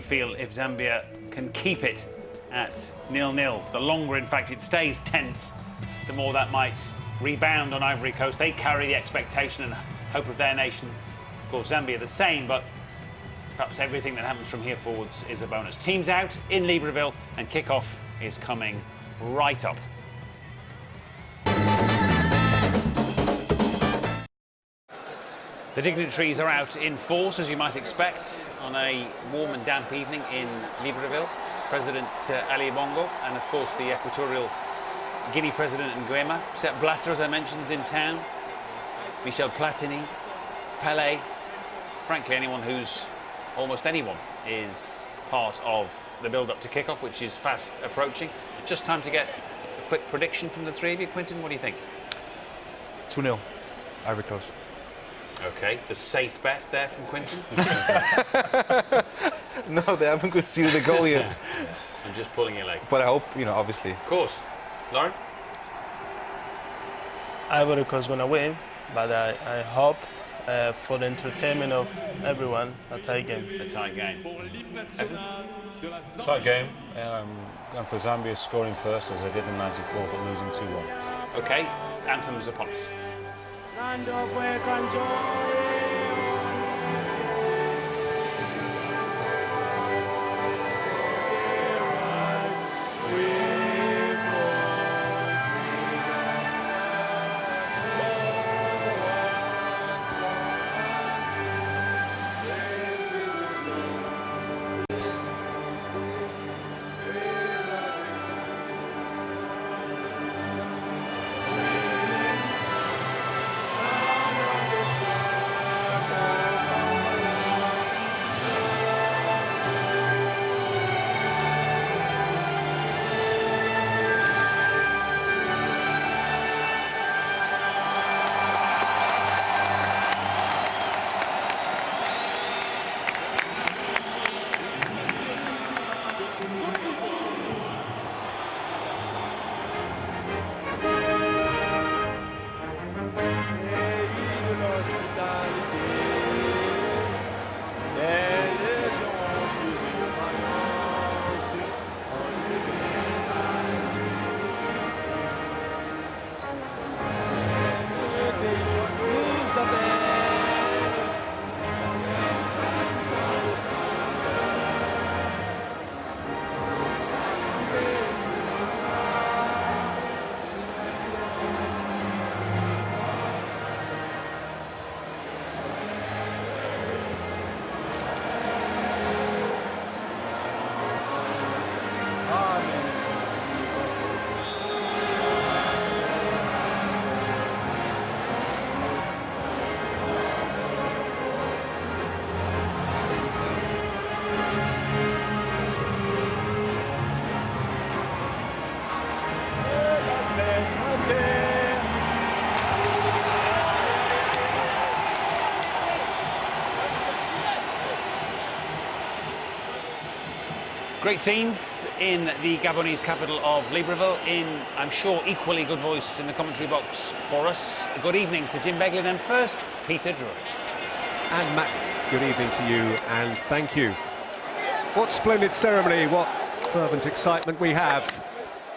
Feel if Zambia can keep it at 0-0. The longer, in fact, it stays tense, the more that might rebound on Ivory Coast. They carry the expectation and hope of their nation. Of course, Zambia the same, but perhaps everything that happens from here forwards is a bonus. Teams out in Libreville, and kick-off is coming right up. The dignitaries are out in force, as you might expect, on a warm and damp evening in Libreville. President Ali Bongo and, of course, the Equatorial Guinea President Nguema. Sepp Blatter, as I mentioned, is in town. Michel Platini, Pelé. Frankly, almost anyone is part of the build-up to kick-off, which is fast approaching. Just time to get a quick prediction from the three of you. Quinton, what do you think? 2-0, Ivory Coast. OK, the safe bet there from Quinton. No, they haven't conceded a goal yet. I'm just pulling your leg. But I hope, obviously. Of course. Lauren? Ivory Coast going to win, but I hope for the entertainment of everyone, a tie game. A tie game. Tight game. Going for Zambia scoring first, as I did in '94, but losing 2-1. OK, anthems upon us. Great scenes in the Gabonese capital of Libreville. I'm sure, equally good voice in the commentary box for us. Good evening to Jim Beglin, and first, Peter Drury. And Matt, good evening to you, and thank you. What splendid ceremony, what fervent excitement we have.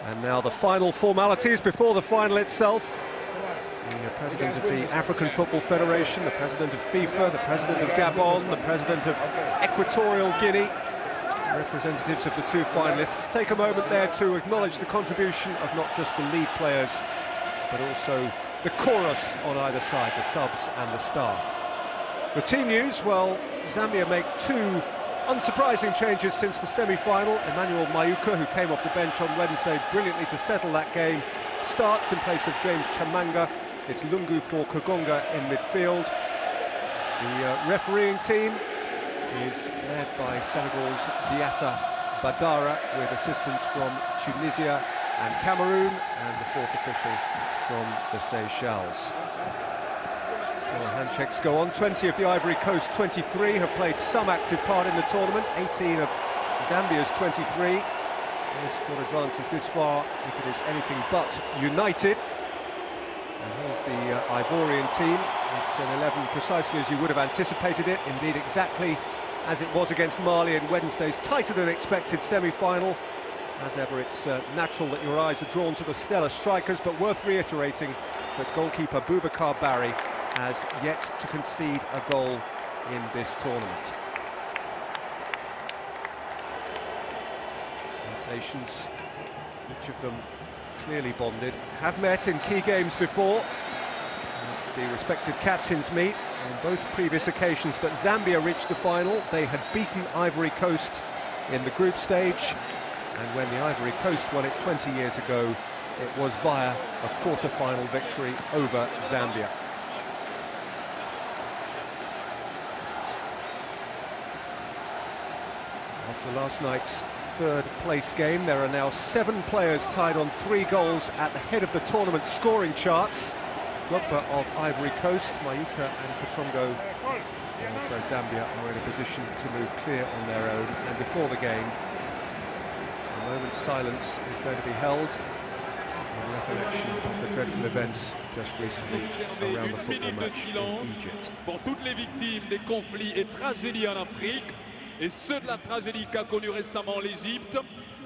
And now the final formalities before the final itself. The president of the African Football Federation, the president of FIFA, the president of Gabon, the president of Equatorial Guinea, representatives of the two finalists. Take a moment there to acknowledge the contribution of not just the lead players, but also the chorus on either side, the subs and the staff. The team news, well, Zambia make two unsurprising changes since the semi-final. Emmanuel Mayuka, who came off the bench on Wednesday brilliantly to settle that game, starts in place of James Chamanga. It's Lungu for Kagonga in midfield. The refereeing team is led by Senegal's Diatta Badara, with assistance from Tunisia and Cameroon, and the fourth official from the Seychelles. Still handshakes go on. 20 of the Ivory Coast 23 have played some active part in the tournament. 18 of Zambia's 23. Their squad advances this far if it is anything but united. And here's the Ivorian team. It's an 11 precisely as you would have anticipated it. Indeed, exactly as it was against Mali in Wednesday's tighter than expected semi-final. As ever, it's natural that your eyes are drawn to the stellar strikers, but worth reiterating that goalkeeper Boubacar Barry has yet to concede a goal in this tournament. These nations, each of them clearly bonded, have met in key games before, as the respective captains meet on both previous occasions that Zambia reached the final. They had beaten Ivory Coast in the group stage, and when the Ivory Coast won it 20 years ago, it was via a quarter-final victory over Zambia. After last night's third-place game, there are now 7 players tied on 3 goals at the head of the tournament scoring charts. Drogba of Ivory Coast, Mayuka and Katongo of Zambia are in a position to move clear on their own. And before the game, a moment's silence is going to be held in recollection of the dreadful events just recently around the football match in Egypt. Pour toutes les victimes des conflits et tragédies en Afrique, et ceux de la tragédie qu'a connue récemment l'Égypte,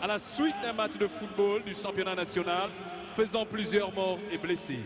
à la suite d'un match de football du championnat national, faisant plusieurs morts et blessés.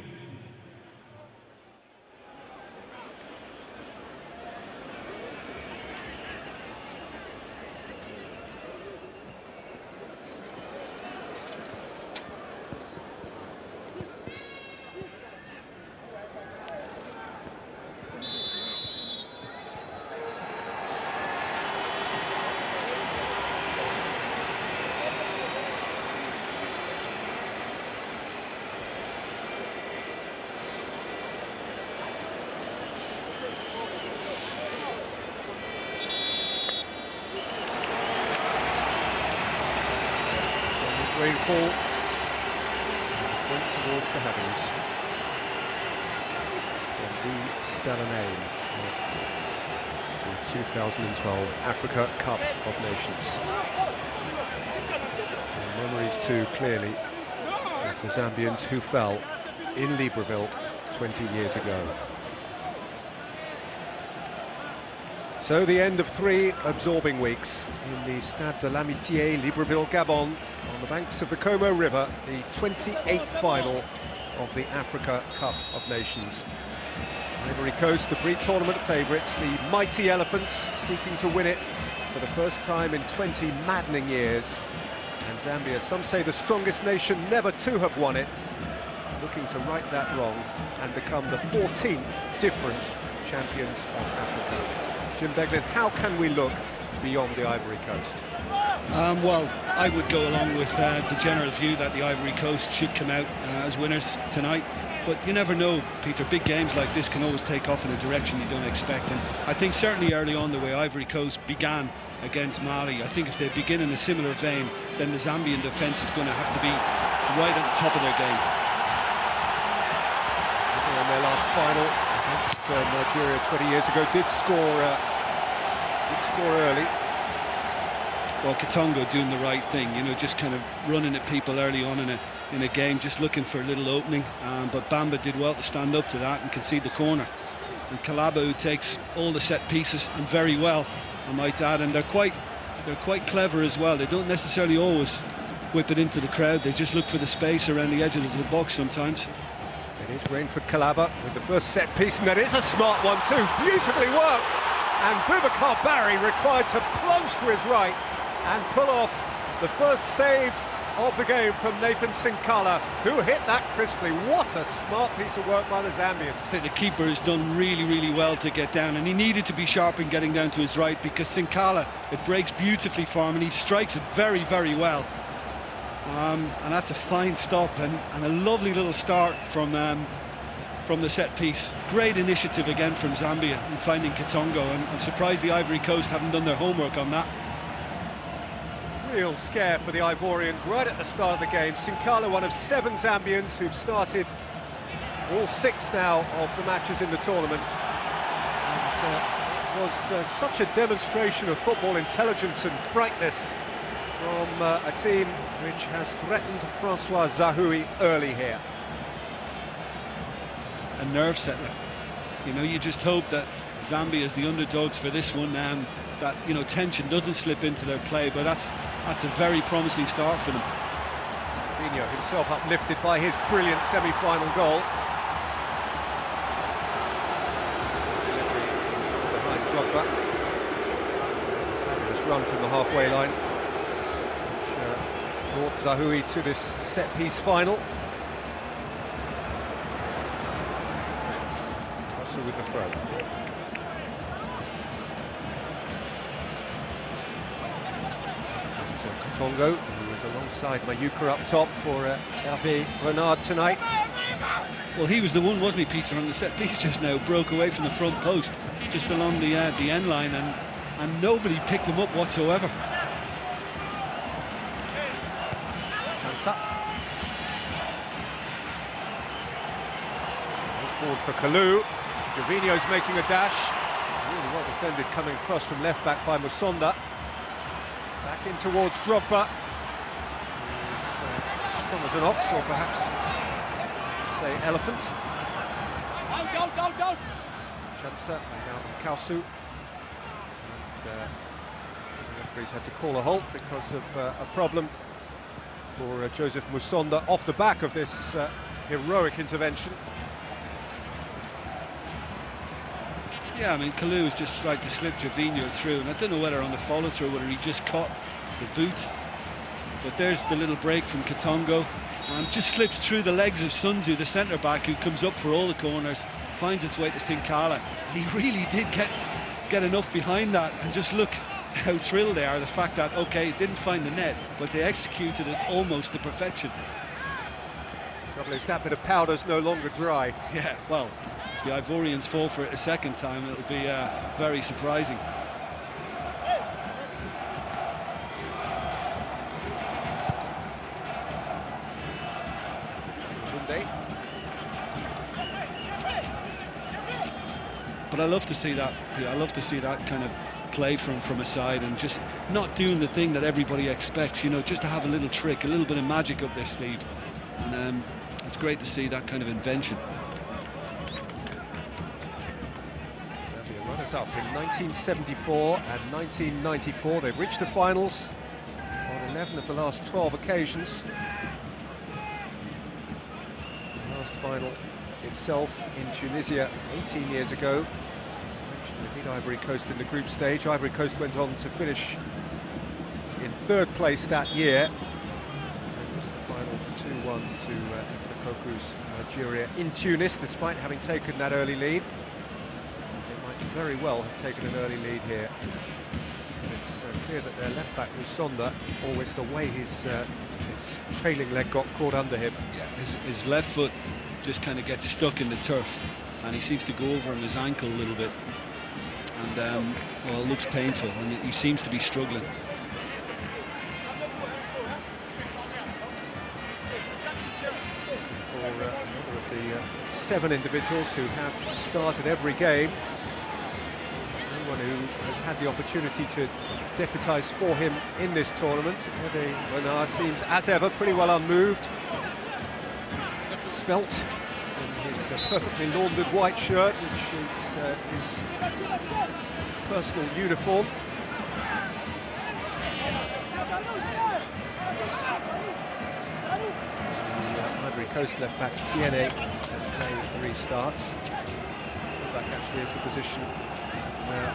Rainfall went towards the heavens. The stellar name of the 2012 Africa Cup of Nations. And memories too, clearly, of the Zambians who fell in Libreville 20 years ago. So the end of 3 absorbing weeks in the Stade de l'Amitié, Libreville, Gabon, on the banks of the Como River, the 28th final of the Africa Cup of Nations. Ivory Coast, the pre-tournament favourites, the mighty Elephants, seeking to win it for the first time in 20 maddening years. And Zambia, some say the strongest nation never to have won it, looking to right that wrong and become the 14th different champions of Africa. Jim Beglin, how can we look beyond the Ivory Coast? Well, I would go along with the general view that the Ivory Coast should come out as winners tonight. But you never know, Peter. Big games like this can always take off in a direction you don't expect. And I think certainly early on, the way Ivory Coast began against Mali, I think if they begin in a similar vein, then the Zambian defence is going to have to be right at the top of their game. In their last final against Nigeria 20 years ago, did score early. Well, Katongo doing the right thing, you know, just kind of running at people early on in a game, just looking for a little opening. But Bamba did well to stand up to that and concede the corner. And Kalaba, who takes all the set pieces and very well, I might add, and they're quite clever as well. They don't necessarily always whip it into the crowd. They just look for the space around the edges of the box sometimes. It is Rainford Kalaba with the first set piece, and that is a smart one too. Beautifully worked. And Boubacar Barry required to plunge to his right and pull off the first save of the game from Nathan Sinkala, who hit that crisply. What a smart piece of work by the Zambians. I think the keeper has done really, really well to get down, and he needed to be sharp in getting down to his right, because Sinkala, it breaks beautifully for him, and he strikes it very, very well. And that's a fine stop and a lovely little start from the set piece. Great initiative again from Zambia in finding Katongo, and I'm surprised the Ivory Coast haven't done their homework on that. Real scare for the Ivorians right at the start of the game. Sinkala, one of 7 Zambians who've started all 6 now of the matches in the tournament. And, it was such a demonstration of football intelligence and brightness from a team which has threatened Francois Zahoui early here. A nerve settler. You know, you just hope that Zambia, as the underdogs for this one, that tension doesn't slip into their play. But that's a very promising start for them. Fabinho himself uplifted by his brilliant semi-final goal. Behind Drogba. Fabulous run from the halfway line, which brought Zahoui to this set-piece final. Also with the throw. Tongo, who was alongside Mayuka up top for Hervé Renard tonight. Well, he was the one, wasn't he, Peter, on the set piece just now? Broke away from the front post, just along the end line, and nobody picked him up whatsoever. Chance up. Forward for Kalou. Gervinho's making a dash. Really well defended, coming across from left back by Musonda. Back in towards Drogba. He's strong as an ox, or perhaps I should say elephant. Go. Chansa and now Kausu. And the referees had to call a halt because of a problem for Joseph Musonda off the back of this heroic intervention. Yeah, I mean, Kalou has just tried to slip Gervinho through, and I don't know whether on the follow-through, whether he just caught the boot. But there's the little break from Katongo, and just slips through the legs of Sunzu, the centre-back, who comes up for all the corners, finds its way to Sinkala. And he really did get enough behind that, and just look how thrilled they are, the fact that, OK, it didn't find the net, but they executed it almost to perfection. Trouble is, that bit of powder's no longer dry. Yeah, well, if the Ivorians fall for it a second time, it'll be very surprising. But I love to see that. I love to see that kind of play from a side, and just not doing the thing that everybody expects. Just to have a little trick, a little bit of magic up their sleeve, and it's great to see that kind of invention. Up in 1974 and 1994. They've reached the finals on 11 of the last 12 occasions. The last final itself in Tunisia 18 years ago. They beat Ivory Coast in the group stage. Ivory Coast went on to finish in third place that year. It was the final 2-1 to Koku's Nigeria in Tunis, despite having taken that early lead. Very well have taken an early lead here. It's clear that their left back Musonda, always the way his trailing leg got caught under him. Yeah, his left foot just kind of gets stuck in the turf, and he seems to go over on his ankle a little bit, and well, it looks painful, and he seems to be struggling. For another of the 7 individuals who have started every game, who has had the opportunity to deputise for him in this tournament. Hervé Renard seems, as ever, pretty well unmoved. Svelte in his perfectly laundered white shirt, which is his personal uniform. The Ivory Coast left back Tiene playing 3 starts. That actually is the position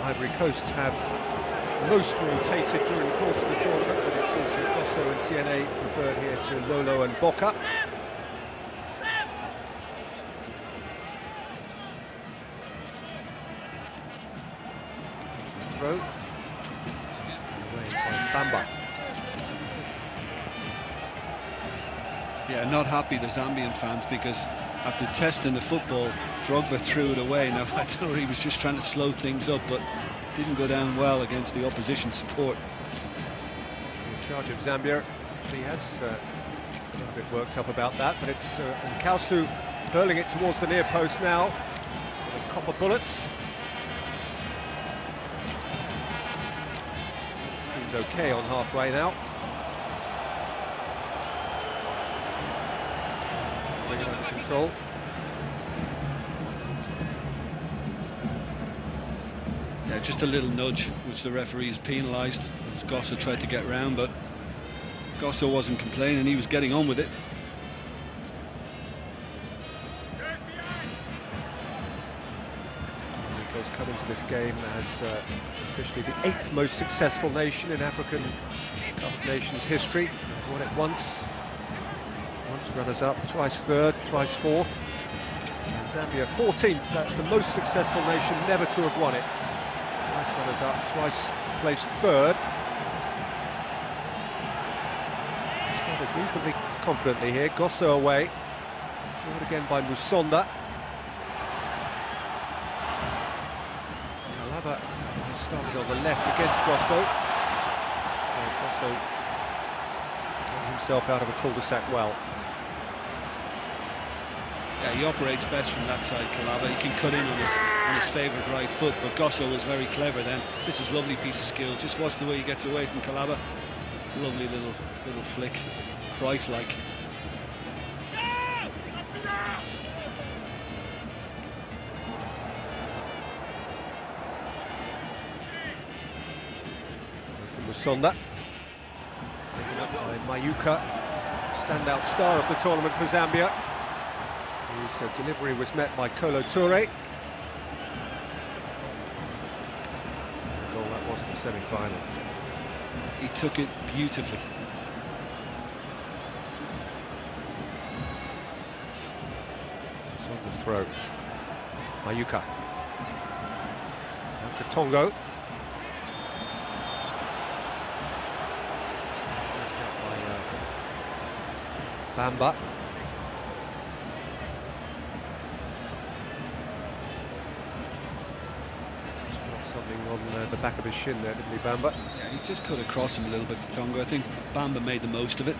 Ivory Coast have most rotated during the course of the tournament, but it is Kosso and Tiene preferred here to Lolo and Boca. Throw. Away by Bamba. Yeah, not happy, the Zambian fans, because after testing the football, Drogba threw it away. Now, I thought he was just trying to slow things up, but didn't go down well against the opposition support. In charge of Zambia, he has a bit worked up about that, but it's Kausu hurling it towards the near post now. The Copa bullets. Seems okay on halfway now. Bring it under control. Yeah, just a little nudge, which the referee has penalised. Gossa tried to get round, but Gossa wasn't complaining, he was getting on with it. Has come into this game as officially the 8th most successful nation in African Cup of Nations history. Won it once runners-up, twice third, twice fourth. And Zambia 14th, that's the most successful nation never to have won it. Twice runners-up, twice placed third. Started reasonably confidently here. Gossa away. Forward again by Musonda. Started on the left against Grosso. Grosso got himself out of a cul-de-sac well. Yeah, he operates best from that side, Calaba. He can cut in on his favourite right foot, but Gosso was very clever then. This is a lovely piece of skill. Just watch the way he gets away from Calaba. Lovely little flick, Cruyff-like. Musonda, taken up by Mayuka, standout star of the tournament for Zambia, whose delivery was met by Kolo Toure. The goal that was in the semi-final. He took it beautifully. Musonda's throw. Mayuka. Katongo. Bamba. Something on the back of his shin there, didn't he, Bamba? Yeah, he's just cut across him a little bit, Katongo. I think Bamba made the most of it.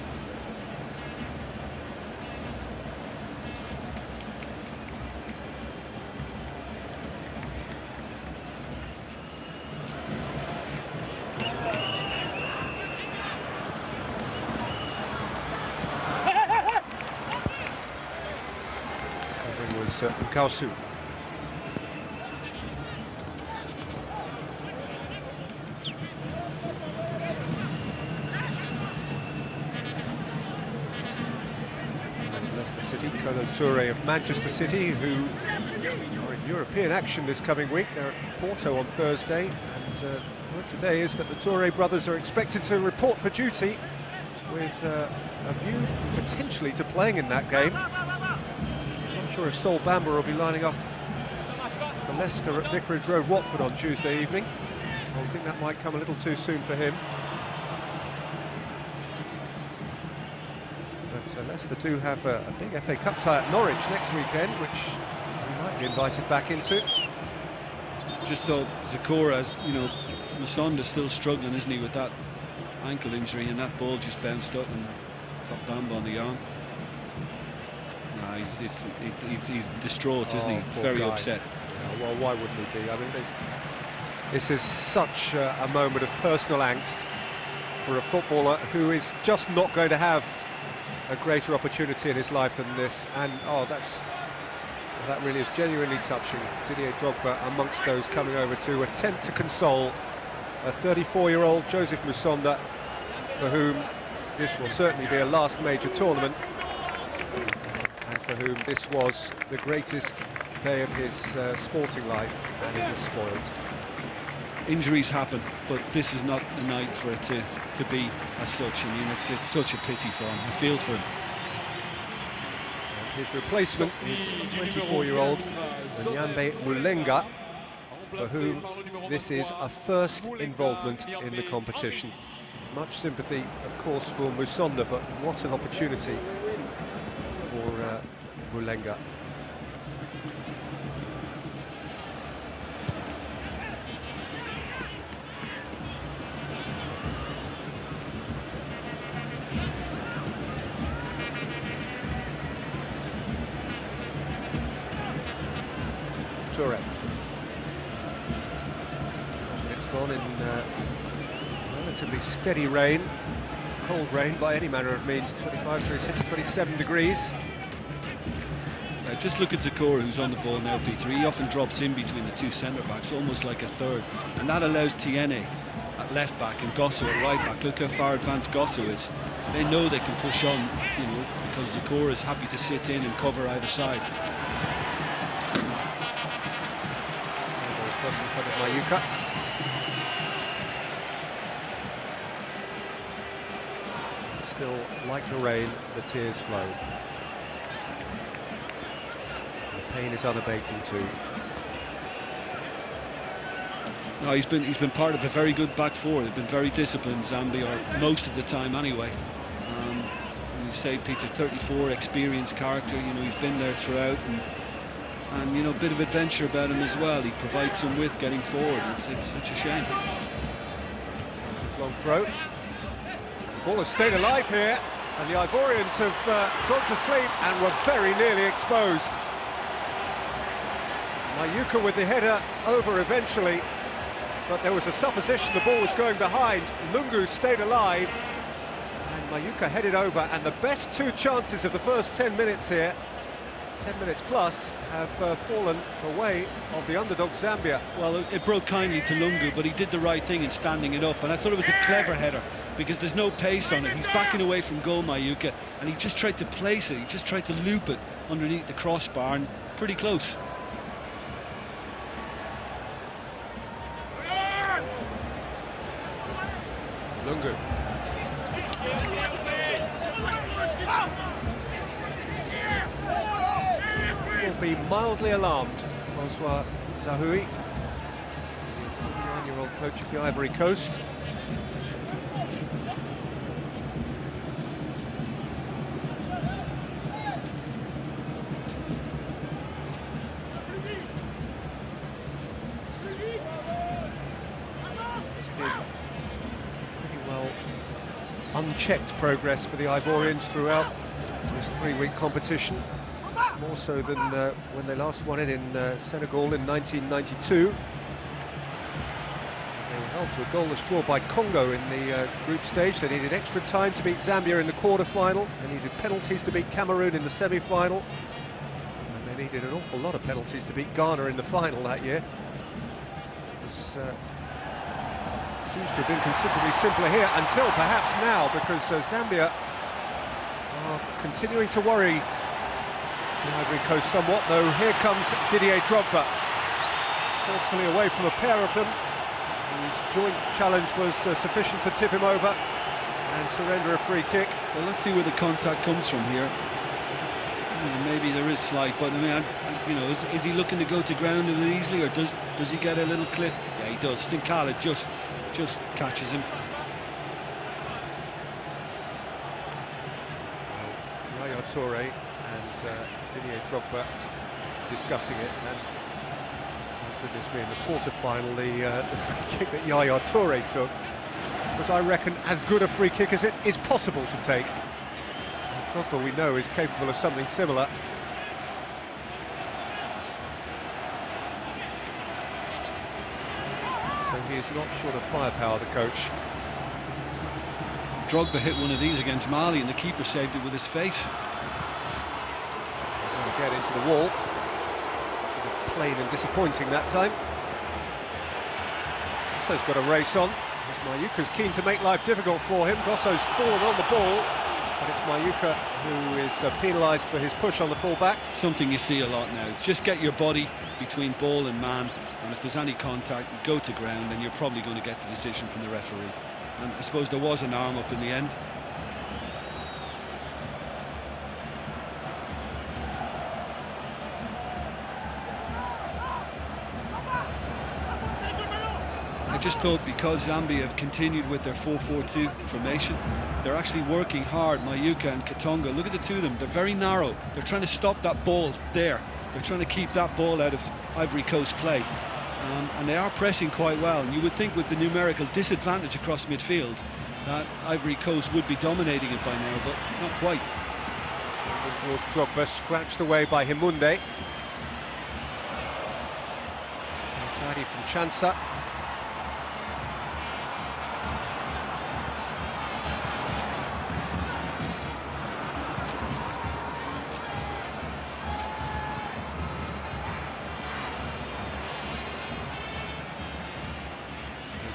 Kausu. Leicester City, Kolo Toure of Manchester City, who are in European action this coming week. They're at Porto on Thursday, and word today is that the Toure brothers are expected to report for duty with a view potentially to playing in that game. Not sure if Sol Bamba will be lining up for Leicester at Vicarage Road, Watford on Tuesday evening. I think that might come a little too soon for him. But Leicester do have a big FA Cup tie at Norwich next weekend, which he might be invited back into. Just so Zakora, as you know, Musonda's still struggling, isn't he, with that ankle injury, and that ball just bounced up and got Bamba on the arm. He's distraught, isn't he? Very upset. Yeah, well, why wouldn't he be? I mean, this is such a moment of personal angst for a footballer who is just not going to have a greater opportunity in his life than this. And that really is genuinely touching. Didier Drogba amongst those coming over to attempt to console a 34-year-old Joseph Musonda, for whom this will certainly be a last major tournament, and for whom this was the greatest day of his sporting life, and it is spoiled. Injuries happen, but this is not the night for it to be as such. I mean, it's such a pity for him. I feel for him. And his replacement is 24-year-old Nyambe Mulenga, for whom this is a first involvement in the competition. Much sympathy, of course, for Musonda, but what an opportunity for Mulenga. Toure. It's gone in relatively steady rain, cold rain by any manner of means, 25, 26, 27 degrees. Just look at Zakora, who's on the ball now, Peter. He often drops in between the two centre-backs, almost like a third. And that allows Tiene at left-back and Gosso at right-back. Look how far advanced Gosso is. They know they can push on, you know, because Zakora is happy to sit in and cover either side. Cross in front of Mayuka. Still, like the rain, the tears flow. The pain is unabating too. No, he's been part of a very good back four. They've been very disciplined, Zambia, or most of the time anyway. And you say Peter, 34, experienced character. You know, he's been there throughout, and you know, a bit of adventure about him as well. He provides some width getting forward. It's such a shame. This long throw. The ball has stayed alive here, and the Ivorians have gone to sleep and were very nearly exposed. Mayuka with the header over eventually, but there was a supposition the ball was going behind. Lungu stayed alive, and Mayuka headed over, and the best two chances of the first 10 minutes here, 10 minutes plus, have fallen the way of the underdog Zambia. Well, it broke kindly to Lungu, but he did the right thing in standing it up, and I thought it was a clever header because there's no pace on it. He's backing away from goal, Mayuka, and he just tried to place it. He just tried to loop it underneath the crossbar, and pretty close. Lungu. Will be mildly alarmed. Francois Zahoui, the 49-year-old coach of the Ivory Coast. Unchecked progress for the Ivorians throughout this 3-week competition, more so than when they last won it in Senegal in 1992. They were held to a goalless draw by Congo in the group stage. They needed extra time to beat Zambia in the quarter-final. They needed penalties to beat Cameroon in the semi-final, and they needed an awful lot of penalties to beat Ghana in the final that year. It was, seems to have been considerably simpler here, until perhaps now, because Zambia are continuing to worry the Ivory Coast somewhat, though here comes Didier Drogba, forcefully away from a pair of them, whose joint challenge was sufficient to tip him over and surrender a free kick. Well, let's see where the contact comes from here. Maybe there is slight, but I mean, you know, is he looking to go to ground a little easily, or does he get a little clip? Yeah, he does. Sinkala just catches him. Yaya Toure and Didier Drogba discussing it, and oh goodness me, in the quarter-final, the free kick that Yaya Toure took was, I reckon, as good a free kick as it is possible to take. Drogba, we know, is capable of something similar. So he is not short of firepower, the coach. Drogba hit one of these against Mali, and the keeper saved it with his face. Going to get into the wall. Plain and disappointing that time. So he's got a race on. As Mayuka's keen to make life difficult for him. Gosso's fallen on the ball, but it's Mayuka who is penalised for his push on the full-back. Something you see a lot now. Just get your body between ball and man, and if there's any contact, go to ground, and you're probably going to get the decision from the referee. And I suppose there was an arm up in the end. I just thought, because Zambia have continued with their 4-4-2 formation, they're actually working hard. Mayuka and Katonga, look at the two of them, they're very narrow. They're trying to stop that ball there. They're trying to keep that ball out of Ivory Coast play. And they are pressing quite well. And you would think, with the numerical disadvantage across midfield, that Ivory Coast would be dominating it by now, but not quite. Towards Drogba, scratched away by Himunde. Tidy from Chansa.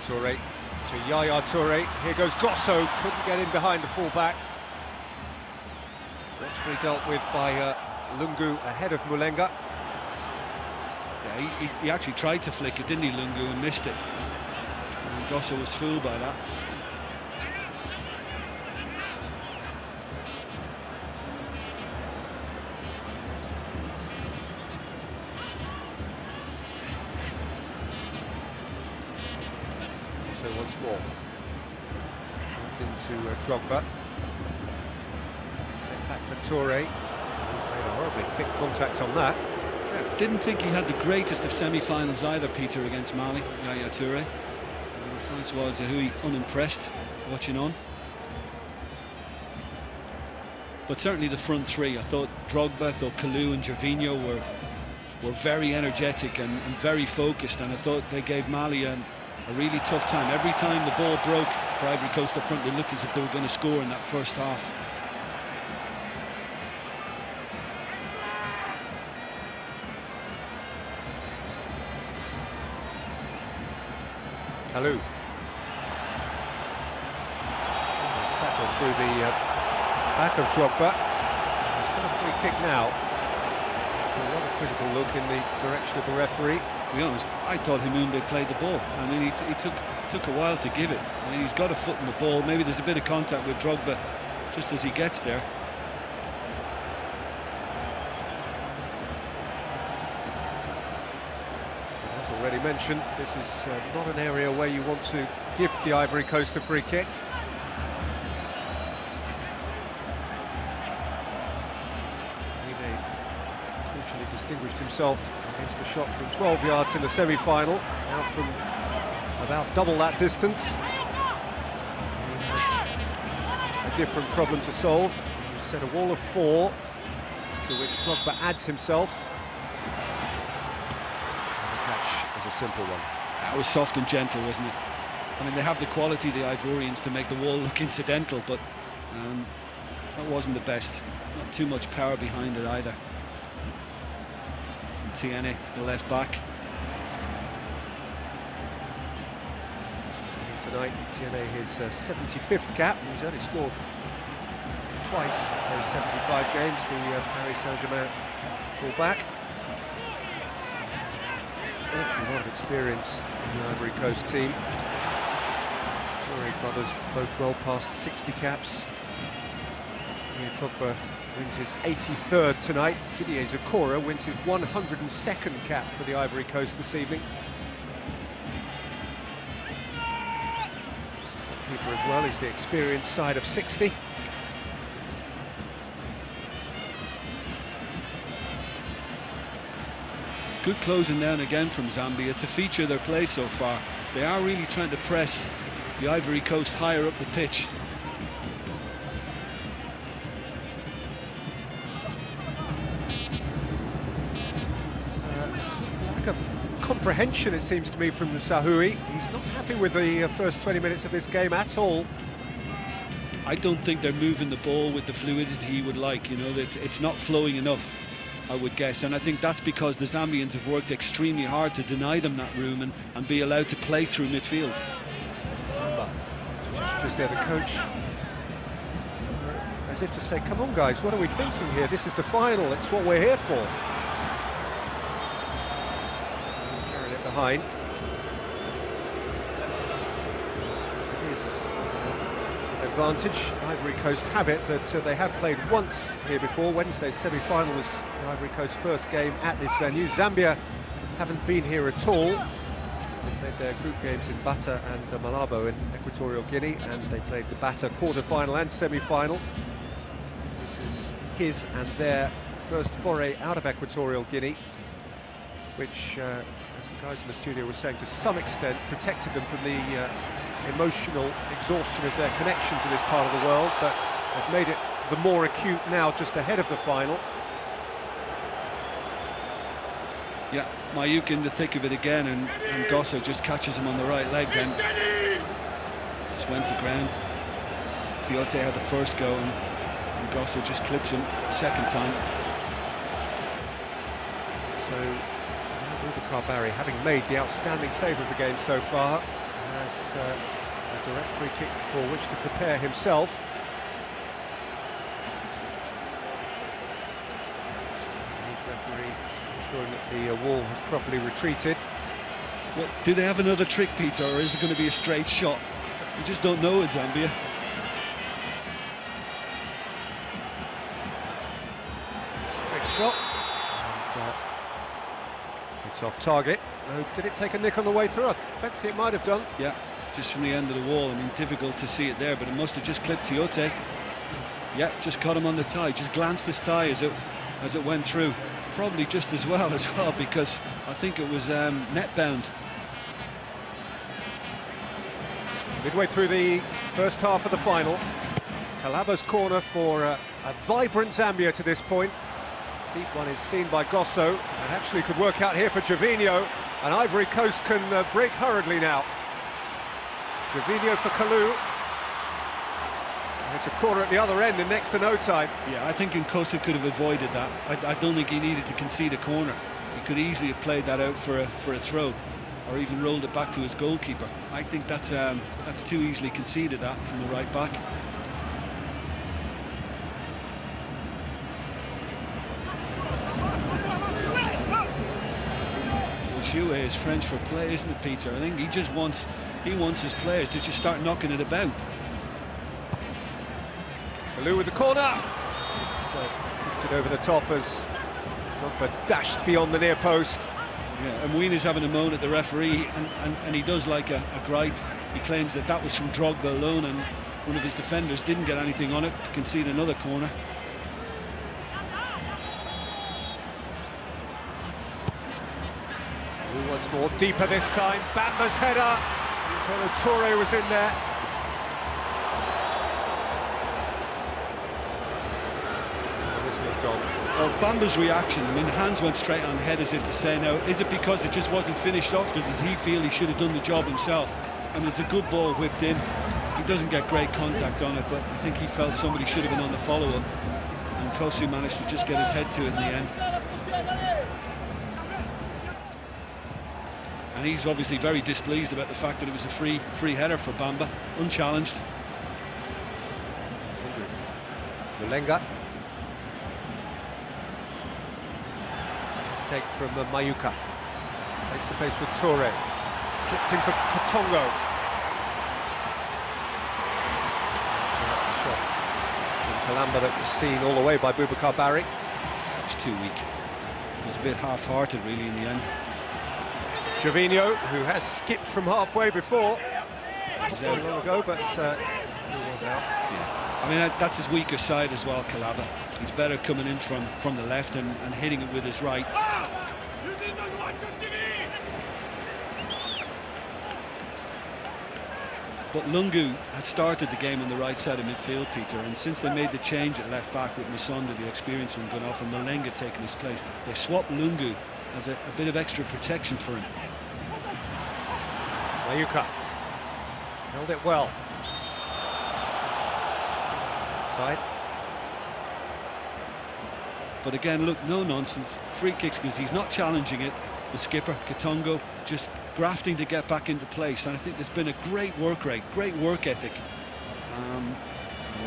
Toure to Yaya Toure. Here goes Gosso, couldn't get in behind the full-back. Actually dealt with by Lungu ahead of Mulenga. Yeah, he actually tried to flick it, didn't he, Lungu, and missed it. And Gosso was fooled by that. So once more into Drogba. Set back for Toure. He's made a horribly thick contact on that. Yeah, didn't think he had the greatest of semi-finals either, Peter, against Mali, Yaya Toure. Francois Zahoui unimpressed watching on. But certainly the front three, I thought Drogba, I thought Kalou and Gervinho were very energetic and very focused, and I thought they gave Mali a really tough time. Every time the ball broke for Ivory Coast up front, they looked as if they were going to score in that first half. Kalou. Tackle through the back of Drogba. He's got a free kick now. A rather critical look in the direction of the referee. To be honest, I thought Himounde played the ball. I mean, he took a while to give it. I mean, he's got a foot in the ball. Maybe there's a bit of contact with Drogba just as he gets there. As already mentioned, this is not an area where you want to give the Ivory Coast a free kick. Crucially distinguished himself against a shot from 12 yards in the semi-final, now from about double that distance. He has a different problem to solve. He's set a wall of 4, to which Drogba adds himself. And the catch is a simple one. That was soft and gentle, wasn't it? I mean, they have the quality, the Ivorians, to make the wall look incidental, but that wasn't the best. Not too much power behind it either. Tiene, the left back. Tonight, Tiene his 75th cap. He's only scored twice in those 75 games, the Paris Saint-Germain full-back. A lot of experience in the Ivory Coast team. Toure brothers both well past 60 caps. Here, Drogba wins his 83rd tonight. Didier Zakora wins his 102nd cap for the Ivory Coast this evening. Keeper as well is the experienced side of 60. Good closing down again from Zambia. It's a feature of their play so far. They are really trying to press the Ivory Coast higher up the pitch. Comprehension, it seems to me, from Zahoui. He's not happy with the first 20 minutes of this game at all. I don't think they're moving the ball with the fluidity he would like. You know, it's not flowing enough, I would guess, and I think that's because the Zambians have worked extremely hard to deny them that room and be allowed to play through midfield. Just there, the coach, as if to say, come on guys, what are we thinking here? This is the final, it's what we're here for. Behind. It is an advantage. Ivory Coast have it that they have played once here before. Wednesday's semi-final was the Ivory Coast's first game at this venue. Zambia haven't been here at all. They played their group games in Bata and Malabo in Equatorial Guinea, and they played the Bata quarter-final and semi-final. This is his and their first foray out of Equatorial Guinea, which as the guys in the studio were saying, to some extent protected them from the emotional exhaustion of their connection to this part of the world, but has made it the more acute now just ahead of the final. Yeah, Mayuk in the thick of it again, and Gosso just catches him on the right leg then. Just went to ground. Tiote had the first go, and Gosso just clips him second time. So Boubacar Barry, having made the outstanding save of the game so far, has a direct free kick for which to prepare himself. Each referee ensuring that the wall has properly retreated. Well, do they have another trick, Peter, or is it going to be a straight shot? We just don't know with Zambia. Straight shot. And, it's off target. Did it take a nick on the way through? I fancy it might have done. Yeah, just from the end of the wall. I mean, difficult to see it there, but it must have just clipped Tiote. Yeah, just caught him on the thigh. Just glanced his thigh as it went through. Probably just as well because I think it was net bound. Midway through the first half of the final. Calaba's corner for a vibrant Zambia to this point. Deep one is seen by Gosso, and actually could work out here for Gervinho. And Ivory Coast can break hurriedly now. Gervinho for Kalou. And it's a corner at the other end in next to no time. Yeah, I think Nkosa could have avoided that. I don't think he needed to concede a corner. He could easily have played that out for a throw, or even rolled it back to his goalkeeper. I think that's too easily conceded, that, from the right back. Jouet is French for play, isn't it, Peter? I think he wants his players to just start knocking it about. Kalou with the corner. It's drifted over the top as Drogba dashed beyond the near post. Yeah, and Wiener's having a moan at the referee, and he does like a gripe. He claims that was from Drogba alone, and one of his defenders didn't get anything on it to concede another corner. Once more, deeper this time. Bamba's header. Toure was in there. This is gone. Well, Bamba's reaction, I mean, the hands went straight on the head as if to say, now, is it because it just wasn't finished off, or does he feel he should have done the job himself? I mean, it's a good ball whipped in. He doesn't get great contact on it, but I think he felt somebody should have been on the follow-up. And Kosu managed to just get his head to it in the end. And he's obviously very displeased about the fact that it was a free header for Bamba, unchallenged. Mulenga. Let's take from Mayuka. Face to face with Toure. Slipped in for Katongo. Shot from Kalamba that was seen all the way by Boubacar Barry. It's too weak. It was a bit half-hearted, really, in the end. Gervinho, who has skipped from halfway before, not so long ago, but he was out. Yeah. I mean, that's his weaker side as well, Kalaba. He's better coming in from the left and hitting it with his right. But Lungu had started the game on the right side of midfield, Peter, and since they made the change at left back with Musonda, the experience from going off, and Mulenga taking his place, they swapped Lungu as a bit of extra protection for him. Mayuka held it well. Side. But again, look, no nonsense. Free kicks because he's not challenging it. The skipper, Katongo, just grafting to get back into place. And I think there's been a great work rate, great work ethic.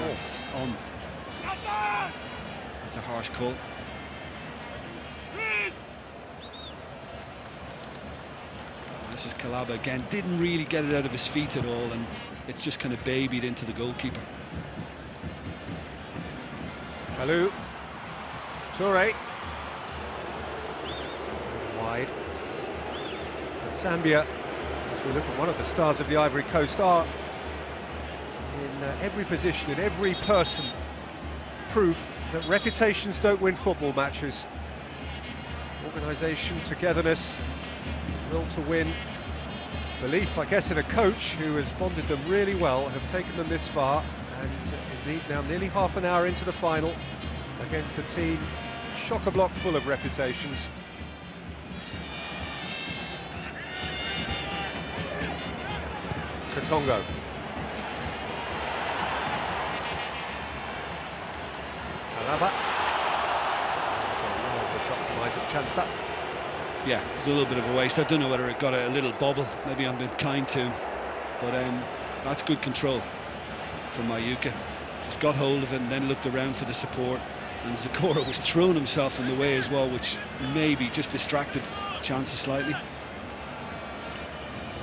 That's on. That's a harsh call. This is Kalaba again, didn't really get it out of his feet at all, and it's just kind of babied into the goalkeeper. Kalou. Toure. Wide. But Zambia, as we look at one of the stars of the Ivory Coast, are in every position, in every person, proof that reputations don't win football matches. Organisation, togetherness, will to win, belief, I guess, in a coach who has bonded them really well, have taken them this far, and indeed now nearly half an hour into the final against a team chock-a-block full of reputations. Katongo. Kalaba. The shot from Isaac Chansa. Yeah, it's a little bit of a waste. I don't know whether it got a little bobble. Maybe I'm a bit kind to But that's good control from Mayuka. Just got hold of it and then looked around for the support. And Zakora was throwing himself in the way as well, which maybe just distracted chances slightly.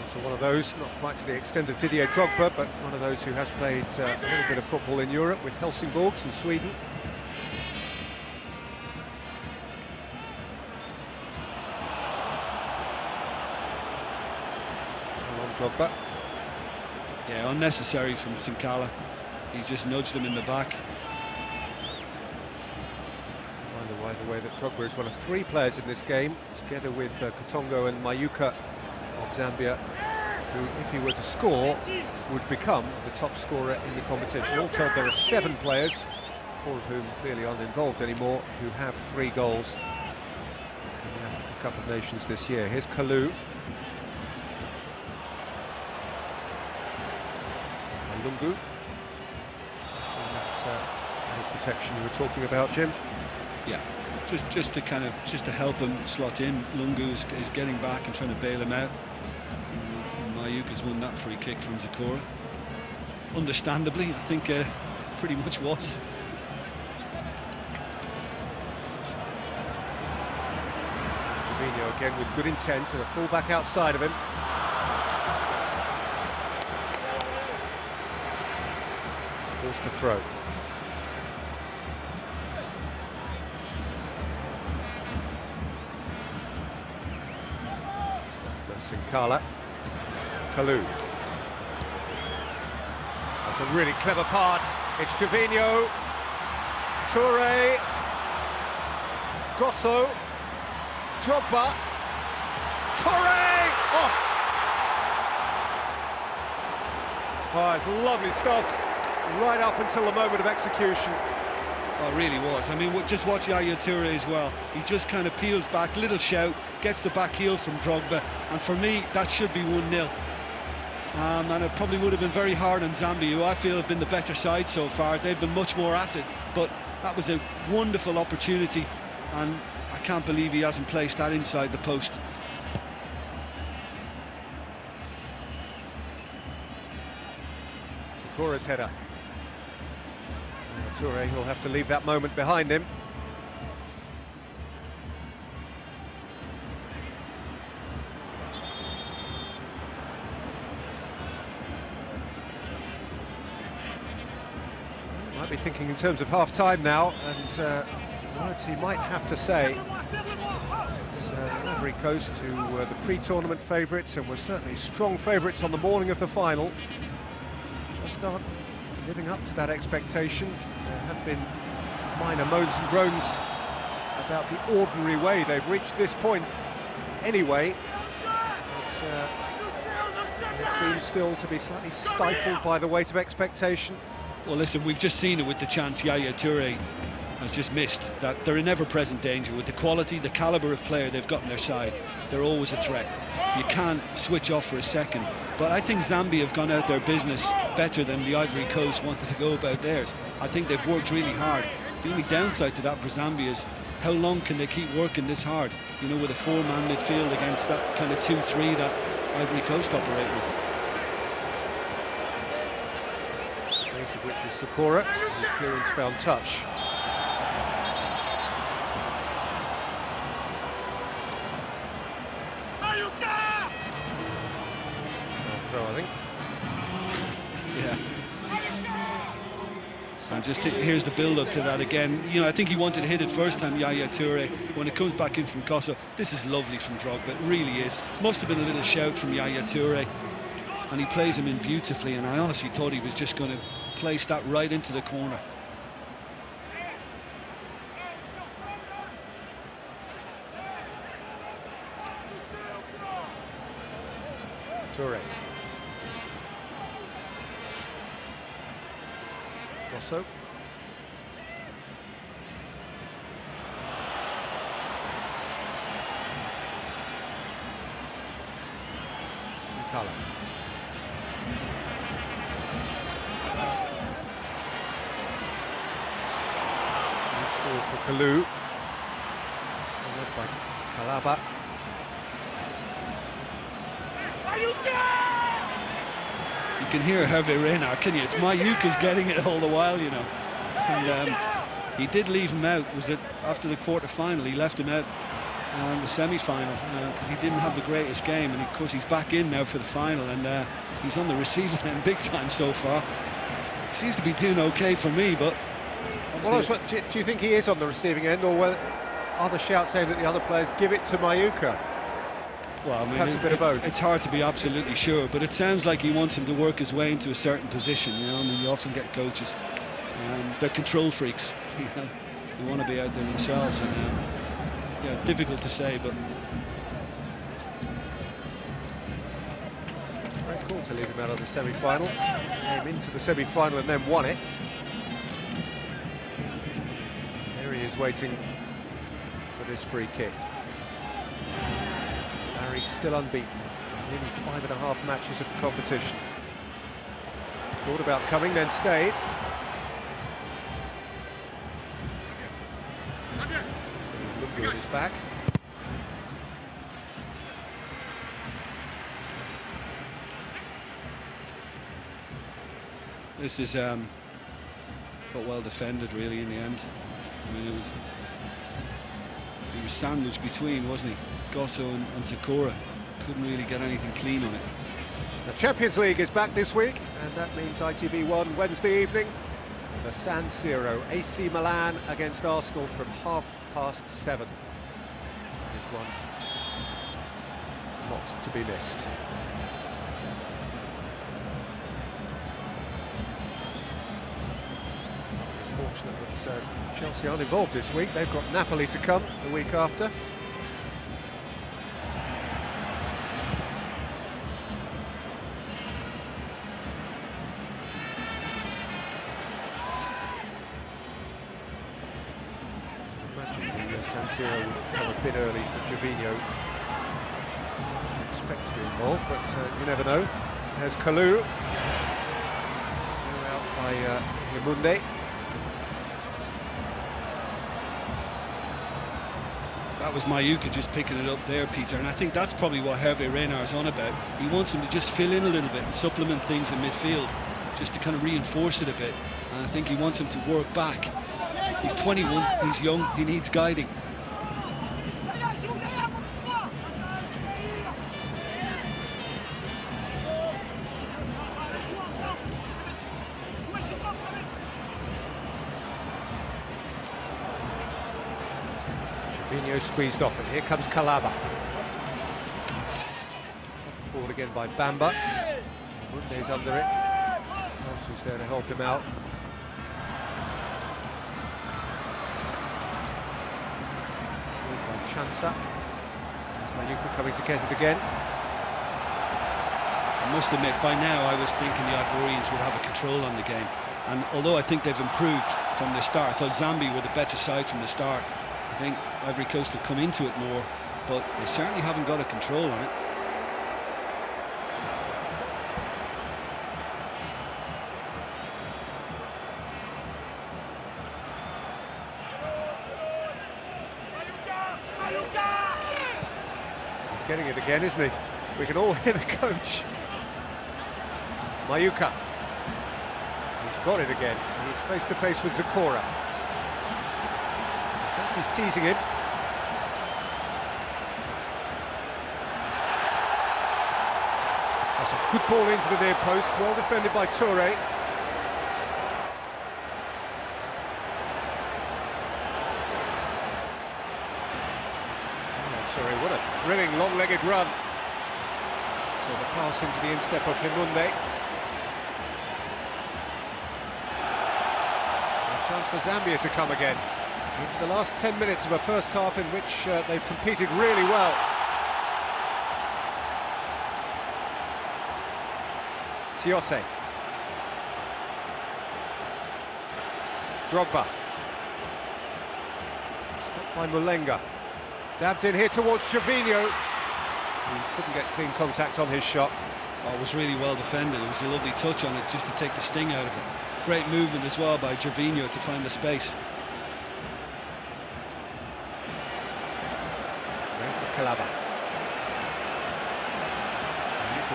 Also one of those, not quite to the extent of Didier Drogba, but one of those who has played a little bit of football in Europe with Helsingborgs in Sweden. Drogba. Yeah, unnecessary from Sinkala. He's just nudged him in the back. By the way that Drogba is one of 3 players in this game, together with Katongo and Mayuka of Zambia, who, if he were to score, would become the top scorer in the competition. All told, there are 7 players, 4 of whom clearly aren't involved anymore, who have 3 goals in the African Cup of Nations this year. Here's Kalu. Lungu. That protection you were talking about, Jim. Yeah, just to help him slot in. Lungu is getting back and trying to bail him out. Mayuka's won that free kick from Zakora. Understandably, I think pretty much was. Trevino again with good intent and a full-back outside of him. Forced to throw. Sinkala. Kalu. That's a really clever pass. It's Trevino. Toure. Gosso. Drogba. Toure! Oh, it's lovely stuff. Right up until the moment of execution. Oh, it really was. I mean, just watch Yaya Toure as well. He just kind of peels back, little shout, gets the back heel from Drogba, and for me, that should be 1-0. And it probably would have been very hard on Zambia, who I feel have been the better side so far. They've been much more at it, but that was a wonderful opportunity, and I can't believe he hasn't placed that inside the post. Zakora's header. Toure, he'll have to leave that moment behind him. Might be thinking in terms of half-time now, and words he might have to say. It's Ivory Coast, who were the pre-tournament favourites and were certainly strong favourites on the morning of the final, just aren't living up to that expectation. There have been minor moans and groans about the ordinary way they've reached this point anyway, but they seem still to be slightly stifled by the weight of expectation. Well, listen, we've just seen it with the chance Yaya Toure has just missed, that they're in ever-present danger with the quality, the calibre of player they've got on their side. They're always a threat. You can't switch off for a second. But I think Zambia have gone out their business better than the Ivory Coast wanted to go about theirs. I think they've worked really hard. The only downside to that for Zambia is how long can they keep working this hard? You know, with a 4-man midfield against that kind of 2-3 that Ivory Coast operate with. Space of which is Zakora, whose clearance found touch. Throw, I think. Yeah. And just here's the build-up to that again. You know, I think he wanted to hit it first time, Yaya Toure. When it comes back in from Costa, this is lovely from Drogba. It really is. Must have been a little shout from Yaya Toure. And he plays him in beautifully, and I honestly thought he was just going to place that right into the corner. Toure. Gosso. Sinkala. Neutral for Kalu. Led by Kalaba. can hear Hervé Renard, can you? It's Mayuka's getting it all the while, you know. And he did leave him out. Was it after the quarter-final? He left him out on the semi-final because he didn't have the greatest game. And of course he's back in now for the final, and he's on the receiving end big time so far. He seems to be doing okay for me, but... Well, do you think he is on the receiving end, or are the shouts saying that the other players give it to Mayuka? Well, I mean, perhaps a bit of both. It's hard to be absolutely sure, but it sounds like he wants him to work his way into a certain position. You know, I mean, you often get coaches, they're control freaks. You know, they want to be out there themselves, and yeah, difficult to say, but Great call to leave him out of the semi-final. Came into the semi-final and then won it. There he is waiting for this free kick. Barry's still unbeaten, nearly 5.5 matches of the competition. Thought about coming, then stayed. So Lungu at his back. this is got well defended really in the end. I mean, he was sandwiched between, wasn't he? Gosso and Zakora couldn't really get anything clean on it. The Champions League is back this week, and that means ITV1 Wednesday evening. The San Siro, AC Milan against Arsenal from 7:30. There's one not to be missed. It's fortunate that Chelsea aren't involved this week. They've got Napoli to come the week after. San Siro would come a bit early for Gervinho. Expect to be involved, but you never know. There's Kalou. Out by Yamunde. That was Mayuka just picking it up there, Peter, and I think that's probably what Hervé Renard's on about. He wants him to just fill in a little bit and supplement things in midfield, just to kind of reinforce it a bit. And I think he wants him to work back. He's 21, he's young, he needs guiding. Gervinho squeezed off, and here comes Calaba. Forward again by Bamba. Munde's under it. Alsu's there to help him out. Chansa. There's Mayuka coming to get it again. I must admit, by now I was thinking the Ivorians would have a control on the game. And although I think they've improved from the start, I thought Zambia were the better side from the start. I think Ivory Coast have come into it more, but they certainly haven't got a control on it. Getting it again, isn't he? We can all hear the coach. Mayuka. He's got it again. He's face to face with Zakora. He's teasing him. That's a good ball into the near post. Well defended by Toure. What a thrilling long-legged run. So the pass into the instep of Himunde. A chance for Zambia to come again. Into the last 10 minutes of a first half in which they've competed really well. Tiose. Drogba. Stopped by Mulenga. Dabbed in here towards Gervinho. He couldn't get clean contact on his shot. Oh, it was really well defended. It was a lovely touch on it just to take the sting out of it. Great movement as well by Gervinho to find the space. Going for Calaba.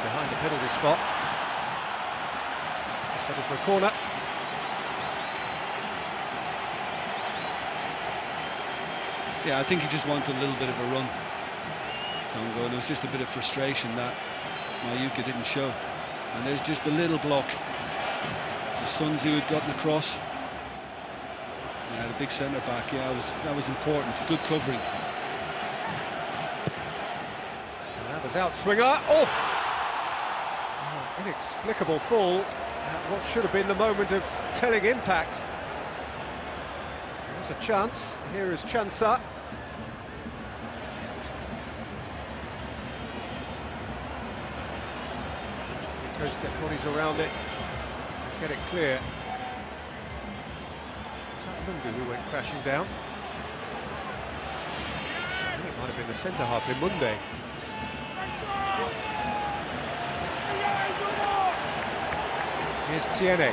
Behind the penalty spot. Headed for a corner. Yeah, I think he just wanted a little bit of a run. Tongo, and it was just a bit of frustration that Mayuka didn't show. And there's just a little block. So Sun Tzu had gotten across. Yeah, the big centre back. Yeah, that was important. Good covering. And that was outswinger. Oh! Inexplicable fall at what should have been the moment of telling impact. There's a chance. Here is Chansa. Goes to get bodies around it, get it clear. Was that Lungu who went crashing down? I think it might have been the centre half in Monday. Here's Tiene.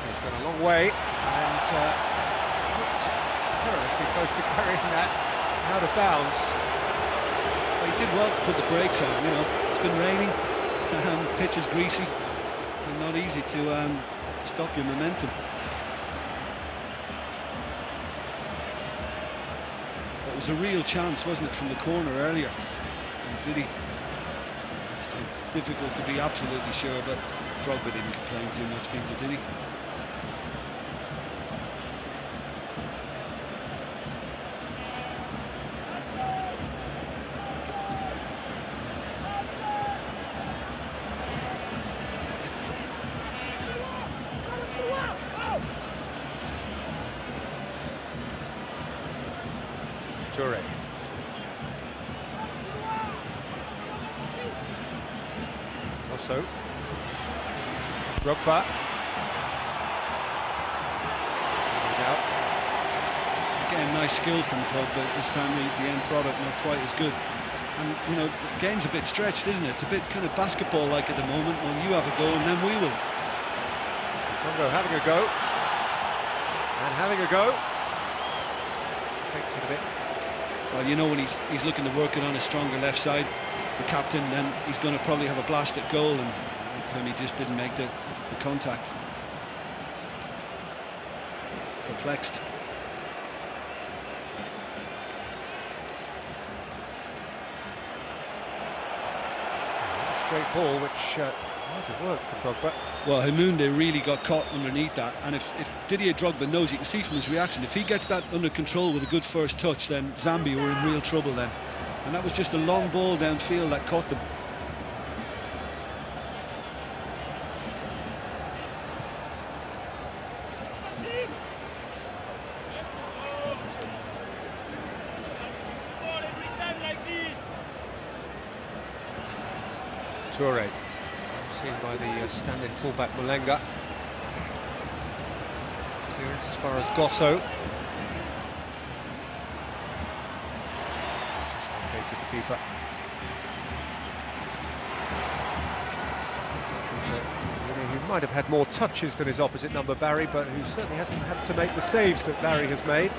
He's gone a long way and looked perilously close to carrying that out of bounds. He did well to put the brakes on, you know. It's been raining, pitch is greasy, and not easy to stop your momentum. It was a real chance, wasn't it, from the corner earlier? And did he? It's difficult to be absolutely sure, but Drogba didn't complain too much, Peter, did he? Toure. Also, Drogba. He's out. Again, nice skill from Drogba. This time the end product not quite as good. And, you know, the game's a bit stretched, isn't it? It's a bit kind of basketball-like at the moment. Well, you have a go and then we will. Tongo having a go. And having a go. Faked it a bit. Well, you know when he's looking to work it on his stronger left side, the captain, then he's going to probably have a blast at goal, and he just didn't make the contact. Perplexed. Straight ball, which might have worked for Drogba. Well, Hamunde really got caught underneath that, and if Didier Drogba knows, you can see from his reaction, if he gets that under control with a good first touch, then Zambia were in real trouble then. And that was just a long ball downfield that caught them. Toure, seen by the standing fullback Mulenga. Clearance as far as Gosso. Just located the keeper. He might have had more touches than his opposite number, Barry, but who certainly hasn't had to make the saves that Barry has made.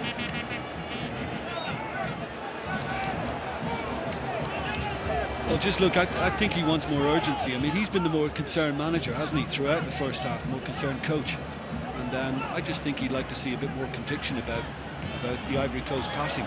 Well, just look, I think he wants more urgency. I mean, he's been the more concerned manager, hasn't he, throughout the first half, more concerned coach. And I just think he'd like to see a bit more conviction about the Ivory Coast passing.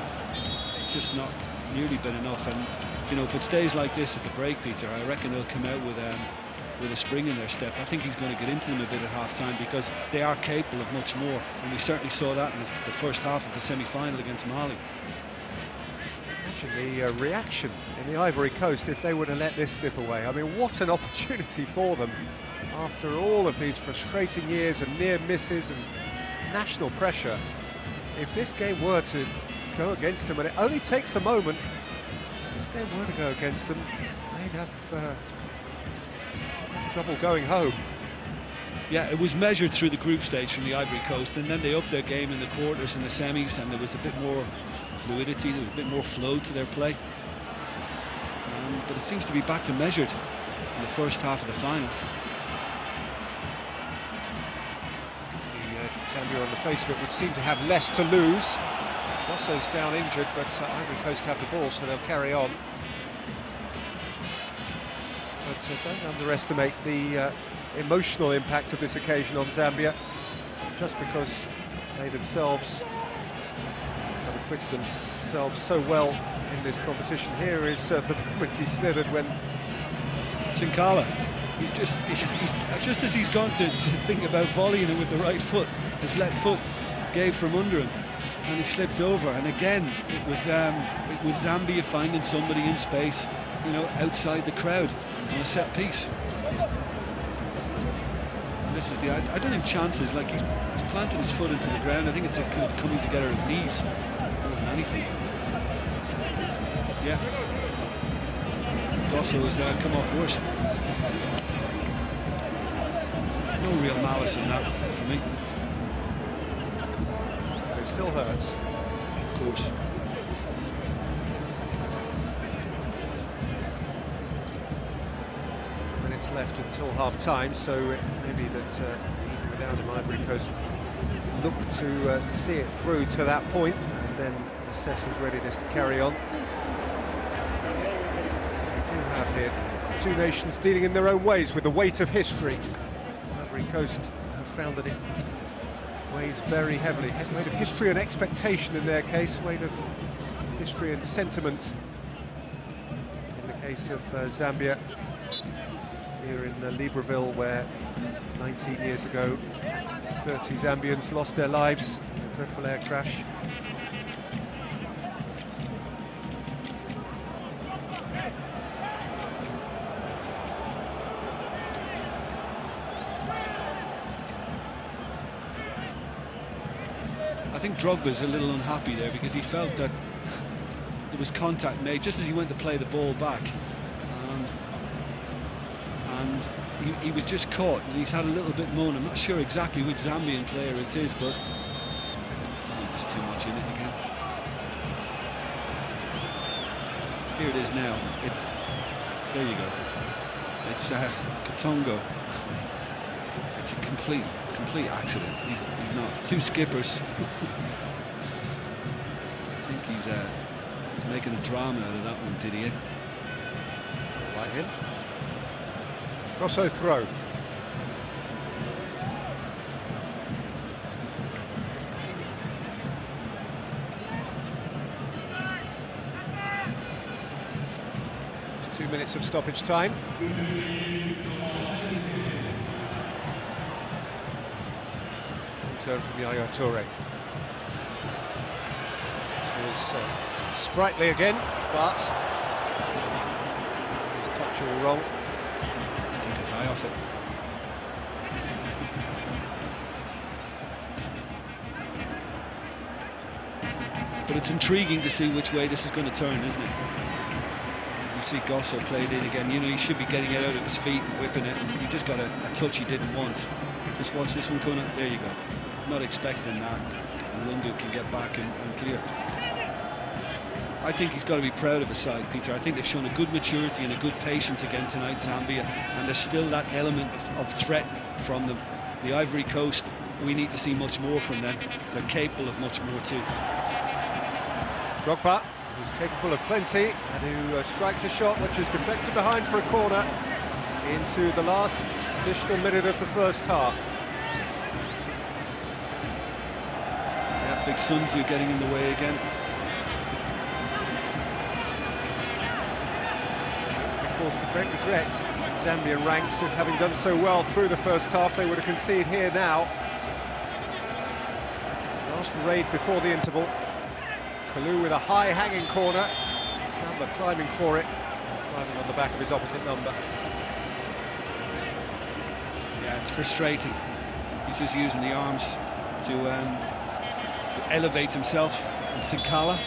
It's just not nearly been enough. And, you know, if it stays like this at the break, Peter, I reckon they'll come out with a spring in their step. I think he's going to get into them a bit at half-time because they are capable of much more. And we certainly saw that in the first half of the semi-final against Mali. Imagine the reaction in the Ivory Coast if they were to let this slip away. I mean, what an opportunity for them after all of these frustrating years and near misses and national pressure. If this game were to go against them, and it only takes a moment, if this game were to go against them, they'd have trouble going home. Yeah, it was measured through the group stage from the Ivory Coast, and then they upped their game in the quarters and the semis, and there was a bit more fluidity, there was a bit more flow to their play. But it seems to be back to measured in the first half of the final. Zambia on the face of it would seem to have less to lose. Gosso's down injured, but Ivory Coast have the ball, so they'll carry on. don't underestimate the emotional impact of this occasion on Zambia, just because they themselves have acquitted themselves so well in this competition. Here is the moment he slithered when Sinkala, he's just as he's gone to think about volleying it with the right foot, his left foot gave from under him and he slipped over, and again it was Zambia finding somebody in space, you know, outside the crowd on a set piece. And this is the, I don't think chances, like he's planted his foot into the ground. I think it's a kind of coming together of knees more than anything. Yeah. Also has come off worse. No real malice in that for me. it still hurts. Of course. Minutes left until half-time, so it may be that even without him, Ivory Coast look to see it through to that point and then assess his readiness to carry on. We do have here two nations dealing in their own ways with the weight of history. Ivory Coast have found that it weighs very heavily. Weight of history and expectation in their case, weight of history and sentiment in the case of Zambia. Here in Libreville, where 19 years ago 30 Zambians lost their lives in a dreadful air crash. I think Drogba's a little unhappy there because he felt that there was contact made just as he went to play the ball back. And he was just caught, and he's had a little bit more. I'm not sure exactly which Zambian player it is, but I think there's too much in it again. Here it is now. There you go. It's Katongo. It's a complete accident. He's not. Two skippers. I think he's making a drama out of that one, Didier. By him. Grosso throw. Just 2 minutes of stoppage time. Turn from Yaya Toure. So it's sprightly again, but his touch all wrong. Took his eye off it. But it's intriguing to see which way this is going to turn, isn't it? You see Gosso played in again. You know, he should be getting it out of his feet and whipping it. He just got a touch he didn't want. Just watch this one coming up. There you go. Not expecting that. And Lungu can get back and clear. I think he's got to be proud of his side, Peter. I think they've shown a good maturity and a good patience again tonight, Zambia, and there's still that element of threat from them. The Ivory Coast, we need to see much more from them. They're capable of much more too. Drogba, who's capable of plenty, and who strikes a shot which is deflected behind for a corner into the last additional minute of the first half. Yeah, Big Sunzu getting in the way again. With great regret, Zambian ranks of having done so well through the first half, they would have conceded here now. Last raid before the interval. Kalu with a high hanging corner. Samba climbing for it, climbing on the back of his opposite number. Yeah, it's frustrating. He's just using the arms to elevate himself. And Sinkala.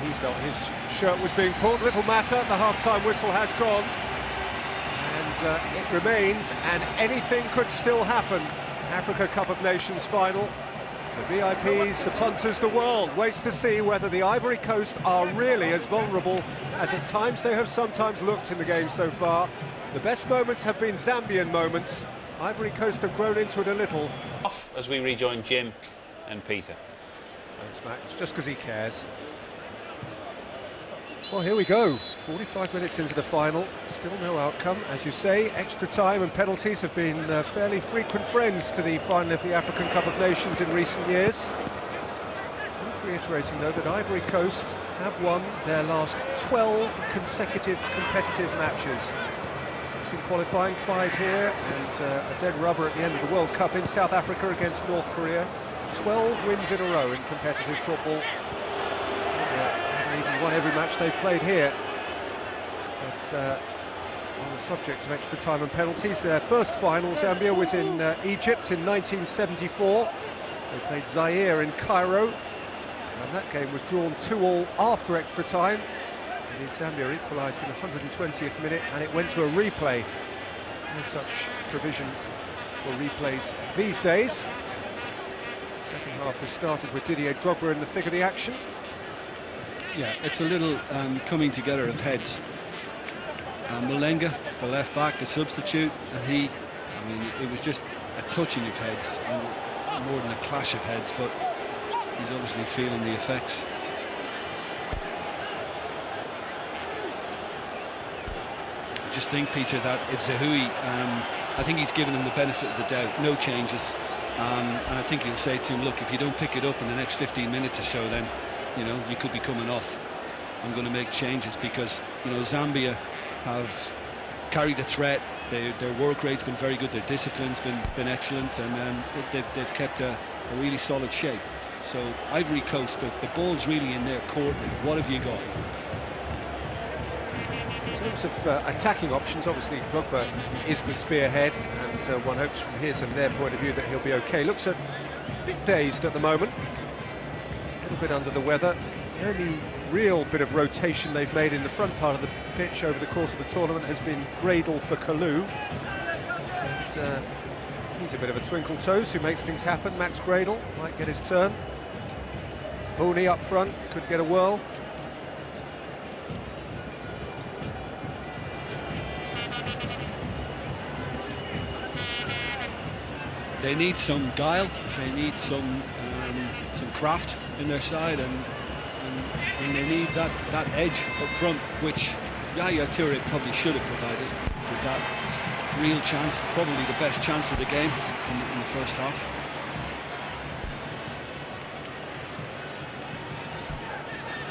He felt his shirt was being pulled. Little matter, the half-time whistle has gone. And it remains, and anything could still happen. Africa Cup of Nations final. The VIPs, the punters, the world waits to see whether the Ivory Coast are really as vulnerable as at times they have sometimes looked in the game so far. The best moments have been Zambian moments. Ivory Coast have grown into it a little. Off as we rejoin Jim and Peter. Thanks, Matt. It's just because he cares. Well, here we go. 45 minutes into the final, still no outcome. As you say, extra time and penalties have been fairly frequent friends to the final of the African Cup of Nations in recent years. Worth reiterating, though, that Ivory Coast have won their last 12 consecutive competitive matches. 6 in qualifying, 5 here, and a dead rubber at the end of the World Cup in South Africa against North Korea. 12 wins in a row in competitive football. They've even won every match they've played here. But on the subject of extra time and penalties, their first final, Zambia, was in Egypt in 1974. They played Zaire in Cairo, and that game was drawn 2-2 after extra time. Indeed, Zambia equalised in the 120th minute, and it went to a replay. No such provision for replays these days. The second half was started with Didier Drogba in the thick of the action. Yeah, it's a little coming together of heads. Malenga, the left back, the substitute, and I mean, it was just a touching of heads, and more than a clash of heads, but he's obviously feeling the effects. I just think, Peter, that if Zahui, I think he's given him the benefit of the doubt, no changes, and I think he'll say to him, look, if you don't pick it up in the next 15 minutes or so, then you know, you could be coming off. I'm going to make changes because, you know, Zambia have carried a threat. Their work rate's been very good. Their discipline's been excellent, and they've kept a really solid shape. So Ivory Coast, the ball's really in their court now. What have you got? In terms of attacking options, obviously Drogba is the spearhead, and one hopes from his and their point of view that he'll be okay. Looks a bit dazed at the moment. A bit under the weather. The only real bit of rotation they've made in the front part of the pitch over the course of the tournament has been Gradle for Kalou. And he's a bit of a twinkle toes who makes things happen. Max Gradle might get his turn. Booney up front, could get a whirl. They need some guile, they need some craft in their side, and they need that edge up front, which Yaya Toure probably should have provided with that real chance, probably the best chance of the game in the first half.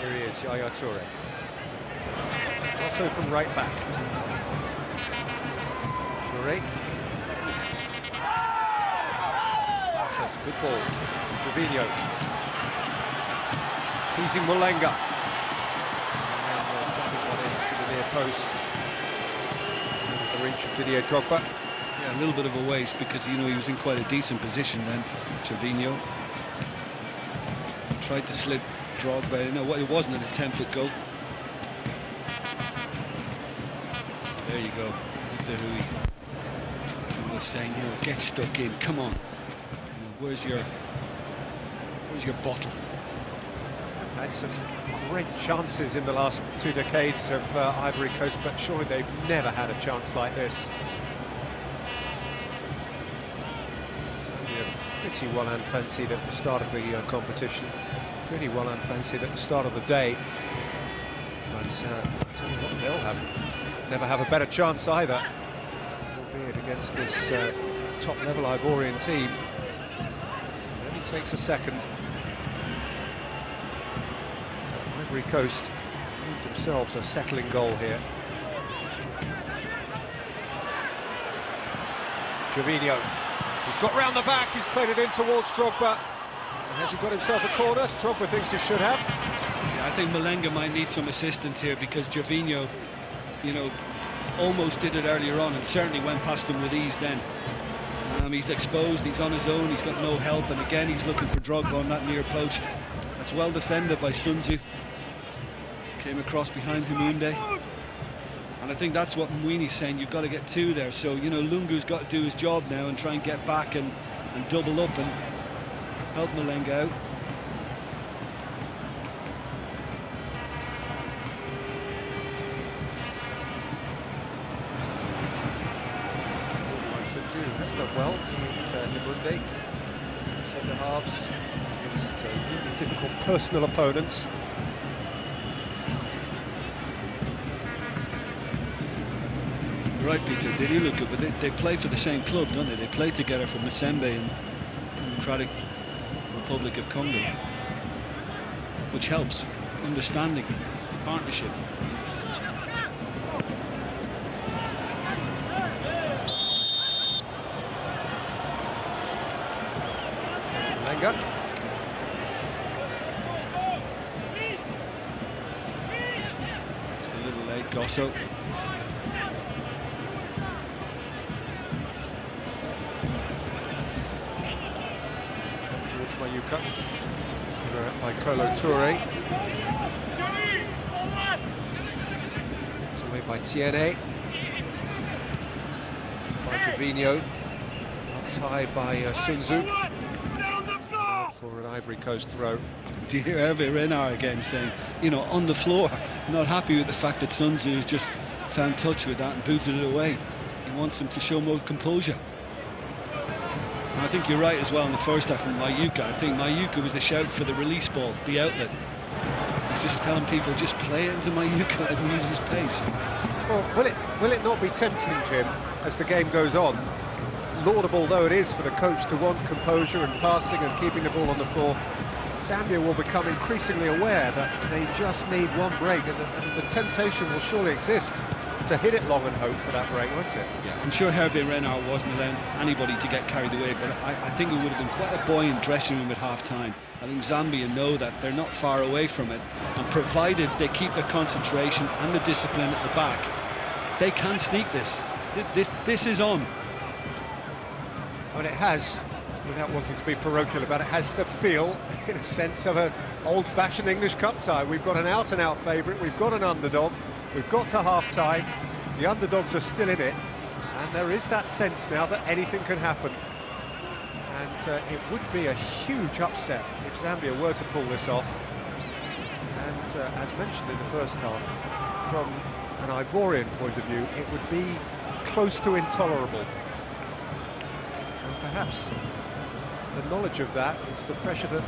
Here he is, Yaya Toure. Also from right back. Toure. That's a good ball. Trevino. Teasing Malenga. And dumping one into the near post. The reach of Didier Drogba. Yeah, a little bit of a waste because, you know, he was in quite a decent position then, Trevino. Tried to slip Drogba. No, it wasn't an attempt at goal. There you go. It's a Hui. He was saying, you know, get stuck in. Come on. Where's your bottle? Had some great chances in the last 2 decades of Ivory Coast, but surely they've never had a chance like this. Pretty well unfancied at the start of the competition. Pretty well unfancied at the start of the day. But they'll never have a better chance either, albeit against this top-level Ivorian team. It only takes a second. Ivory Coast themselves a settling goal here. Trevino. He's got round the back, he's played it in towards Drogba. And has he got himself a corner? Drogba thinks he should have. Yeah, I think Malenga might need some assistance here because Trevino, you know, almost did it earlier on and certainly went past him with ease then. He's exposed, he's on his own, he's got no help, and again he's looking for Drogba on that near post. That's well defended by Sun Tzu. Came across behind Humunde. And I think that's what Mwini's saying, you've got to get two there. So, you know, Lungu's got to do his job now and try and get back and double up and help Malenga out. Has done well in Humunde. Centre halves against really difficult personal opponents. You're right, Peter, they do look good, but they play for the same club, don't they? They play together for Mazembe in Democratic Republic of Congo, which helps understanding, partnership. Lenga. Just a little late, Gosso. Towards Mayuka. By Kolo Toure. It's away by Tiene. By Jovino. High by Sunzu. For an Ivory Coast throw. Do you hear Hervé Renard again saying, you know, on the floor, not happy with the fact that Sun Tzu has just found touch with that and booted it away. He wants him to show more composure. And I think you're right as well in the first half from Mayuka. I think Mayuka was the shout for the release ball, the outlet. He's just telling people, just play it into Mayuka and use his pace. Well, will it not be tempting, Jim, as the game goes on? Laudable though it is for the coach to want composure and passing and keeping the ball on the floor, Zambia will become increasingly aware that they just need one break, and the temptation will surely exist to hit it long and hope for that break, won't it? Yeah, I'm sure Hervé Renard wasn't allowing anybody to get carried away, but I think it would have been quite a buoyant dressing room at half-time. I think Zambia know that they're not far away from it, and provided they keep their concentration and the discipline at the back, they can sneak this. This is on. I mean, it has, without wanting to be parochial about it, has the feel, in a sense, of an old-fashioned English Cup tie. We've got an out-and-out favourite, we've got an underdog, we've got to half-time, the underdogs are still in it, and there is that sense now that anything can happen. And it would be a huge upset if Zambia were to pull this off. And as mentioned in the first half, from an Ivorian point of view, it would be close to intolerable. Perhaps the knowledge of that is the pressure that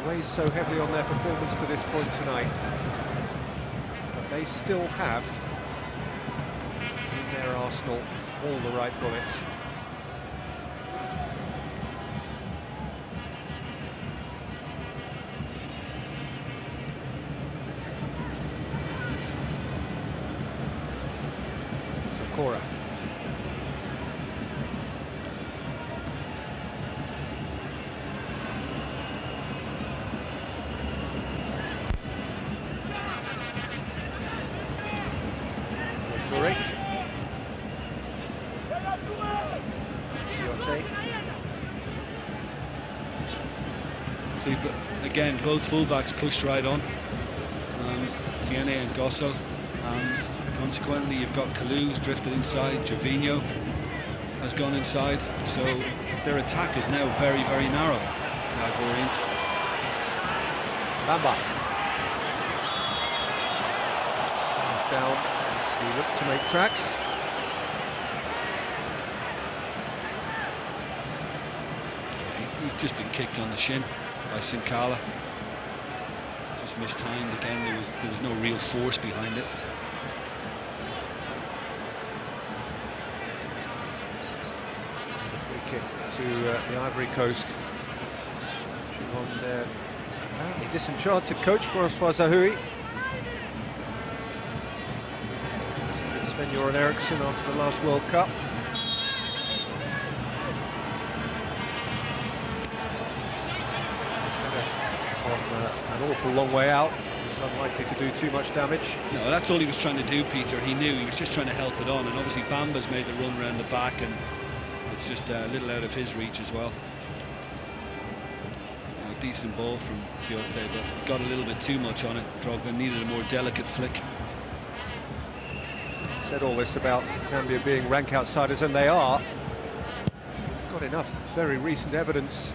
weighs so heavily on their performance to this point tonight. But they still have in their arsenal all the right bullets. Zakora. See, but again, both fullbacks pushed right on, Tiene and Gosso. Consequently, you've got Kalou's drifted inside, Jovino has gone inside, so their attack is now very, very narrow, the Ivorians. Bamba. Down as we look to make tracks. He's just been kicked on the shin by Sinkala. Just mistimed again. There was no real force behind it. The free kick to the Ivory Coast. On their apparently disenchanted coach, Francois Zahoui. Sven-Göran Eriksson after the last World Cup. From an awful long way out, it's unlikely to do too much damage. No, that's all he was trying to do, Peter. He knew he was just trying to help it on, and obviously Bamba's made the run around the back, and it's just a little out of his reach as well. A decent ball from Kyoto, but got a little bit too much on it. Drogba needed a more delicate flick. Said all this about Zambia being rank outsiders, and they are. Got enough very recent evidence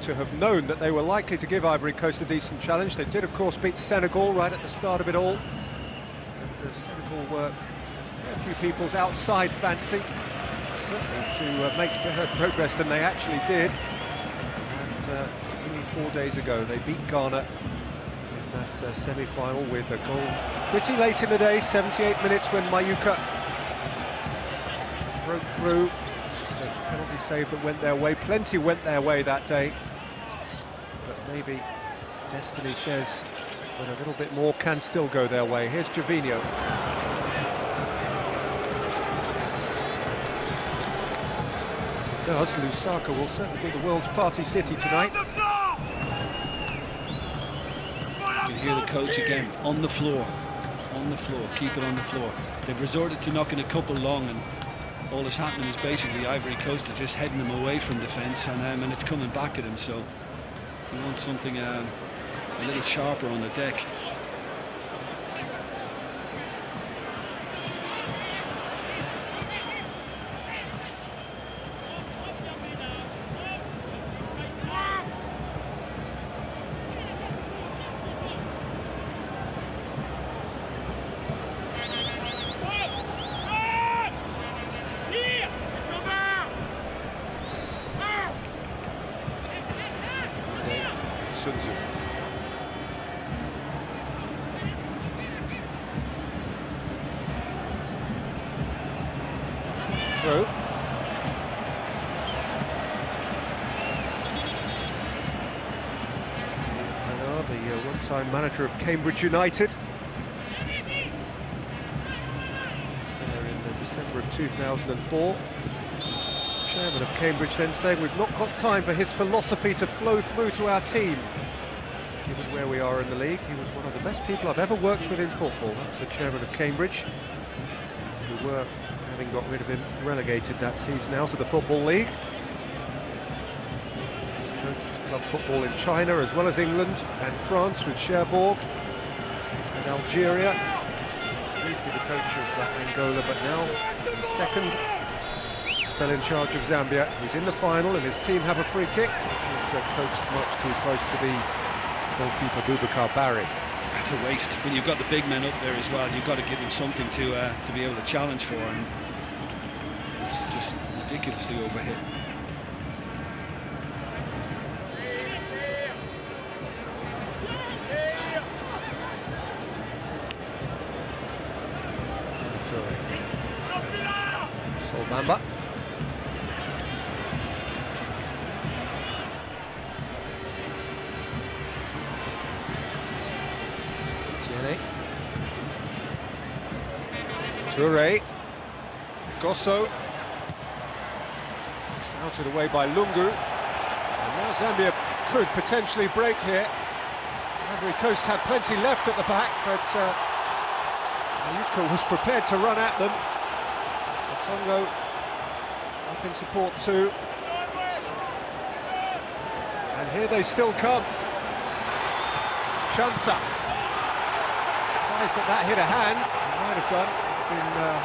to have known that they were likely to give Ivory Coast a decent challenge. They did, of course, beat Senegal right at the start of it all. And Senegal were a few people's outside fancy, certainly to make better progress than they actually did. And only 4 days ago, they beat Ghana in that semi-final with a goal pretty late in the day, 78 minutes, when Mayuka broke through. It's the penalty save that went their way. Plenty went their way that day, but maybe destiny says that a little bit more can still go their way. Here's Gervinho. If it does, Lusaka will certainly be the world's party city tonight. You can hear the coach again, on the floor, keep it on the floor. They've resorted to knocking a couple long, and all that's happening is basically Ivory Coast are just heading them away from defence, and it's coming back at him, so he wants something a little sharper on the deck. Through. The one-time manager of Cambridge United. There in December of 2004. Chairman of Cambridge then saying we've not got time for his philosophy to flow through to our team. Given where we are in the league, he was one of the best people I've ever worked with in football. That's the chairman of Cambridge, who were, having got rid of him, relegated that season out of the Football League. He's coached club football in China as well as England and France with Cherbourg and Algeria. Briefly the coach of Angola, but now his second spell in charge of Zambia. He's in the final and his team have a free kick. He's coached much too close to the goalkeeper Boubacar Barry. That's a waste. When you've got the big men up there as well, you've got to give them something to be able to challenge for, and it's just ridiculously overhit. Solbamba. Toure, Gosso, shouted away by Lungu, and now Zambia could potentially break here. Ivory Coast had plenty left at the back, but Mayuka was prepared to run at them. Tongo up in support too, and here they still come. Chansa, surprised that hit a hand. He might have done. Been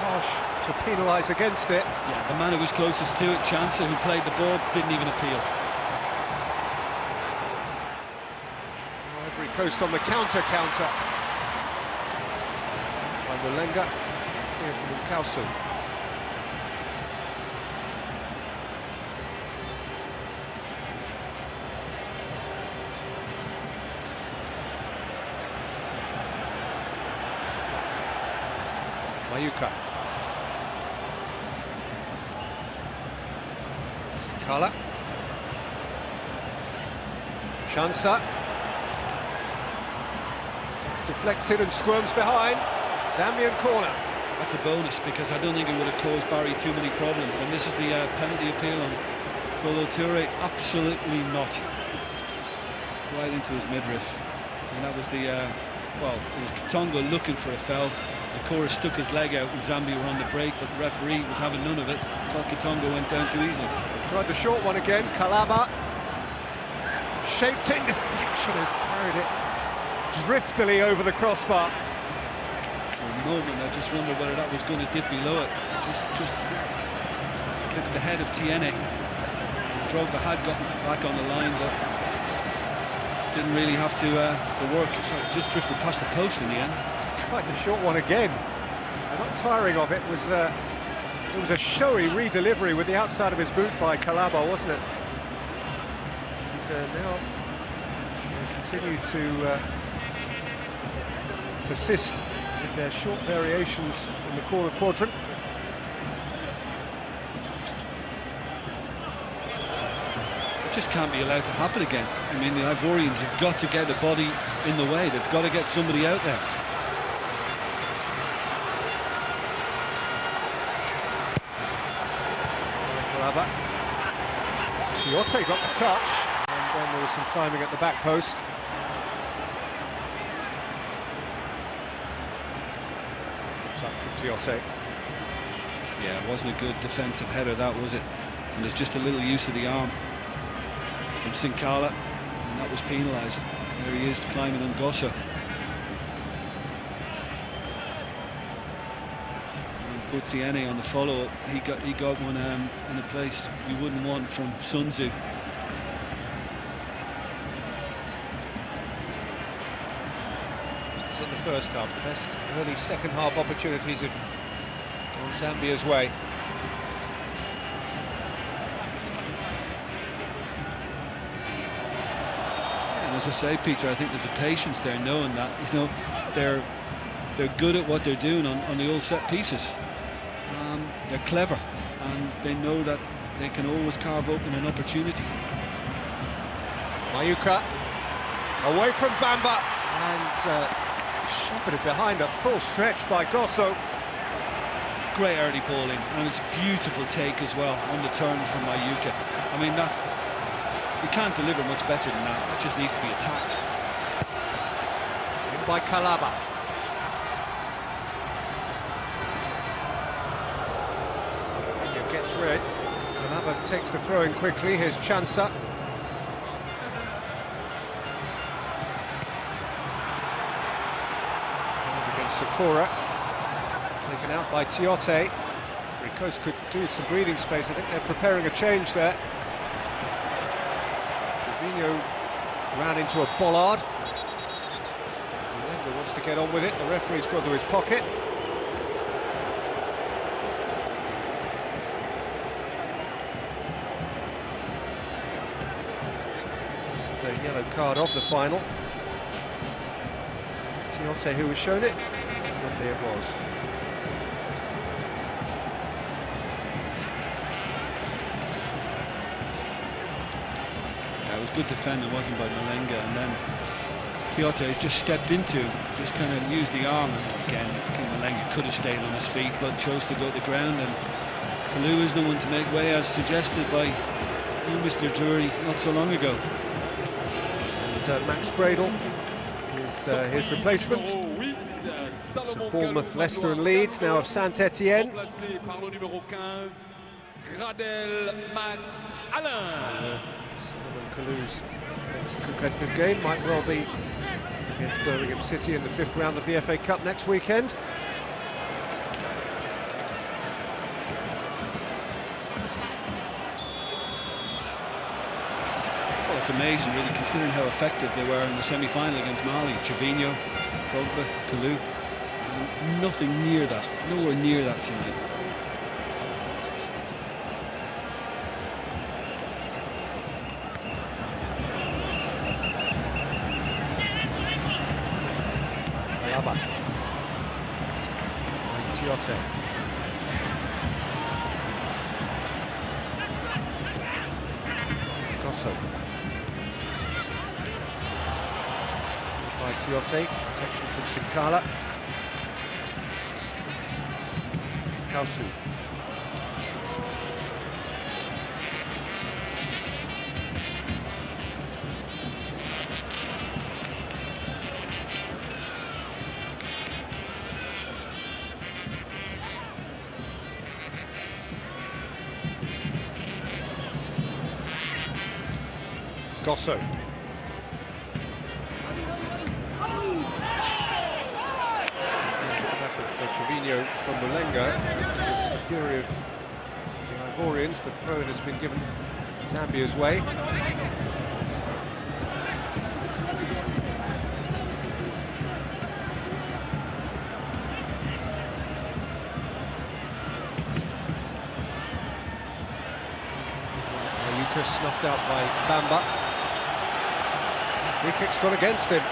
harsh to penalise against it. Yeah, the man who was closest to it, Chansa, who played the ball, didn't even appeal. Ivory Coast on the counter. By Mulenga, clear from Nkausu. Mayuka. Sakala. Chansa. It's deflected and squirms behind. Zambian corner. That's a bonus, because I don't think it would have caused Barry too many problems. And this is the penalty appeal on Kolo Toure. Absolutely not. Right into his midriff. And that was the, well, it was Katongo looking for a foul. Zakora stuck his leg out and Zambia were on the break, but the referee was having none of it. Thought Katongo went down too easily. Tried the short one again. Kalaba shaped in deflection, has carried it driftily over the crossbar. For a moment I just wondered whether that was going to dip below it. Just clips the head of Tiene. Drogba had gotten back on the line, but didn't really have to work. So just drifted past the post in the end. Tried the short one again. Not tiring of it. It was a showy re-delivery with the outside of his boot by Kalaba, wasn't it? And now they continue to persist with their short variations from the corner quadrant. It just can't be allowed to happen again. I mean, the Ivorians have got to get a body in the way. They've got to get somebody out there. Tiote got the touch, and then there was some climbing at the back post. Touch from Tiote. Yeah, it wasn't a good defensive header, that was it? And there's just a little use of the arm from Sinkala, and that was penalised. There he is, climbing on Gossa. And Butiene on the follow-up, he got one in a place you wouldn't want from Sun Tzu. In the first half, the best early second half opportunities have gone Zambia's way. And as I say, Peter, I think there's a patience there, knowing that, you know, they're good at what they're doing on the old set pieces. They're clever, and they know that they can always carve open an opportunity. Mayuka away from Bamba, and shepherded behind a full stretch by Gosso. Great early ball in, and it's a beautiful take as well on the turn from Mayuka. I mean, you can't deliver much better than that. That just needs to be attacked. In by Kalaba. He gets red. Kalaba takes the throw in quickly. Here's Chansa. Sakura, taken out by Tiote. Coast could do with some breathing space. I think they're preparing a change there. Trevino ran into a bollard. Mulenga wants to get on with it. The referee's gone to his pocket. Just a yellow card of the final. Tiote, who was shown it, and there it was. Yeah, it was good defending, wasn't by Mulenga, and then Tiote has just stepped into, just kind of used the arm, and again, I think Mulenga could have stayed on his feet, but chose to go to the ground, and Kalu is the one to make way, as suggested by Mr. Drury not so long ago. And Max Gradle, his replacement. So Bournemouth, Leicester and Leeds now of Saint-Etienne. Kalu's next competitive game might well be against Birmingham City in the 5th round of the FA Cup next weekend. Well, it's amazing, really, considering how effective they were in the semi-final against Mali. Trevino, Pogba, Kalu, nothing near that, nowhere near that tonight. Alaba. Tiote. Gosso. By Tiote, protection from Sinkala. Kausu. Gosso. Trevino from Mulenga. It's the fury of the Ivorians. The throw has been given Zambia's way. Mayuka snuffed out by Bamba. Free kick's gone against him.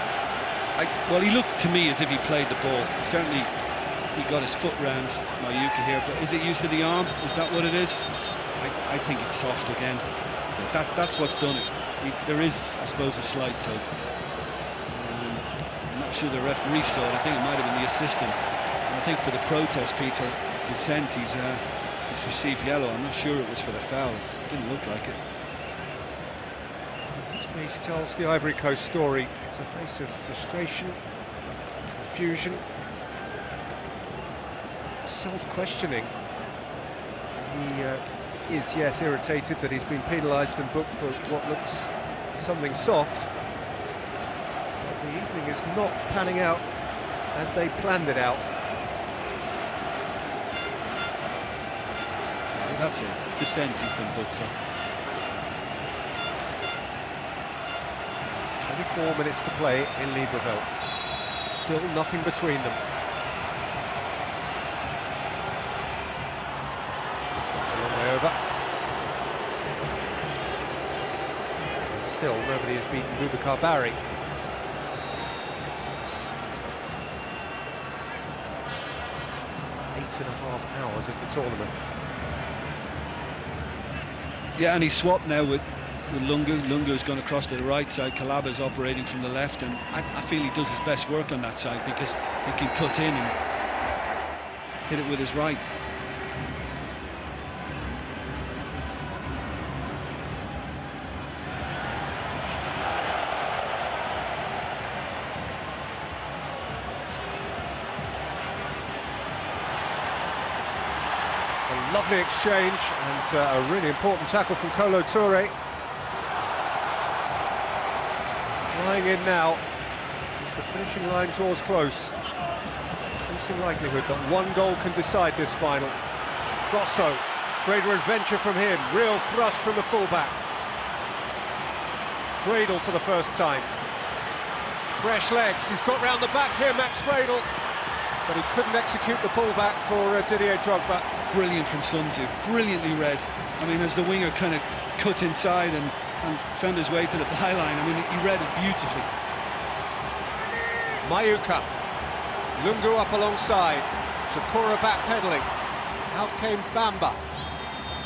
Well, he looked to me as if he played the ball. Certainly, he got his foot round Mayuka here, but is it use of the arm? Is that what it is? I think it's soft again. That's what's done it. There is, I suppose, a slight tug. I'm not sure the referee saw it. I think it might have been the assistant. And I think for the protest, Peter, consent, he's received yellow. I'm not sure it was for the foul. It didn't look like it. This face tells the Ivory Coast story. It's a face of frustration, confusion, self-questioning. He is, yes, irritated that he's been penalised and booked for what looks something soft. But the evening is not panning out as they planned it out. That's it. Dissent he's been booked for. 24 minutes to play in Libreville. Still nothing between them. That's a long way over. Still nobody has beaten Boubacar Barry. Eight and a half hours of the tournament. Yeah, and he's swapped now with Lungu. Lungu's gone across to the right side. Calaba's operating from the left, and I feel he does his best work on that side because he can cut in and hit it with his right. Lovely exchange and a really important tackle from Kolo Touré. Flying in now as the finishing line draws close. Increasing likelihood that one goal can decide this final. Grosso, greater adventure from him, real thrust from the fullback. Gradle for the first time. Fresh legs, he's got round the back here, Max Gradle. But he couldn't execute the pullback for Didier Drogba. Brilliant from Sun Tzu, brilliantly read. I mean, as the winger kind of cut inside and found his way to the byline, I mean, he read it beautifully. Mayuka, Lungu up alongside, Sakura backpedaling. Out came Bamba,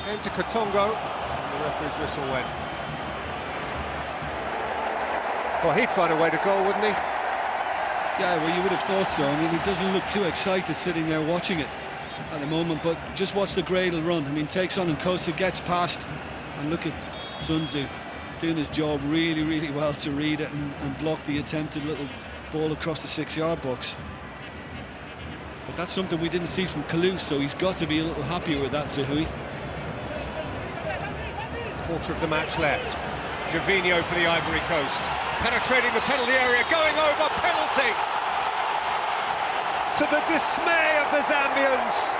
came to Katongo, and the referee's whistle went. Well, he'd find a way to goal, wouldn't he? Yeah, well, you would have thought so. I mean, he doesn't look too excited sitting there watching it at the moment, but just watch the Gradle run. I mean, takes on and Costa, gets past, and look at Sun Tzu doing his job really, really well to read it and block the attempted little ball across the 6-yard box. But that's something we didn't see from Kalou, so he's got to be a little happier with that, Zahui. Quarter of the match left. Gervinho for the Ivory Coast. Penetrating the penalty area, going over, penalty! To the dismay of the Zambians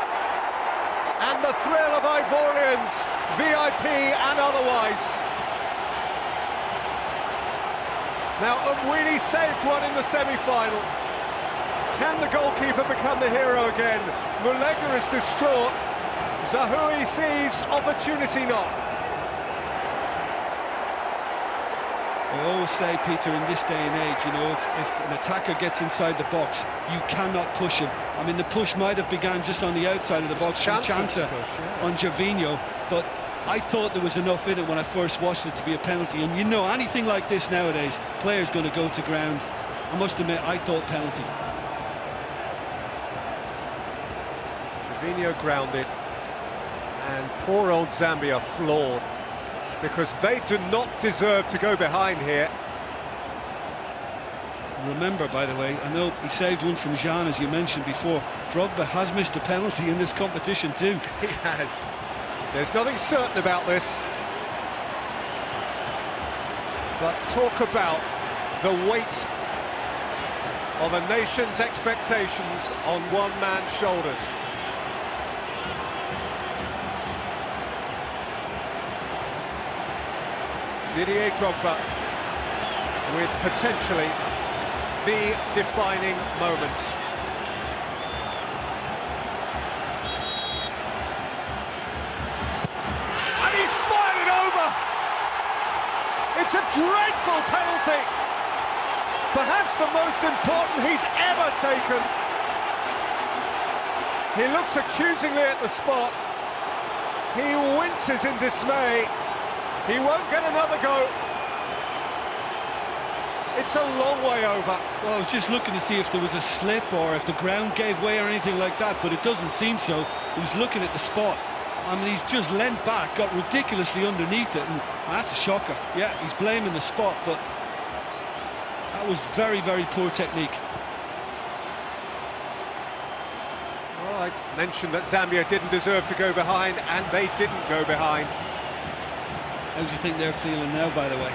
and the thrill of Ivorians, VIP and otherwise. Now Umwini saved one in the semi-final. Can the goalkeeper become the hero again? Mulega is distraught. Zahui sees opportunity not. I always say, Peter, in this day and age, you know, if an attacker gets inside the box, you cannot push him. I mean, the push might have begun just on the outside of the box from Chancer on Gervinho, but I thought there was enough in it when I first watched it to be a penalty. And you know, anything like this nowadays, players going to go to ground. I must admit, I thought penalty. Gervinho grounded, and poor old Zambia floored, because they do not deserve to go behind here. Remember, by the way, I know he saved one from Jean, as you mentioned before. Drogba has missed a penalty in this competition too. He has. There's nothing certain about this. But talk about the weight of a nation's expectations on one man's shoulders. Didier Drogba with potentially the defining moment. And he's fired it over! It's a dreadful penalty! perhaps the most important he's ever taken. He looks accusingly at the spot. He winces in dismay. He won't get another go. It's a long way over. Well, I was just looking to see if there was a slip or if the ground gave way or anything like that, but it doesn't seem so. He was looking at the spot. I mean, he's just leant back, got ridiculously underneath it, and that's a shocker. Yeah, he's blaming the spot, but that was very, very poor technique. Well, I mentioned that Zambia didn't deserve to go behind, and they didn't go behind. How do you think they're feeling now, by the way?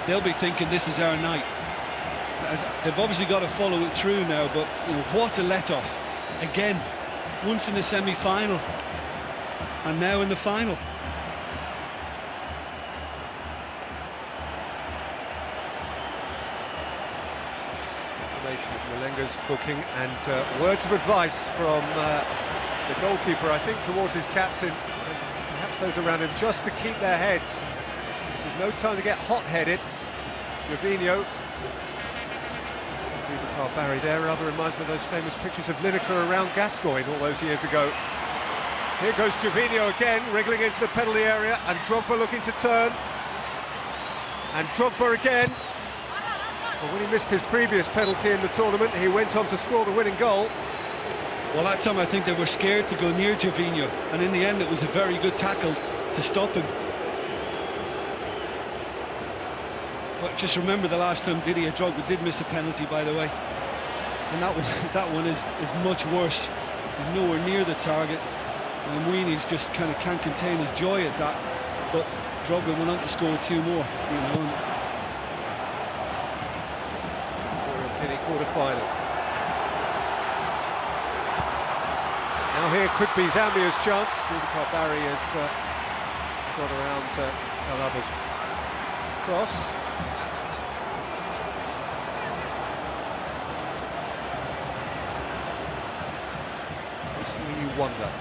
They'll be thinking this is our night. They've obviously got to follow it through now, but you know, what a let-off. Again, once in the semi-final, and now in the final. Information of Malenga's booking and words of advice from the goalkeeper, I think, towards his captain, and perhaps those around him, just to keep their heads. This is no time to get hot-headed. Gervinho, Barry there, rather reminds me of those famous pictures of Lineker around Gascoigne all those years ago. Here goes Gervinho again, wriggling into the penalty area, and Drogba looking to turn. And Drogba again. Well, when he missed his previous penalty in the tournament, he went on to score the winning goal. Well, that time I think they were scared to go near Gervinho, and in the end it was a very good tackle to stop him. But just remember the last time Didier Drogba did miss a penalty, by the way, and that one is much worse. He's nowhere near the target, and Mwini's just kind of can't contain his joy at that. But Drogba went on to score 2 more, you know. Guinea quarter-final. Now here could be Zambia's chance. Barry has got around Calaba's cross.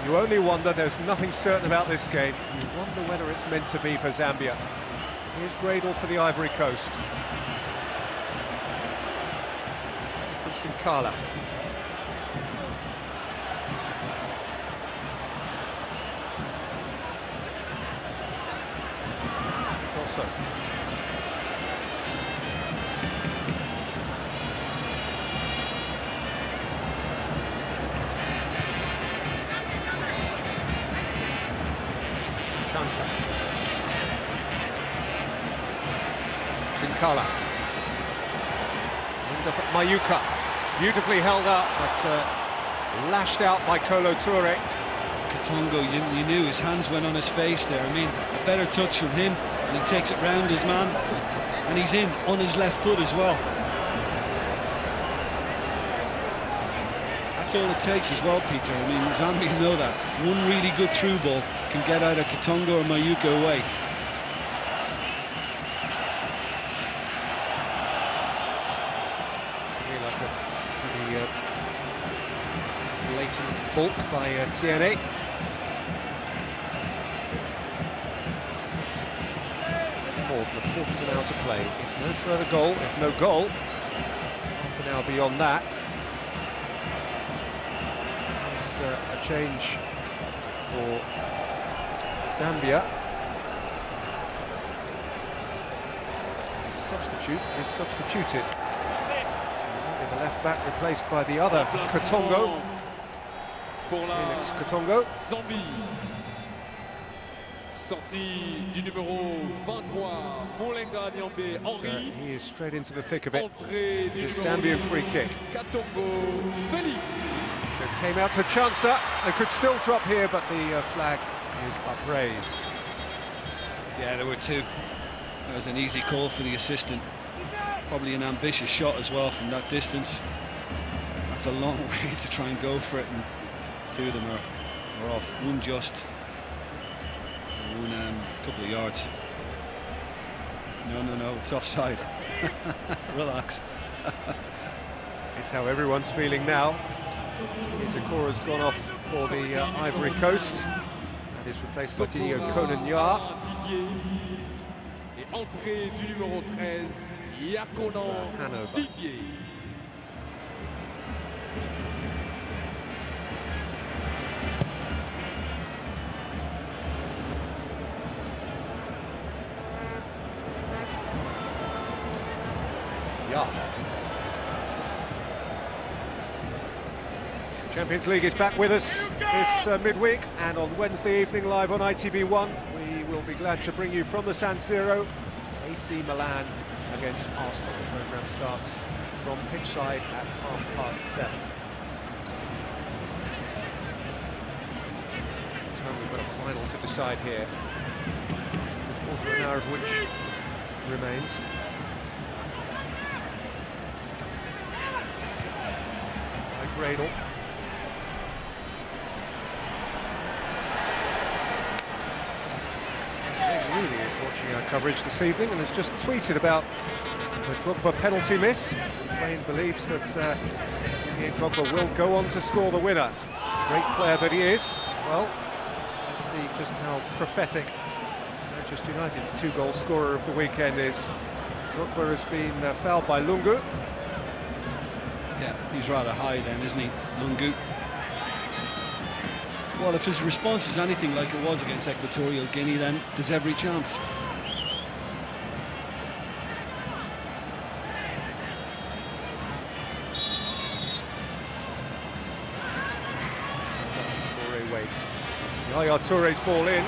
You only wonder, there's nothing certain about this game. You wonder whether it's meant to be for Zambia. Here's Gradle for the Ivory Coast. From Sinkala. Dosso. Sinkala. Ended up at Mayuka. Beautifully held up, but lashed out by Kolo Toure. Katongo, you knew his hands went on his face there. I mean, a better touch from him, and he takes it round his man, and he's in on his left foot as well. That's all it takes as well, Peter. I mean, Zambia know that. One really good through ball can get either Katongo or Mayuka away. Blatant bulk by TNA. More than a quarter of an hour to play. If no further goal, if no goal, half an hour beyond that. There's a change for Zambia. Substitute is substituted. The left back replaced by the other Katongo. Felix Katongo. Zambie. Sortie du numéro 23, Molenga Nyambe Henri. He is straight into the thick of it. Entrée du The Zambian free kick. Katongo Felix. It came out to Chansa. They could still drop here, but the flag is upraised. Yeah, there were 2. That was an easy call for the assistant. Probably an ambitious shot as well from that distance. That's a long way to try and go for it, and 2 of them are off. One just, and one a couple of yards. No, it's offside. Relax. It's how everyone's feeling now. Izakora's gone off for the Ivory Coast. That is replaced by Didier Konan-Yar. Entrée du numéro 13, Yakonan Hanover. Didier. Yeah. Champions League is back with us this midweek, and on Wednesday evening live on ITV1 we will be glad to bring you from the San Siro AC Milan against Arsenal. The programme starts from pitchside at 7:30. Time we've got a final to decide here. A quarter of an hour of which remains. Gradle. He really is watching our coverage this evening and has just tweeted about the Drogba penalty miss. Wayne believes that Didier Drogba will go on to score the winner. Great player that he is. Well, let's see just how prophetic Manchester United's 2-goal scorer of the weekend is. Drogba has been fouled by Lungu. Yeah, he's rather high then, isn't he, Lungu? Well, if his response is anything like it was against Equatorial Guinea, then there's every chance. Yaya Touré's ball in.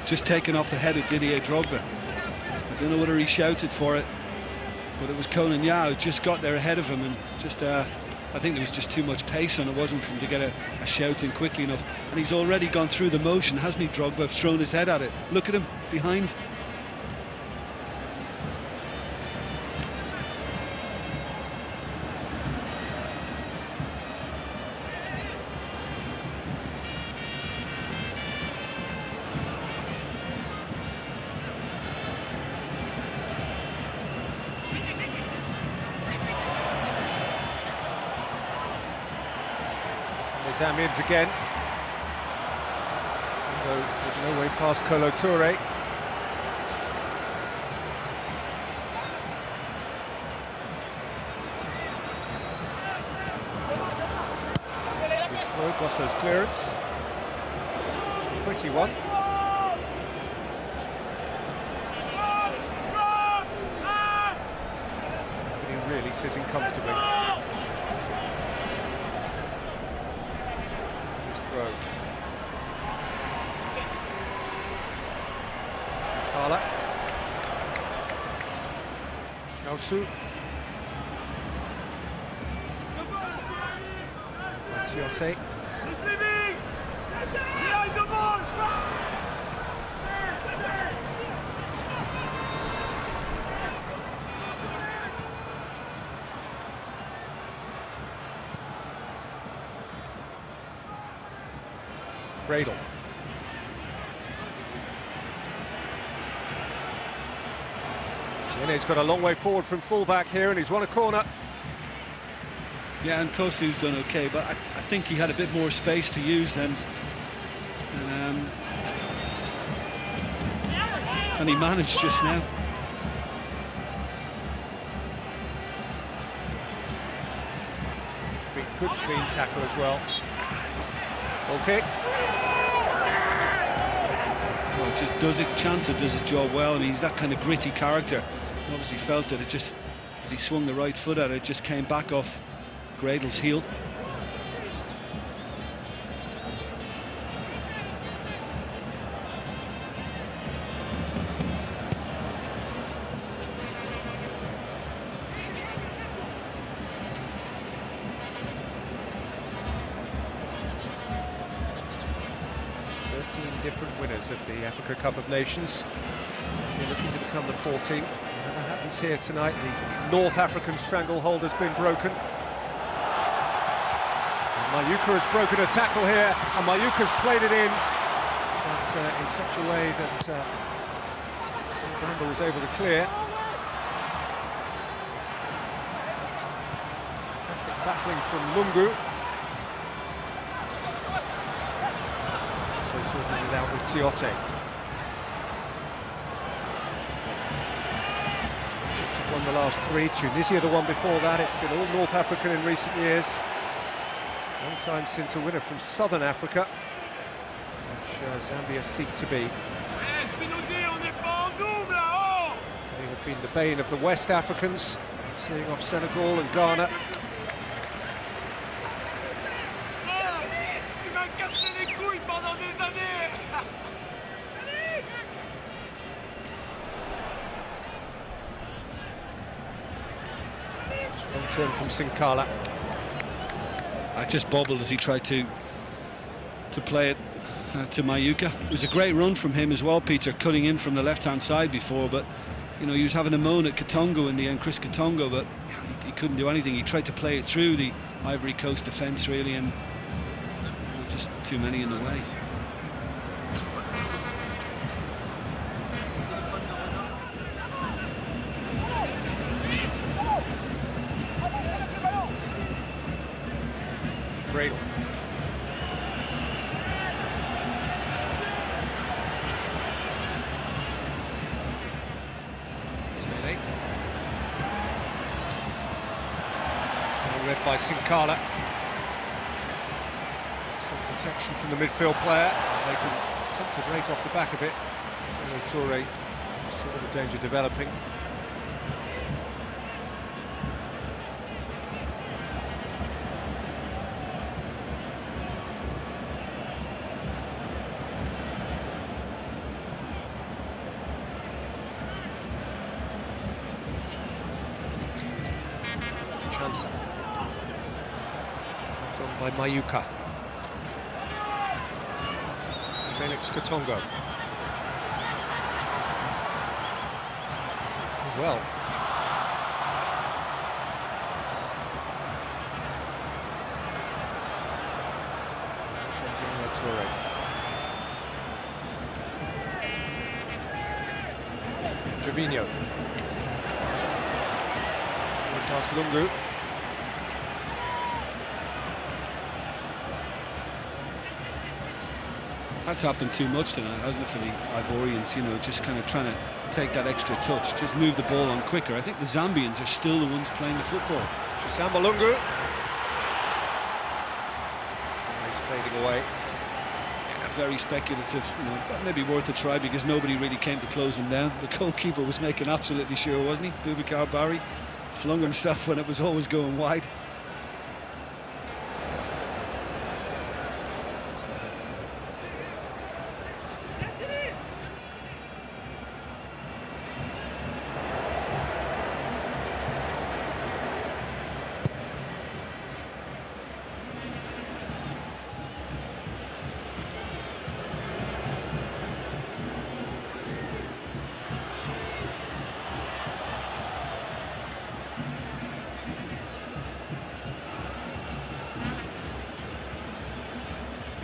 Just taken off the head of Didier Drogba. I don't know whether he shouted for it, but it was Conan Yao just got there ahead of him, and just I think there was just too much pace on it, wasn't for him to get a shout in quickly enough. And he's already gone through the motion, hasn't he, Drogba? Thrown his head at it. Look at him behind. Zambians again. With no way past Kolo Touré. Good throw, Gosso's clearance. Pretty one. Nobody really sitting comfortably. Kala. Kausu. Matiote. Gradle. He's got a long way forward from fullback here, and he's won a corner. Yeah, and Kosu's done okay, but I think he had a bit more space to use then. And he managed just now. Good clean tackle as well. Okay. Well, just does it, Chancellor does his job well, and he's that kind of gritty character. He obviously felt that it just, as he swung the right foot at it, just came back off Gradle's heel. Different winners of the Africa Cup of Nations. We're looking to become the 14th. Whatever happens here tonight, the North African stranglehold has been broken. And Mayuka has broken a tackle here, and Mayuka's played it in, but in such a way that Bramble was able to clear. Fantastic battling from Lungu. So sort of it out with Tiote. Egypt have won the last 3, Tunisia the one before that. It's been all North African in recent years. Long time since a winner from Southern Africa, which Zambia seek to be. They have been the bane of the West Africans, seeing off Senegal and Ghana. Strong turn from Sinkala. I just bobbled as he tried to play it to Mayuka. It was a great run from him as well, Peter, cutting in from the left-hand side before, but you know, he was having a moan at Katongo in the end, Chris Katongo, but he couldn't do anything. He tried to play it through the Ivory Coast defence, really, and just too many in the way. Great. Read by Sinkala. Some protection from the midfield player. They can attempt to break off the back of it. Toure saw the danger developing. Chansa. Done by Mayuka. Felix Katongo. Well. Trevino. Past Lungu. That's happened too much tonight, hasn't it, for the Ivorians, you know, just kind of trying to take that extra touch, just move the ball on quicker. I think the Zambians are still the ones playing the football. Chisamba Lungu. He's fading away. Yeah, very speculative, you know, but maybe worth a try because nobody really came to close him down. The goalkeeper was making absolutely sure, wasn't he? Boubacar Barry flung himself when it was always going wide.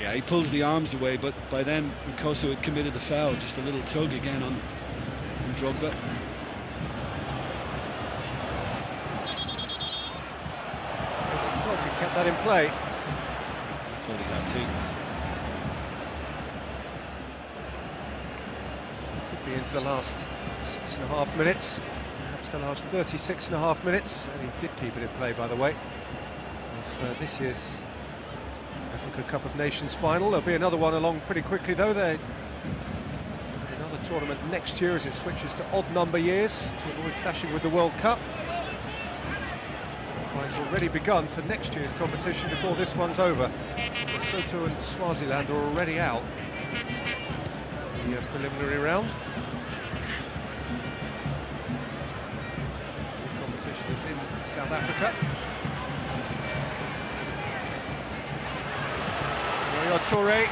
Yeah, he pulls the arms away, but by then Nkoso had committed the foul. Just a little tug again on Drogba. I thought he kept that in play. Thought he had to. Could be into the last 6.5 minutes, perhaps the last 36.5 minutes, and he did keep it in play, by the way. Of this year's Africa Cup of Nations final. There'll be another one along pretty quickly, though. They're another tournament next year as it switches to odd number years to avoid clashing with the World Cup. Qualifiing's already begun for next year's competition before this one's over. Lesotho and Swaziland are already out in the preliminary round. Next year's competition is in South Africa. Toure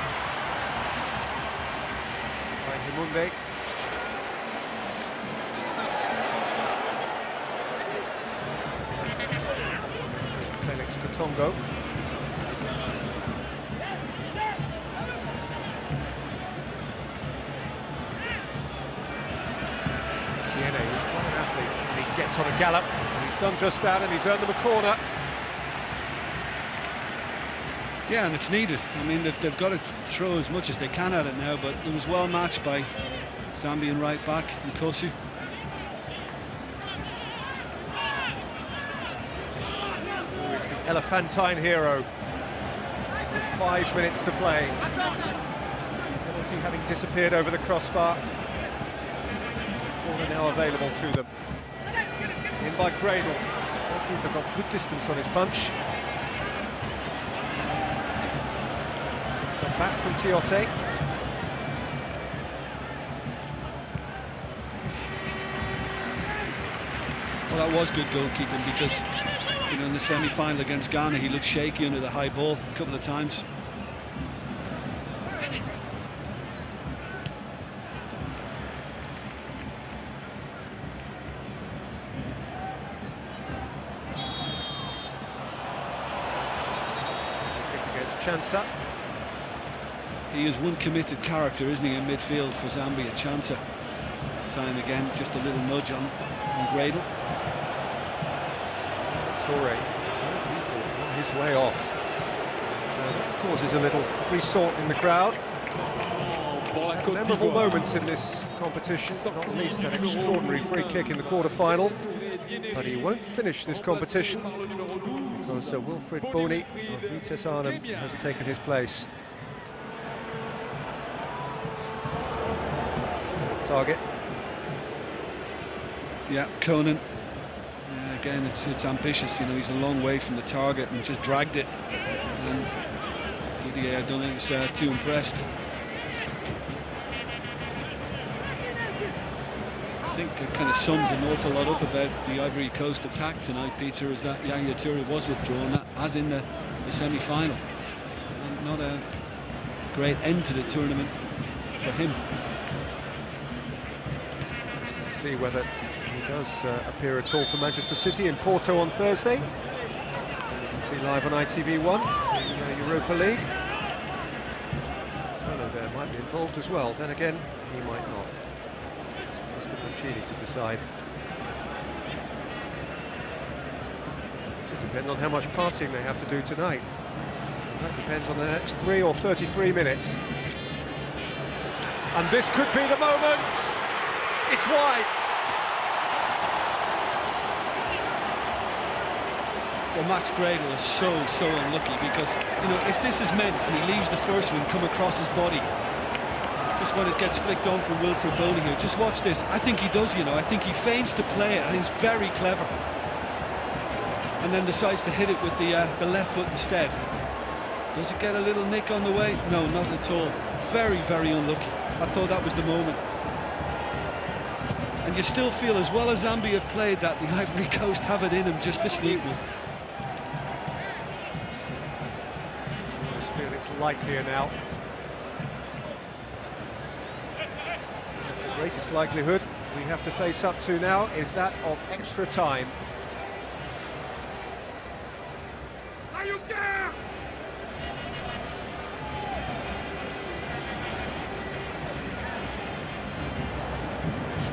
by Himunde. Felix Katongo. Tiene, who's quite an athlete, and he gets on a gallop, and he's done just that, and he's earned them a corner. Yeah, and it's needed. I mean, they've got to throw as much as they can at it now, but it was well matched by Zambian right back, Nkosu. Always the elephantine hero. With 5 minutes to play. Penalty having disappeared over the crossbar. Corner now available to them. In by Gradle. They've got good distance on his punch. Come back from Tiote. Well, that was good goalkeeping because, you know, in the semi-final against Ghana, he looked shaky under the high ball a couple of times. Chansa. He is one committed character, isn't he, in midfield for Zambia. Chansa. Time again, just a little nudge on Gradle. Torre on his way off. That causes a little free sort in the crowd. Memorable moments in this competition, not least an extraordinary free kick in the quarter-final. But he won't finish this competition because Wilfred Boni of Vitesse Arnhem has taken his place. Target. Yeah, Conan. Again, it's ambitious. You know, he's a long way from the target and just dragged it. And Didier, I don't think was too impressed. I think it kind of sums an awful lot up about the Ivory Coast attack tonight, Peter, is that Yaya Toure was withdrawn, as in the semi-final. And not a great end to the tournament for him. Interesting to see whether he does appear at all for Manchester City in Porto on Thursday. You can see live on ITV1 in Europa League. Hello there might be involved as well, then again he might not. It's for Mancini to decide. It depends on how much partying they have to do tonight. And that depends on the next 3 or 33 minutes. And this could be the moment! It's wide! Well, Max Gradle is so unlucky because, you know, if this is meant and he leaves the first one come across his body, just when it gets flicked on from Wilfred Boni here, just watch this. I think he does, you know, I think he feigns to play it and he's very clever. And then decides to hit it with the left foot instead. Does it get a little nick on the way? No, not at all. Very unlucky. I thought that was the moment. And you still feel, as well as Zambia have played that, the Ivory Coast have it in them just to sneak one. I feel it's likelier now. The greatest likelihood we have to face up to now is that of extra time.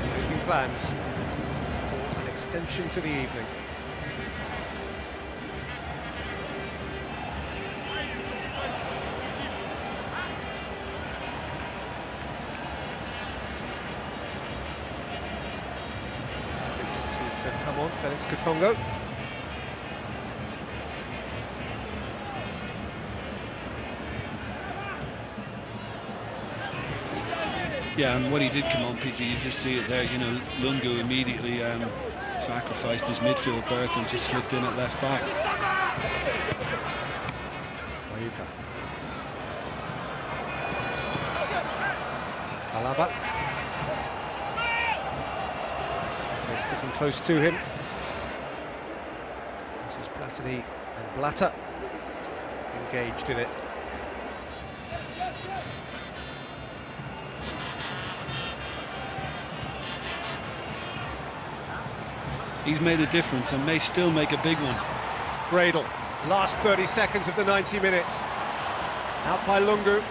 Making plans for an extension to the evening. Come on, Felix Katongo. Yeah, and what he did come on, Peter, you just see it there, you know, Lungu immediately sacrificed his midfield berth and just slipped in at left back. Mayuka. Alaba. They're sticking close to him. This is Platini and Blatter engaged in it. He's made a difference and may still make a big one. Gradle, last 30 seconds of the 90 minutes. Out by Lungu.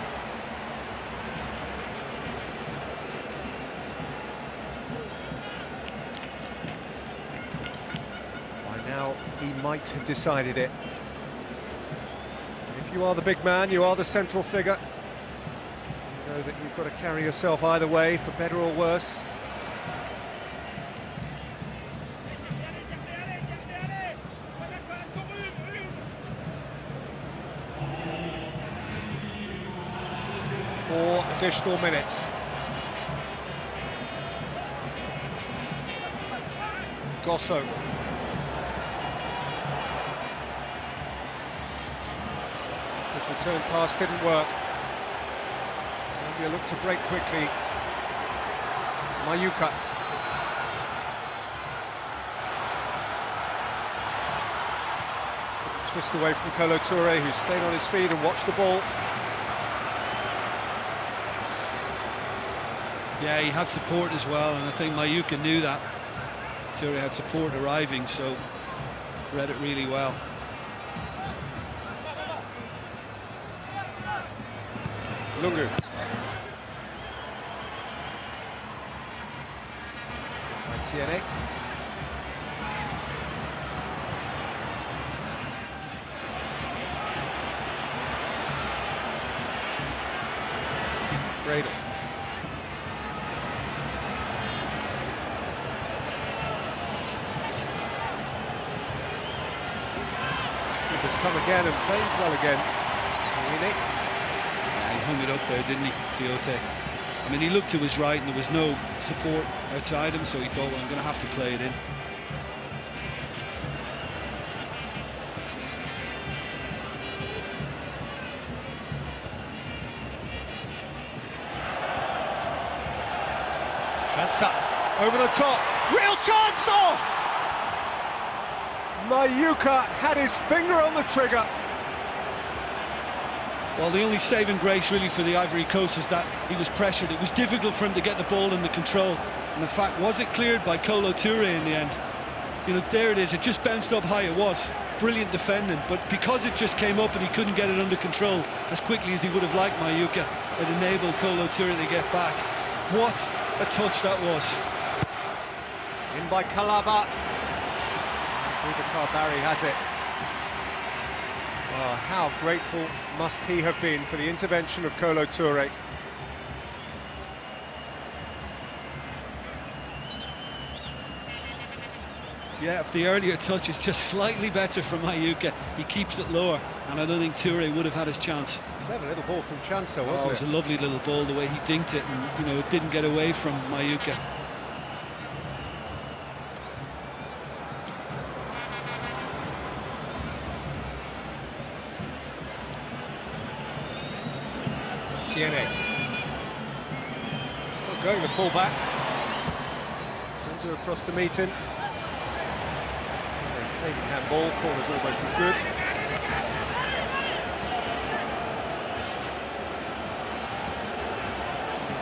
By now, he might have decided it. If you are the big man, you are the central figure. You know that you've got to carry yourself either way, for better or worse. Four additional minutes. Gosso. His return pass didn't work. Zambia looked to break quickly. Mayuka. Twist away from Kolo Toure, who stayed on his feet and watched the ball. Yeah, he had support as well, and I think Mayuka knew that. Toure had support arriving, so read it really well. Lungu. Tiene. Gradle. Has come again and played well again. Really? Yeah, he hung it up there, didn't he, Tiote? I mean, he looked to his right and there was no support outside him, so he thought, well, I'm going to have to play it in. Chance up, over the top, real chance! Oh! Mayuka had his finger on the trigger. Well, the only saving grace really for the Ivory Coast is that he was pressured. It was difficult for him to get the ball under control. And in fact, was it cleared by Kolo Toure in the end? You know, there it is. It just bounced up high. It was brilliant defending. But because it just came up and he couldn't get it under control as quickly as he would have liked Mayuka, it enabled Kolo Toure to get back. What a touch that was. In by Kalaba. Boubacar Barry has it. Oh, how grateful must he have been for the intervention of Kolo Toure. Yeah, if the earlier touch is just slightly better from Mayuka, he keeps it lower, and I don't think Toure would have had his chance. Clever little ball from Chanso, wasn't it? It was a lovely little ball, the way he dinked it, and, you know, it didn't get away from Mayuka. Tiene. Still going to full back. Sunzu across to meet him. Maybe handball, corner's almost as good.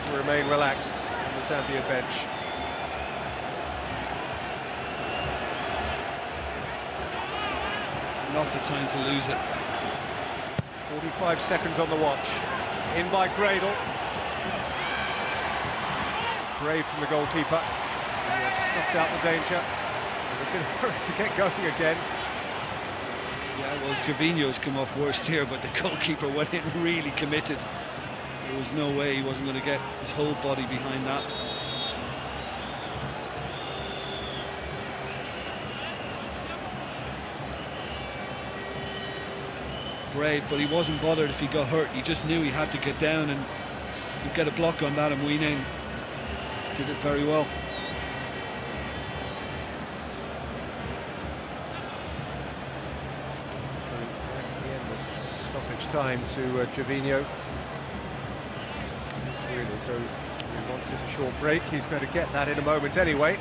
To remain relaxed on the Zambia bench. Lots of time to lose it. 45 seconds on the watch. In by Gradle. Brave from the goalkeeper. He has snuffed out the danger. He's in a hurry to get going again. Yeah, well, Gervinho's come off worst here, but the goalkeeper went in really committed. There was no way he wasn't going to get his whole body behind that. Brave, but he wasn't bothered if he got hurt. He just knew he had to get down and get a block on that, and Weening did it very well. Right at the end of stoppage time to Gervinho. It's really as though he wants a short break. He's going to get that in a moment anyway.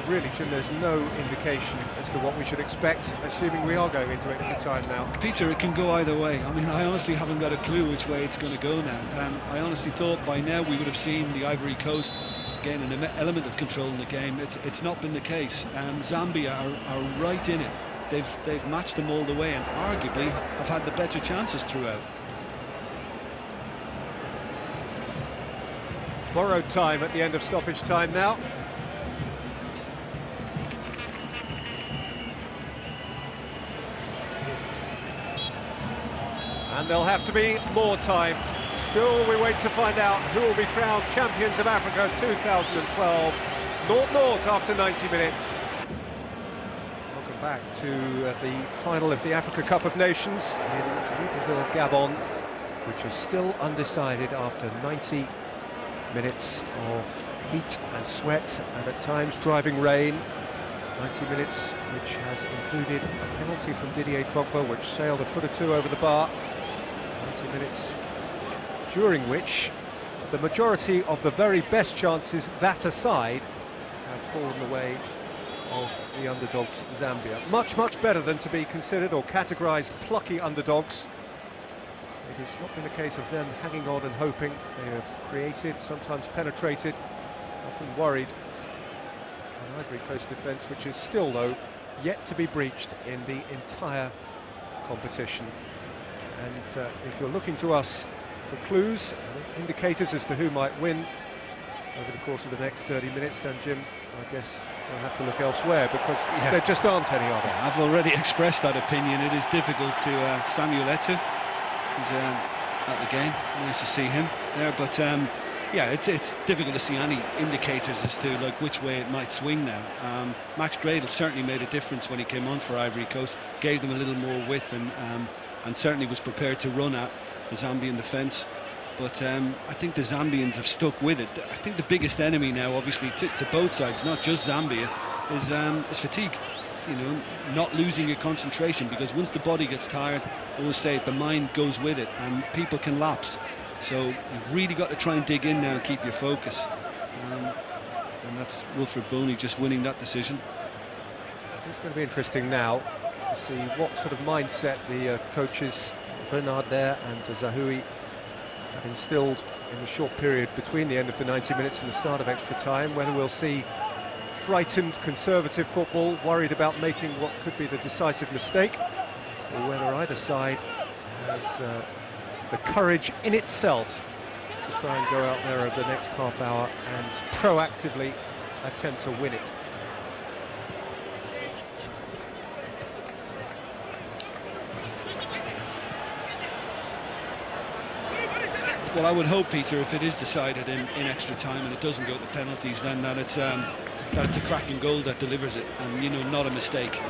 Really, Jim, there's no indication as to what we should expect, assuming we are going into extra time now. Peter, it can go either way. I mean, I honestly haven't got a clue which way it's going to go now. I honestly thought by now we would have seen the Ivory Coast gain an element of control in the game. It's not been the case. Zambia are right in it. They've matched them all the way and arguably have had the better chances throughout. Borrowed time at the end of stoppage time now. And there'll have to be more time. Still, we wait to find out who will be crowned champions of Africa 2012. 0-0 after 90 minutes. Welcome back to the final of the Africa Cup of Nations in Libreville, Gabon, which is still undecided after 90 minutes of heat and sweat and at times driving rain. 90 minutes which has included a penalty from Didier Drogba which sailed a foot or two over the bar. 90 minutes during which the majority of the very best chances, that aside, have fallen the way of the underdogs Zambia. Much, much better than to be considered or categorised plucky underdogs. It has not been a case of them hanging on and hoping. They have created, sometimes penetrated, often worried. An Ivory Coast defence which is still, though, yet to be breached in the entire competition. And if you're looking to us for clues, indicators as to who might win over the course of the next 30 minutes, then Jim, I guess we'll have to look elsewhere because there just aren't any other. Yeah, I've already expressed that opinion. It is difficult to Samuel Eto'o. He's at the game. Nice to see him there, but yeah, it's difficult to see any indicators as to like which way it might swing now. Max Gradle certainly made a difference when he came on for Ivory Coast, gave them a little more width and certainly was prepared to run at the Zambian defence. But I think the Zambians have stuck with it. I think the biggest enemy now, obviously, to both sides, not just Zambia, is fatigue. You know, not losing your concentration, because once the body gets tired, I always say the mind goes with it, and people can lapse. So you've really got to try and dig in now and keep your focus. And that's Wilfred Boney just winning that decision. It's going to be interesting now to see what sort of mindset the coaches Bernard there and Zahoui have instilled in the short period between the end of the 90 minutes and the start of extra time. Whether we'll see frightened, conservative football, worried about making what could be the decisive mistake, or whether either side has the courage in itself to try and go out there over the next half hour and proactively attempt to win it. Well, I would hope, Peter, if it is decided in extra time and it doesn't go to penalties, then that it's a cracking goal that delivers it, and you know, not a mistake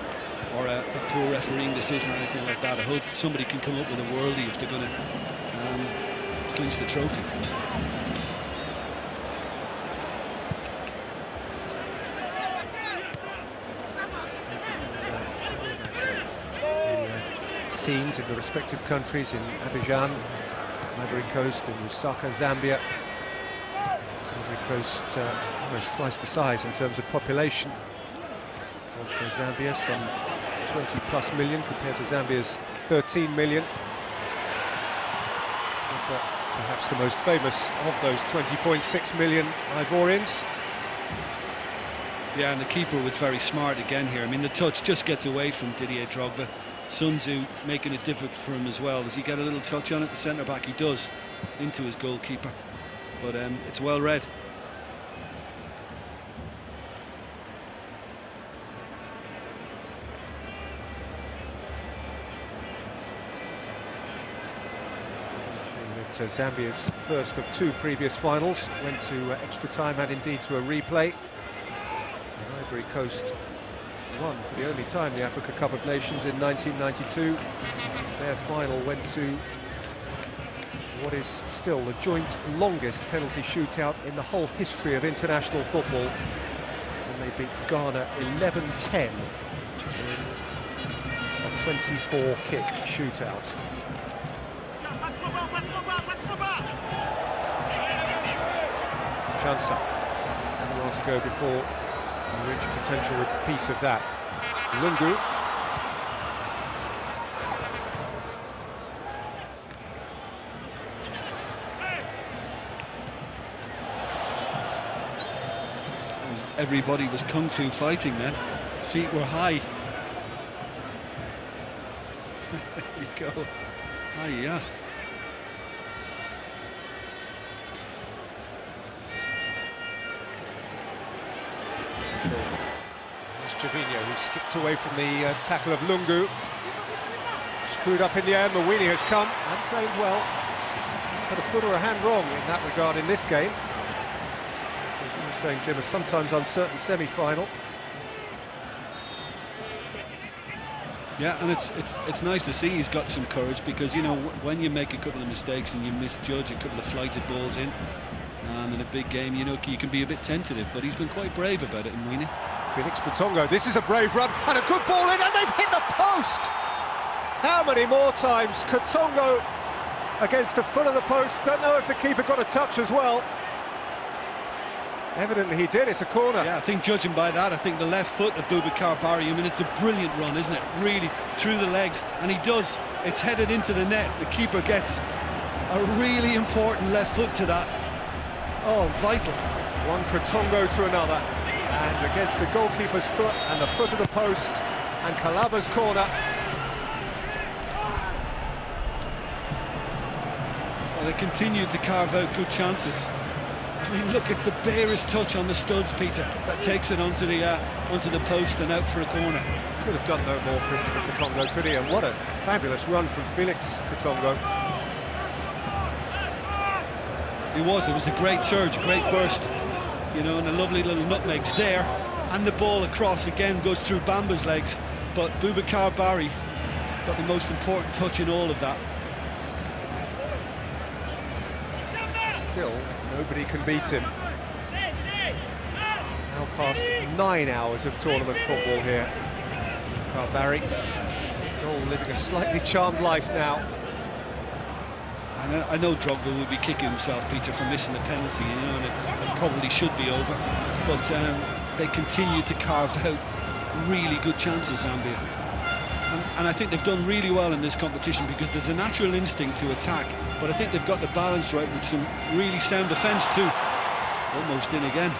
or a poor refereeing decision or anything like that. I hope somebody can come up with a worldie if they're going to clinch the trophy. Scenes in the respective countries, in Abidjan, Ivory Coast, in Lusaka, Zambia. Ivory Coast almost twice the size in terms of population of Zambia, some 20+ million compared to Zambia's 13 million. But perhaps the most famous of those 20.6 million Ivorians. Yeah, and the keeper was very smart again here. I mean, the touch just gets away from Didier Drogba. Sun Tzu making it difficult for him as well. Does he get a little touch on it? The centre-back, he does, into his goalkeeper. But it's well read. Zambia's first of two previous finals went to extra time and indeed to a replay. And Ivory Coast won for the only time the Africa Cup of Nations in 1992. Their final went to what is still the joint longest penalty shootout in the whole history of international football. And they beat Ghana 11-10 in a 24-kick shootout. Chansa, and more to go before we reach a potential repeat of that. Lungu. Everybody was kung fu fighting then. Feet were high. There you go. Hiya. There's Javinho, who skipped away from the tackle of Lungu. Screwed up in the air, Mawini has come and played well. Put a foot or a hand wrong in that regard in this game. As you were saying, Jim, a sometimes uncertain semi-final. Yeah, and it's nice to see he's got some courage, because, you know, when you make a couple of mistakes and you misjudge a couple of flighted balls in a big game, you know, you can be a bit tentative, but he's been quite brave about it, Mawini. Felix Batongo, this is a brave run, and a good ball in, and they've hit the post! How many more times? Katongo against the foot of the post. Don't know if the keeper got a touch as well. Evidently he did. It's a corner. Yeah, I think judging by that, I think the left foot of Boubacar Barry, I mean, it's a brilliant run, isn't it? Really, through the legs, and he does. It's headed into the net. The keeper gets a really important left foot to that. Oh, vital. One Katongo to another. And against the goalkeeper's foot and the foot of the post. And Calaba's corner. Well, they continue to carve out good chances. I mean, look, it's the barest touch on the studs, Peter, that takes it onto the post and out for a corner. Could have done no more, Christopher Katongo, could he? And what a fabulous run from Felix Katongo. It was a great surge, a great burst, you know, and a lovely little nutmegs there. And the ball across again goes through Bamba's legs, but Boubacar Barry got the most important touch in all of that. Still, nobody can beat him. Now past 9 hours of tournament football here. Barry still living a slightly charmed life now. And I know Drogba will be kicking himself, Peter, for missing the penalty, you know, and it probably should be over. But they continue to carve out really good chances, Zambia. And I think they've done really well in this competition, because there's a natural instinct to attack, but I think they've got the balance right with some really sound defence too. Almost in again.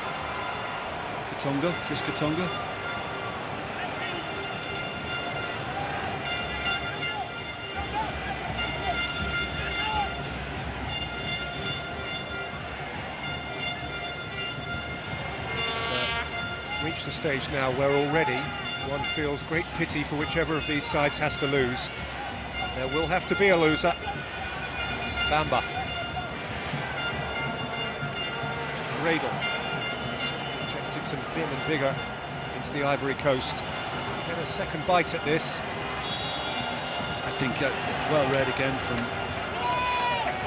Katongo, Chris Katongo. Reached the stage now where already one feels great pity for whichever of these sides has to lose. There will have to be a loser. Bamba. Gradle has injected some vim and vigour into the Ivory Coast. Get a second bite at this. I think well read again from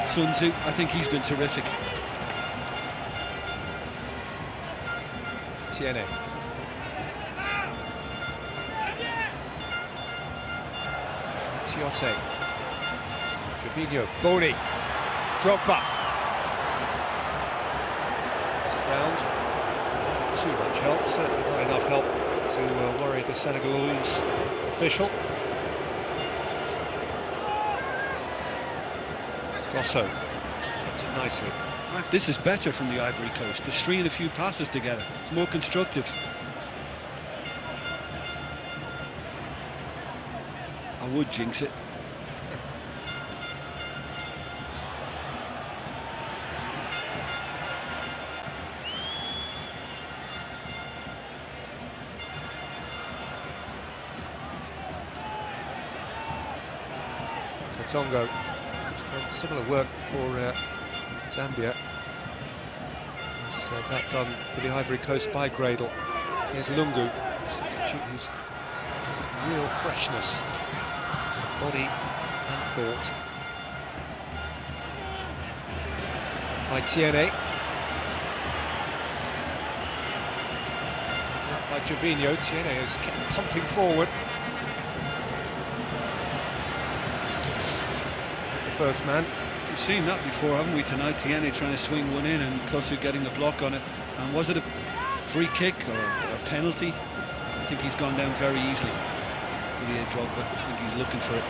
Sun Tzu. I think he's been terrific. Tiene. Tiote. Javinho. Boni. Drogba. Is it round? Not too much help, certainly not enough help to worry the Senegalese official. Grosso. Kept it nicely. This is better from the Ivory Coast. They're stringing a few passes together. It's more constructive. I would jinx it. Katongo has done similar work for Zambia. Has that done for the Ivory Coast by Gradle. Here's Lungu, substitute who's real freshness, body and thought. By Tiene. By Javinho. Tiene has kept pumping forward. The first man. We've seen that before, haven't we, tonight? Tiene trying to swing one in and Costa getting the block on it. And was it a free kick or a penalty? I think he's gone down very easily. Didier Drogba, I think he's looking for it.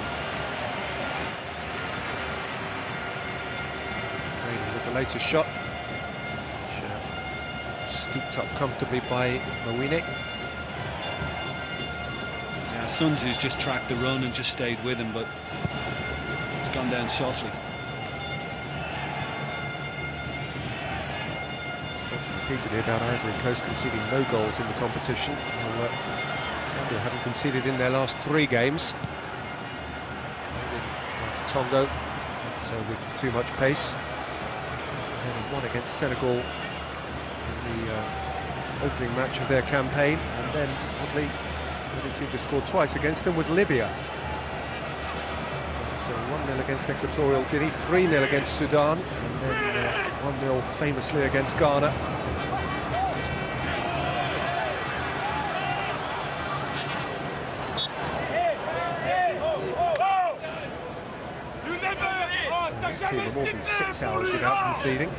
With the latest shot, which, scooped up comfortably by Mawini. Yeah, Sun Tzu's just tracked the run and just stayed with him, but it's gone down softly. Repeatedly about Ivory Coast conceding no goals in the competition. Zambia haven't conceded in their last 3 games. Tongo, so with too much pace. And won against Senegal in the opening match of their campaign, and then oddly the only team to score twice against them was Libya. So 1-0 against Equatorial Guinea, 3-0 against Sudan, and then 1-0 famously against Ghana. This team are more than 6 hours without conceding.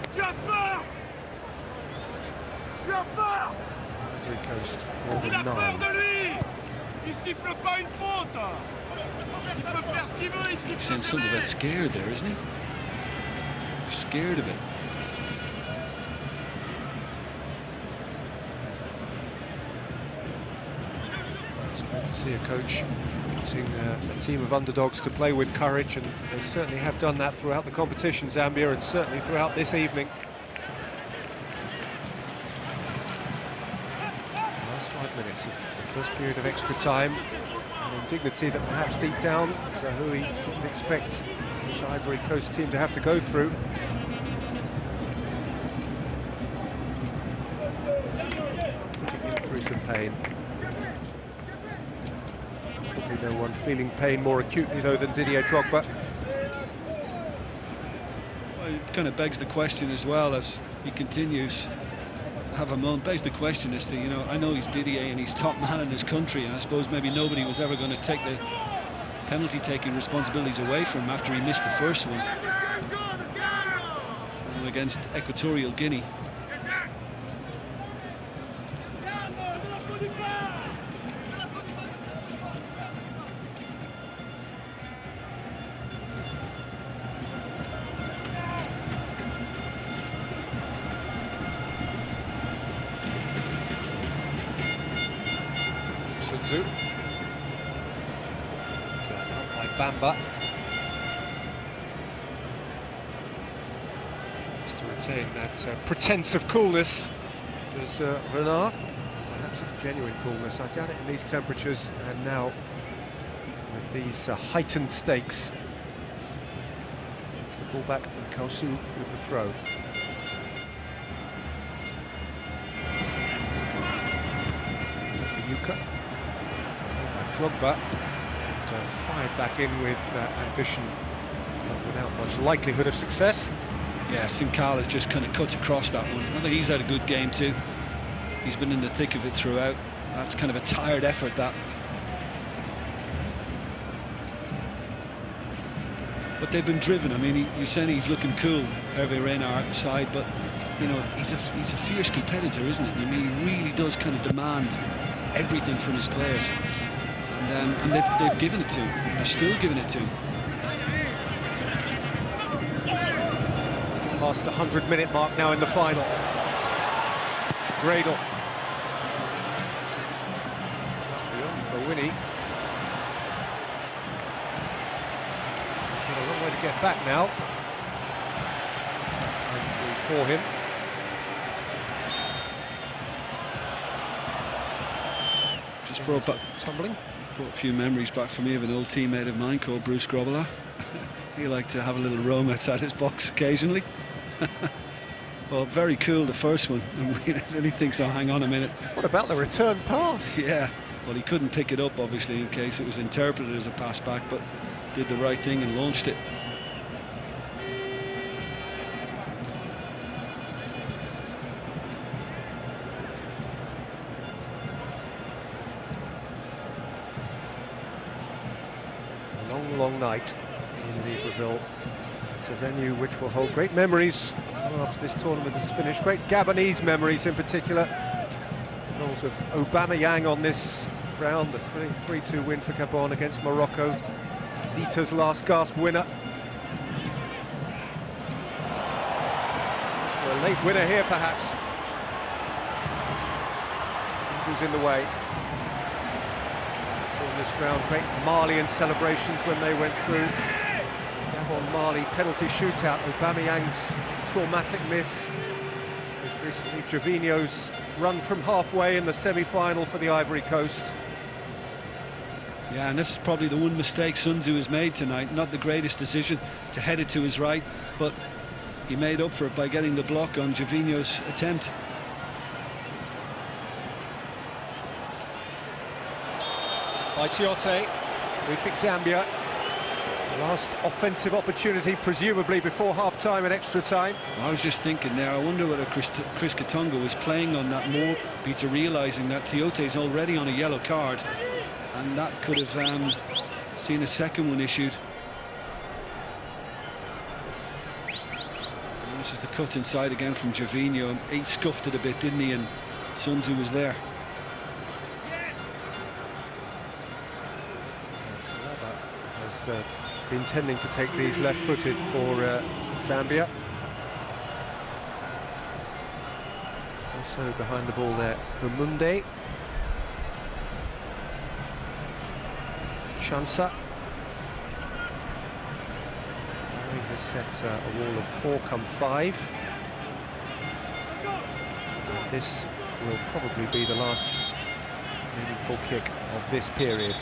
Ivory Coast more than 9. He sounds something a bit scared there, isn't he? Scared of it. It's great to see a coach getting a team of underdogs to play with courage, and they certainly have done that throughout the competition, Zambia, and certainly throughout this evening. Last 5 minutes of the first period of extra time. An indignity that perhaps deep down Zahoui didn't expect this Ivory Coast team to have to go through. Putting him through some pain. Probably no one feeling pain more acutely though than Didier Drogba. Well, it kind of begs the question as well as he continues to have a moment. Begs the question as to, you know, I know he's Didier and he's top man in his country, and I suppose maybe nobody was ever going to take the penalty taking responsibilities away from him after he missed the first one against Equatorial Guinea. By Bamba. Tries to retain that pretense of coolness. Does Renard? Perhaps it's genuine coolness. I doubt it in these temperatures, and now with these heightened stakes. It's the fullback and Kausu with the throw. Yuka. Drogba. Fired back in with ambition, but without much likelihood of success. Yeah, Sinkal has just kind of cut across that one. I think he's had a good game too. He's been in the thick of it throughout. That's kind of a tired effort, that. But they've been driven. I mean, you're saying he's looking cool, Hervé Renard at the side, but you know, he's a fierce competitor, isn't he? I mean, he really does kind of demand everything from his players. And they've given it to him. They're still giving it to him. Past the 100-minute mark now in the final. Gradle. Winnie. Got a long way to get back now. For him. Just brought back tumbling. Brought a few memories back for me of an old teammate of mine called Bruce Grobbelaar. He liked to have a little roam outside his box occasionally. Well, very cool the first one, and then he thinks, oh, hang on a minute. What about the return pass? Yeah, well, he couldn't pick it up, obviously, in case it was interpreted as a pass back, but did the right thing and launched it. Long night in Libreville. It's a venue which will hold great memories after this tournament has finished. Great Gabonese memories in particular. Goals of Aubameyang on this round, the 3-2 win for Gabon against Morocco. Zita's last gasp winner. For a late winner here, perhaps. Who's in the way? On this ground, great Malian celebrations when they went through. Gabon-Mali penalty shootout. Aubameyang's traumatic miss. Most recently, Gervinho's run from halfway in the semi-final for the Ivory Coast. Yeah, and that's probably the one mistake Sun Tzu has made tonight. Not the greatest decision to head it to his right, but he made up for it by getting the block on Gervinho's attempt. By Tiote, free kick Zambia. Last offensive opportunity, presumably before half-time and extra time. I was just thinking there, I wonder whether Chris Katonga was playing on that more, Peter, realising that Tiote's already on a yellow card, and that could have seen a second one issued. And this is the cut inside again from Gervinho. He scuffed it a bit, didn't he? And Sun Tzu was there. Has been tending to take these left-footed for Zambia. Also behind the ball there, Humunde. Shansa. He has set a wall of 4 come 5. And this will probably be the last meaningful kick of this period.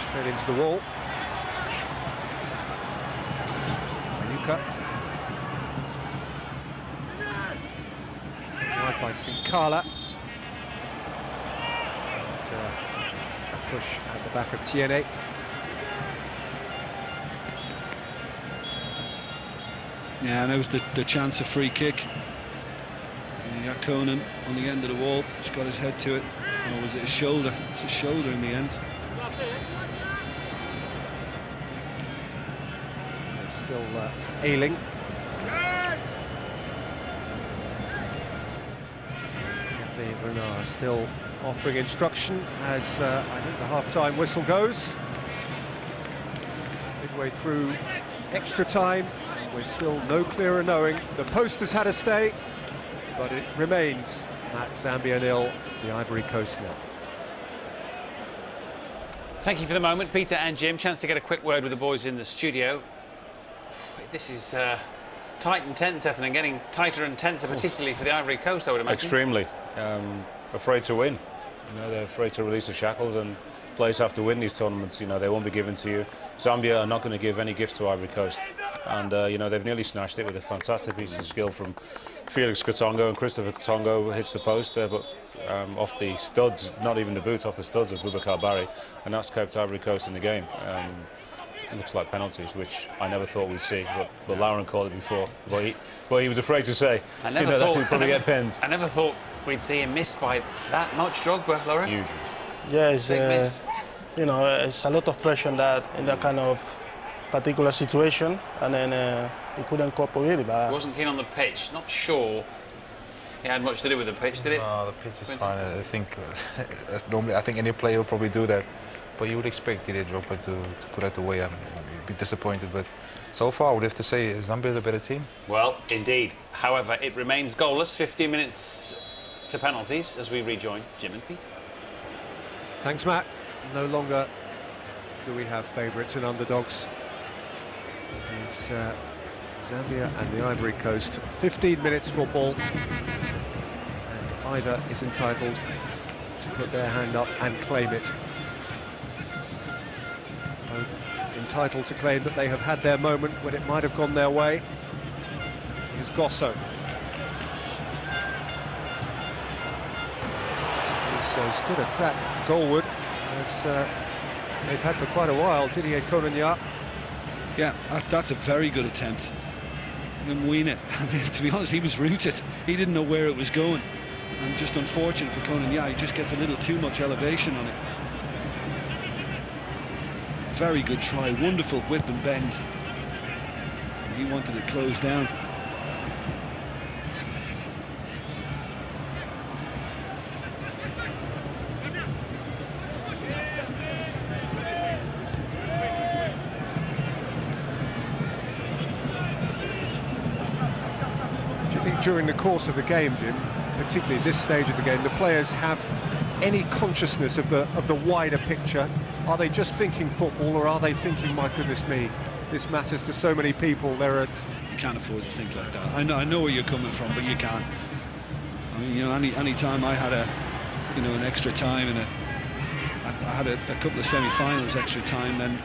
Straight into the wall. Manuka. Wide by Sinkala. And, a push at the back of Tiene. Yeah, and that was the chance of free kick. And you got Conan on the end of the wall. He's got his head to it. Or was it his shoulder? It's his shoulder in the end. Still ailing. Renard still offering instruction as I think the half-time whistle goes. Midway through extra time, we're still no clearer knowing. The post has had a stay, but it remains at Zambia 0, the Ivory Coast 0. Thank you for the moment, Peter and Jim. Chance to get a quick word with the boys in the studio. This is tight and tense, and getting tighter and tenser, particularly for the Ivory Coast, I would imagine. Extremely. Afraid to win. You know, they're afraid to release the shackles, and players have to win these tournaments. You know, they won't be given to you. Zambia are not going to give any gifts to Ivory Coast. And, you know, they've nearly snatched it with a fantastic piece of skill from Felix Katongo, and Christopher Katongo hits the post there, but off the studs, not even the boots, off the studs of Boubacar Barry, and that's kept Ivory Coast in the game. It looks like penalties, which I never thought we'd see, but Lauren called it before. But he was afraid to say, I never thought we'd probably get pens. I never thought we'd see him miss by that much, Drogba, Lauren. Huge. Yeah, it's, Big miss. you know, it's a lot of pressure in that kind of particular situation, and then he couldn't cope with it. But He wasn't keen on the pitch. Not sure he had much to do with the pitch, did it? No, the pitch is fine. I think normally, I think any player will probably do that. But you would expect Didier Drogba to put that away. I mean, you'd be disappointed, but so far I would have to say Zambia is a better team. Well, indeed. However, it remains goalless. 15 minutes to penalties as we rejoin Jim and Peter. Thanks, Matt. No longer do we have favourites and underdogs. It's Zambia and the Ivory Coast. 15 minutes football, and either is entitled to put their hand up and claim it. Both entitled to claim that they have had their moment when it might have gone their way. Here's Gosso. He's as good a crack goalward as they've had for quite a while. Didier Konanya. Yeah, that's a very good attempt. And win it. I mean, to be honest, he was rooted. He didn't know where it was going. And just unfortunate for Konanya, he just gets a little too much elevation on it. Very good try, wonderful whip and bend. He wanted it closed down. Do you think during the course of the game, Jim, particularly this stage of the game, the players have any consciousness of the wider picture? Are they just thinking football, or are they thinking, my goodness me, this matters to so many people? You can't afford to think like that. I know where you're coming from, but you can't. I mean, you know, any time I had an extra time and I had a couple of semi-finals extra time, then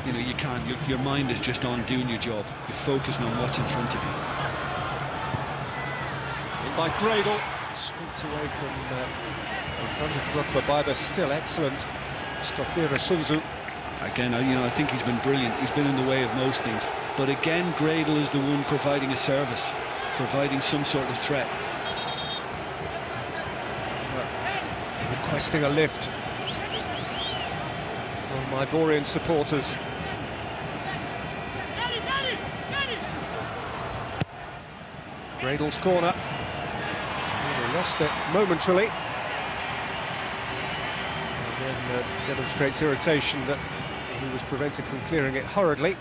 you know, you can't. Your mind is just on doing your job. You're focusing on what's in front of you. In by Gradle, scooped away from in front of Drogba by the still excellent Stofira Sunzu. Again, you know, I think he's been brilliant. He's been in the way of most things. But again, Gradle is the one providing a service, providing some sort of threat. Requesting a lift from Ivorian supporters. Gradle's corner. He lost it momentarily. And then demonstrates irritation that he was prevented from clearing it hurriedly.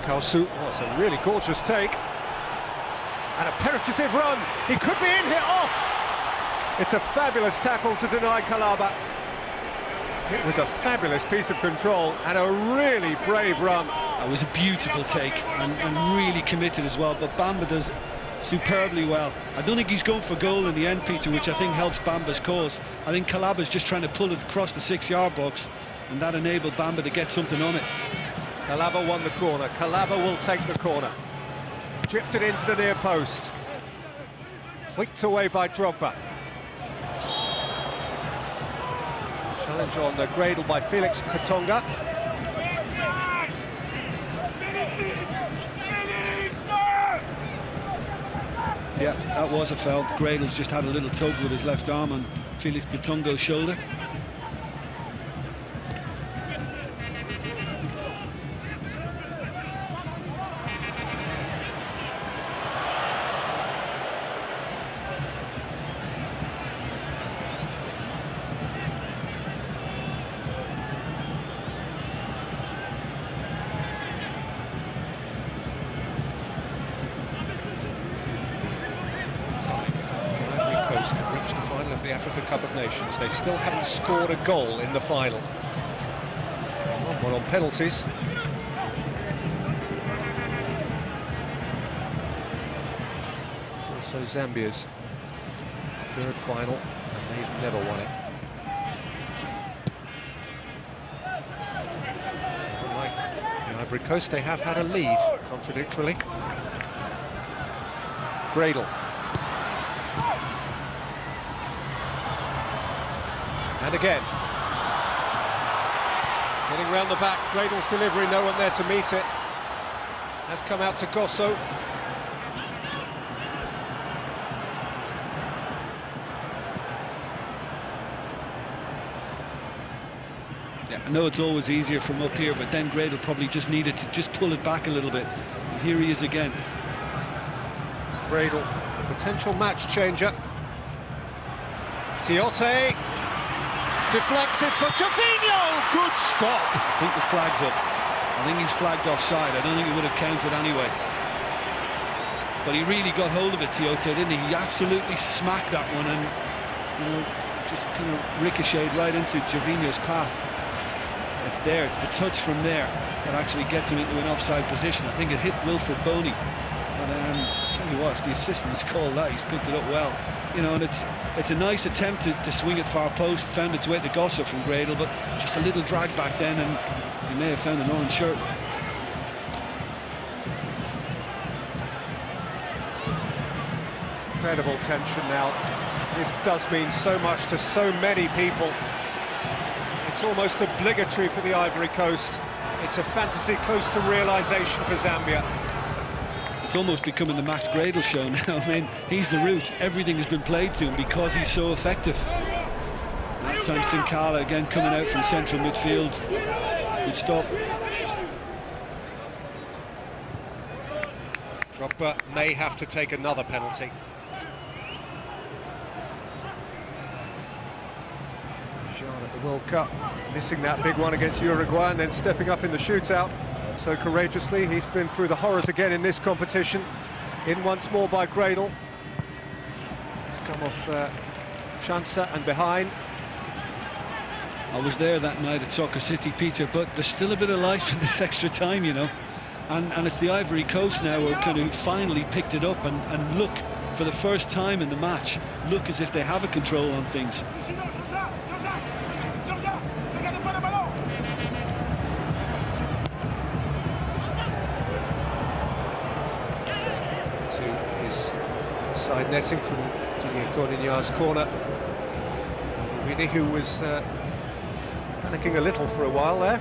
Kalsu, oh, it's a really gorgeous take. And a penetrative run. He could be in here. Oh! It's a fabulous tackle to deny Kalaba. It was a fabulous piece of control and a really brave run. It was a beautiful take and really committed as well, but Bamba does superbly well. I don't think he's going for goal in the end, Peter, which I think helps Bamba's cause. I think Kalaba's just trying to pull it across the 6-yard box, and that enabled Bamba to get something on it. Kalaba won the corner. Kalaba will take the corner. Drifted into the near post. Whipped away by Drogba. Challenge on the Gradle by Felix Katonga. Yeah, that was a foul. Gradle's just had a little tug with his left arm on Felix Katonga's shoulder. Coast have reached the final of the Africa Cup of Nations. They still haven't scored a goal in the final. 1-1 on penalties. Also Zambia's third final, and they've never won it. Unlike the Ivory Coast, they have had a lead, contradictorily. Gradle. And again. Getting round the back, Gradle's delivery, no one there to meet it. Has come out to Gosso. Yeah, I know it's always easier from up here, but then Gradle probably just needed to just pull it back a little bit. And here he is again. Gradle, a potential match changer. Tiote. Deflected for Gervinho! Good stop! I think the flag's up. I think he's flagged offside. I don't think he would have counted anyway. But he really got hold of it, Tiote, didn't he? He absolutely smacked that one and, you know, just kind of ricocheted right into Gervinho's path. It's there, it's the touch from there that actually gets him into an offside position. I think it hit Wilfred Boney. But I'll tell you what, if the assistant's called that, he's picked it up well. You know, and it's a nice attempt to swing it far post, found its way to Gossa from Gradle, but just a little drag back then, and he may have found an orange shirt. Incredible tension now. This does mean so much to so many people. It's almost obligatory for the Ivory Coast. It's a fantasy close to realisation for Zambia. It's almost becoming the Max Gradle show now. I mean, he's the root. Everything has been played to him because he's so effective. That time Sinkala again coming out from central midfield. Good stop. Drogba may have to take another penalty. Jean at the World Cup, missing that big one against Uruguay and then stepping up in the shootout. so courageously. He's been through the horrors again in this competition. In once more by Gradle. He's come off Chancer and behind. I was there that night at Soccer City, Peter, but there's still a bit of life in this extra time, you know. And it's the Ivory Coast now who kind of finally picked it up and look, for the first time in the match, look as if they have a control on things. To his side netting from Didier Cornignar's corner. Really, who was panicking a little for a while there.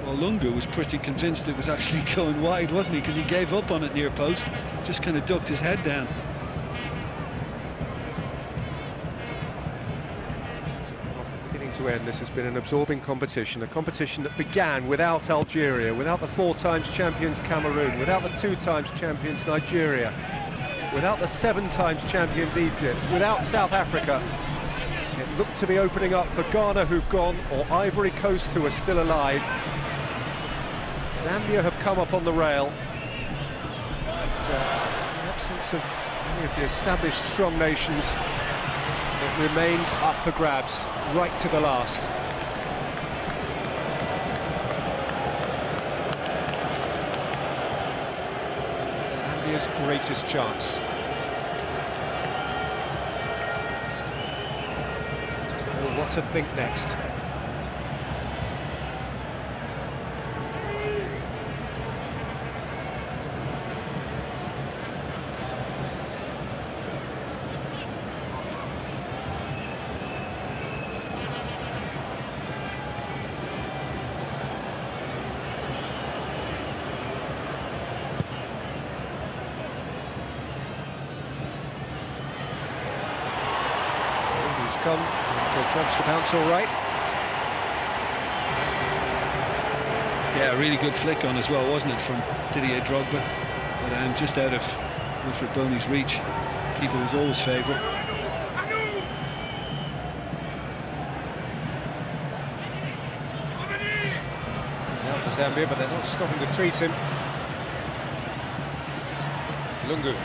Well, Lungu was pretty convinced it was actually going wide, wasn't he? Because he gave up on it near post, just kind of ducked his head down. From beginning to end, this has been an absorbing competition, a competition that began without Algeria, without the 4 times champions Cameroon, without the 2 times champions Nigeria, without the 7 times champions Egypt, without South Africa. It looked to be opening up for Ghana, who've gone, or Ivory Coast, who are still alive. Zambia have come up on the rail. But, in the absence of any of the established strong nations, it remains up for grabs right to the last. Zambia's greatest chance. To know what to think next. Come and judge the bounce all right. Yeah, a really good flick on as well, wasn't it, from Didier Drogba? But just out of Wilfred Boney's reach. Keeper was always favourite. Now for Zambia, but they're not stopping to treat him. Lungu.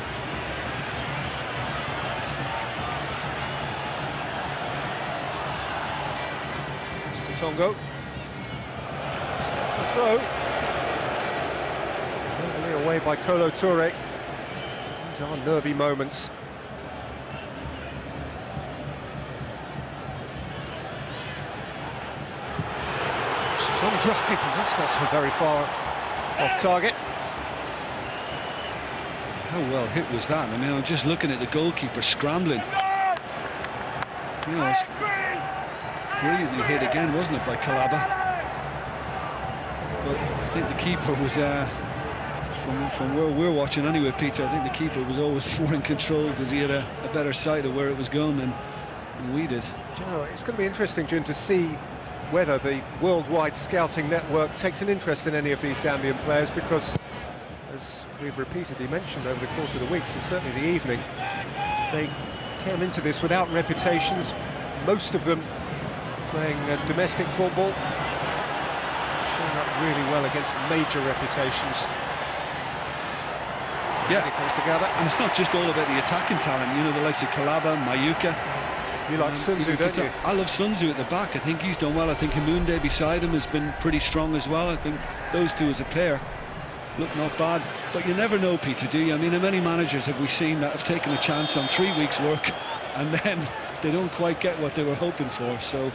Tongo. The throw. Nervily away by Kolo Toure. These are nervy moments. Strong drive, and that's not so very far off target. How well hit was that? I mean, I'm just looking at the goalkeeper scrambling. You know, it's brilliantly hit again, wasn't it, by Calaba? But I think the keeper was, from where we're watching anyway, Peter, I think the keeper was always more in control because he had a better sight of where it was going than we did. Do you know, it's going to be interesting, Jim, to see whether the worldwide scouting network takes an interest in any of these Zambian players, because, as we've repeatedly mentioned over the course of the weeks, and certainly the evening, they came into this without reputations, most of them playing domestic football, showing up really well against major reputations. Yeah, it comes together. And it's not just all about the attacking talent, you know, the likes of Calaba, Mayuka. You like Sun Tzu, don't you? I love Sun Tzu at the back. I think he's done well. I think Himunde beside him has been pretty strong as well. I think those two as a pair look not bad. But you never know, Peter, do you? I mean, how many managers have we seen that have taken a chance on 3 weeks' work and then they don't quite get what they were hoping for? So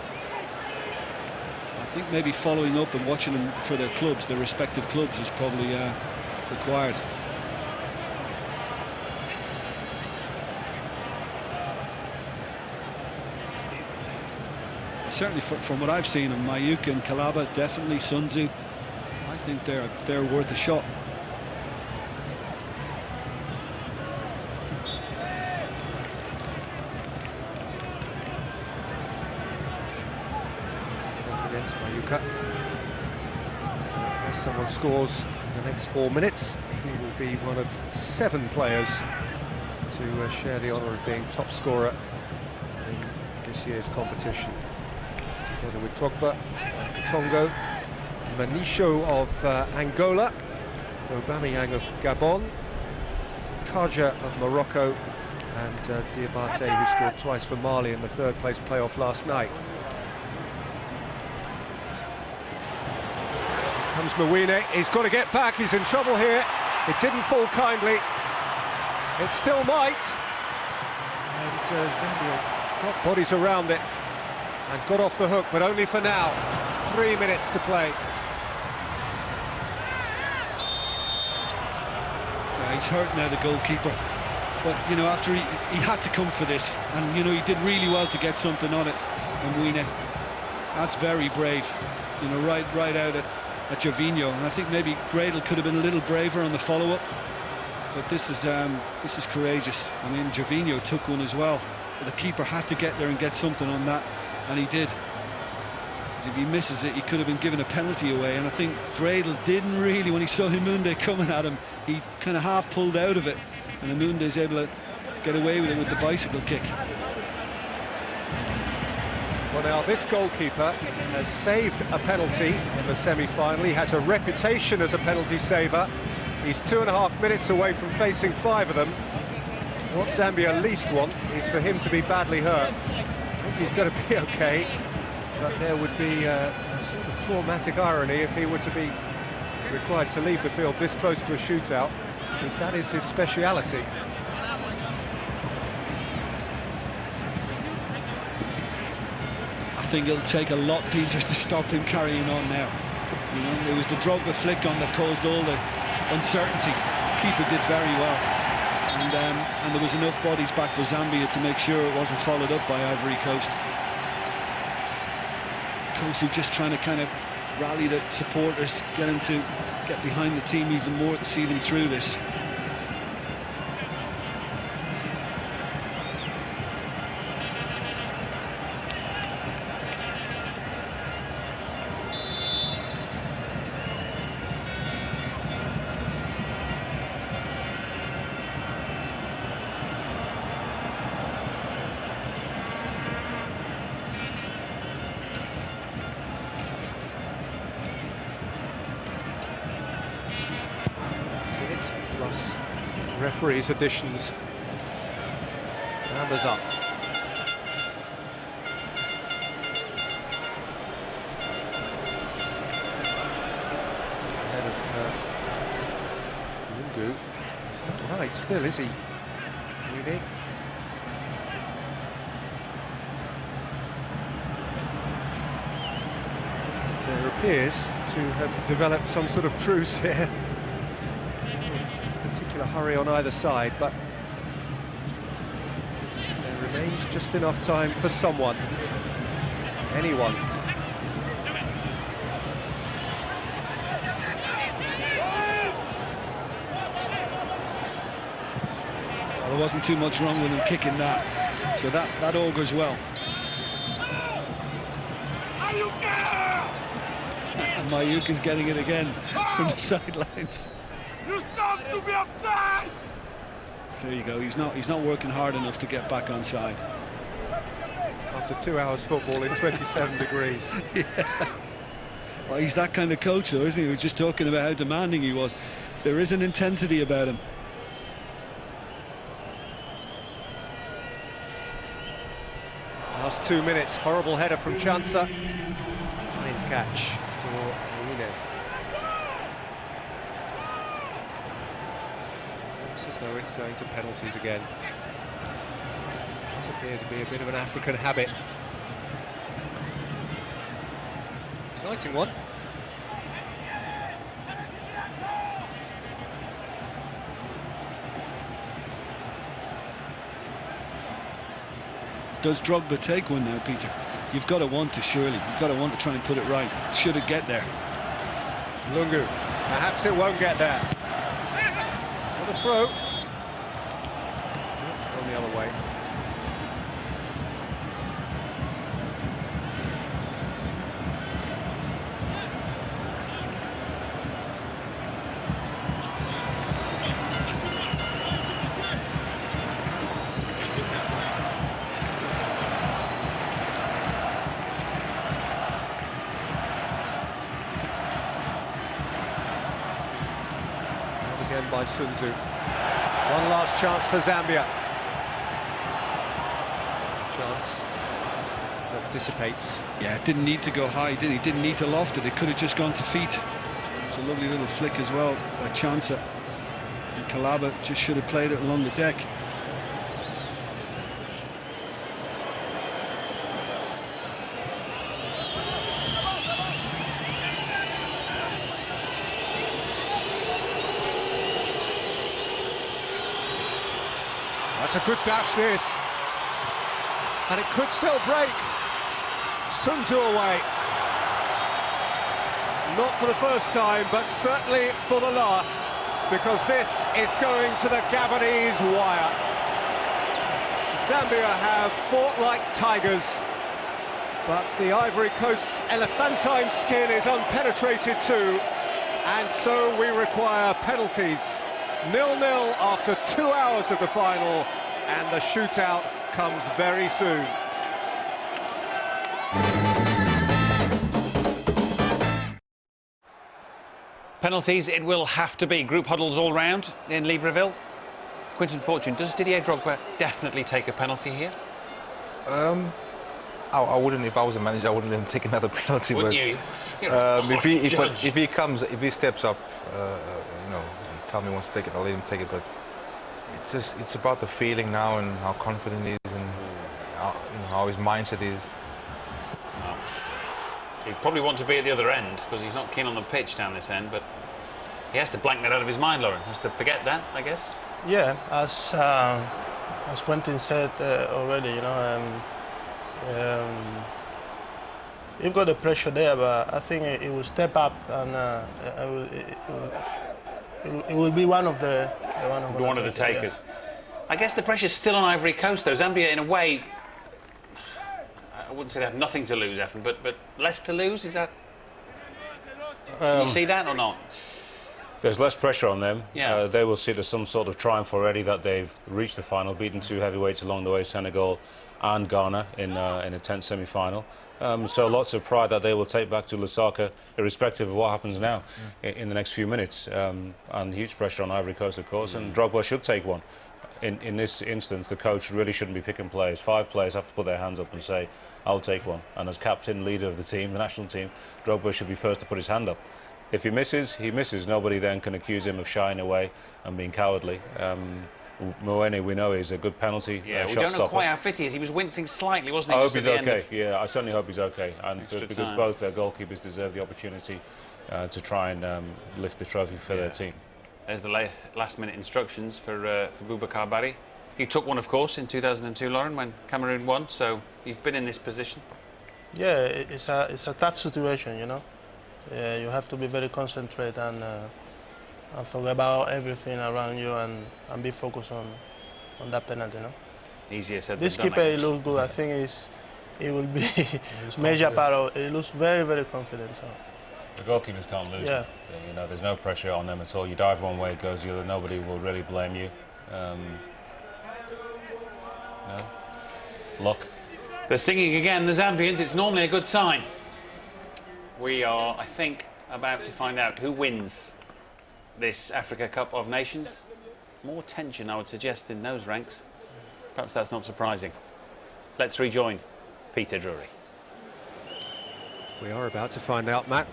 I think maybe following up and watching them for their clubs, their respective clubs, is probably required. Certainly from what I've seen of Mayuka and Calaba, definitely Sun Tzu, I think they're worth a shot. Against Mayuka. So if someone scores in the next 4 minutes, he will be one of 7 players to share the honour of being top scorer in this year's competition. together with Drogba, Tongo, Manisho of Angola, Aubameyang of Gabon, Kaja of Morocco, and Diabate, who scored twice for Mali in the third-place playoff last night. Comes Mwine, he's got to get back, he's in trouble here. It didn't fall kindly. It still might. And Zambia got bodies around it and got off the hook, but only for now. 3 minutes to play. Yeah, he's hurt now, the goalkeeper. But, you know, after he had to come for this, and, you know, he did really well to get something on it. And Mwine, that's very brave. You know, right out at Gervinho, and I think maybe Gradle could have been a little braver on the follow-up, but this is courageous. I mean, Gervinho took one as well, but the keeper had to get there and get something on that, and he did. Because if he misses it, he could have been given a penalty away, and I think Gradle didn't really, when he saw Himunde coming at him, he kind of half pulled out of it, and Himunde is able to get away with it with the bicycle kick. Well, now, this goalkeeper has saved a penalty in the semi-final. He has a reputation as a penalty saver. He's 2.5 minutes away from facing 5 of them. What Zambia least want is for him to be badly hurt. I think he's going to be okay, but there would be a sort of traumatic irony if he were to be required to leave the field this close to a shootout, because that is his speciality. I think it'll take a lot, Peter, to stop him carrying on now. You know, it was the Drogba flick on that caused all the uncertainty. Keeper did very well, and there was enough bodies back for Zambia to make sure it wasn't followed up by Ivory Coast. Coast just trying to kind of rally the supporters, get them to get behind the team even more to see them through this. Plus referees' additions. Numbers up. Ahead of Lungu. He's not right still, is he? Really? There appears to have developed some sort of truce here. Particular hurry on either side, but there remains just enough time for someone, anyone. Well, there wasn't too much wrong with him kicking that, so that augurs well. And Mayuka's getting it again from the sidelines. You stop to be offside! There you go. He's not working hard enough to get back on side. After 2 hours football in 27 degrees. Yeah. Well, he's that kind of coach, though, isn't he? We were just talking about how demanding he was. There is an intensity about him. Last 2 minutes, horrible header from Chansa. Fine catch for Mwine. Looks as though it's going to penalties again. Does appear to be a bit of an African habit. Exciting one. Does Drogba take one now, Peter? You've got to want to, surely. You've got to want to try and put it right. Should it get there? Lungu. Perhaps it won't get there. It's got a throw. It's gone the other way. again by Sun Tzu. One last chance for Zambia. Chance that dissipates. Yeah, didn't need to go high, did he? Didn't need to loft it. It could have just gone to feet. It's a lovely little flick as well by Chancer. And Kalaba just should have played it along the deck. That's a good dash, this. And it could still break. Sun Tzu away. Not for the first time, but certainly for the last, because this is going to the Gabonese wire. Zambia have fought like tigers, but the Ivory Coast's elephantine skin is unpenetrated too, and so we require penalties. 0-0 after 2 hours of the final, and the shootout comes very soon. Penalties it will have to be. Group huddles all round in Libreville. Quinton Fortune, does Didier Drogba definitely take a penalty here? I wouldn't, if I was a manager, I wouldn't let him take another penalty. Wouldn't you? If he steps up, you know, tell me he wants to take it, I'll let him take it. But it's about the feeling now and how confident he is and how his mindset is. He'd probably want to be at the other end because he's not keen on the pitch down this end, but he has to blank that out of his mind, Lauren. Has to forget that, I guess. Yeah, as Quentin said already, you know, you've got the pressure there, but I think it will step up and it will be one of the takers. Yeah. I guess the pressure's still on Ivory Coast, though. Zambia, in a way, I wouldn't say they have nothing to lose, Efren, but less to lose, is that? Can you see that or not? There's less pressure on them. Yeah. They will see it as some sort of triumph already that they've reached the final, beaten 2 heavyweights along the way, Senegal and Ghana in a 10th semi-final. So lots of pride that they will take back to Lusaka, irrespective of what happens now in the next few minutes. And huge pressure on Ivory Coast, of course, and Drogba should take one. In this instance, the coach really shouldn't be picking players. 5 players have to put their hands up and say, I'll take one. And as captain, leader of the team, the national team, Drogba should be first to put his hand up. If he misses, he misses. Nobody then can accuse him of shying away and being cowardly. Moene, we know, is a good penalty shot stopper. We don't know quite how fit he is. He was wincing slightly, wasn't he? I hope he's okay. Yeah, I certainly hope he's okay. And because both their goalkeepers deserve the opportunity to try and lift the trophy for their team. There's the last-minute instructions for Boubacar Barry. He took one, of course, in 2002, Lauren, when Cameroon won. So you've been in this position. Yeah, it's a tough situation, you know. You have to be very concentrated and forget about everything around you and be focused on that penalty, you know. Easier said than done. This keeper, he looks good. I think he will be major part of. He looks very, very confident. So. The goalkeepers can't lose. Yeah. You know, there's no pressure on them at all. You dive one way, it goes the other. Nobody will really blame you. No. Luck. They're singing again, the Zambians. It's normally a good sign. We are, I think, about to find out who wins this Africa Cup of Nations. More tension, I would suggest, in those ranks. Perhaps that's not surprising. Let's rejoin Peter Drury. We are about to find out, Matt.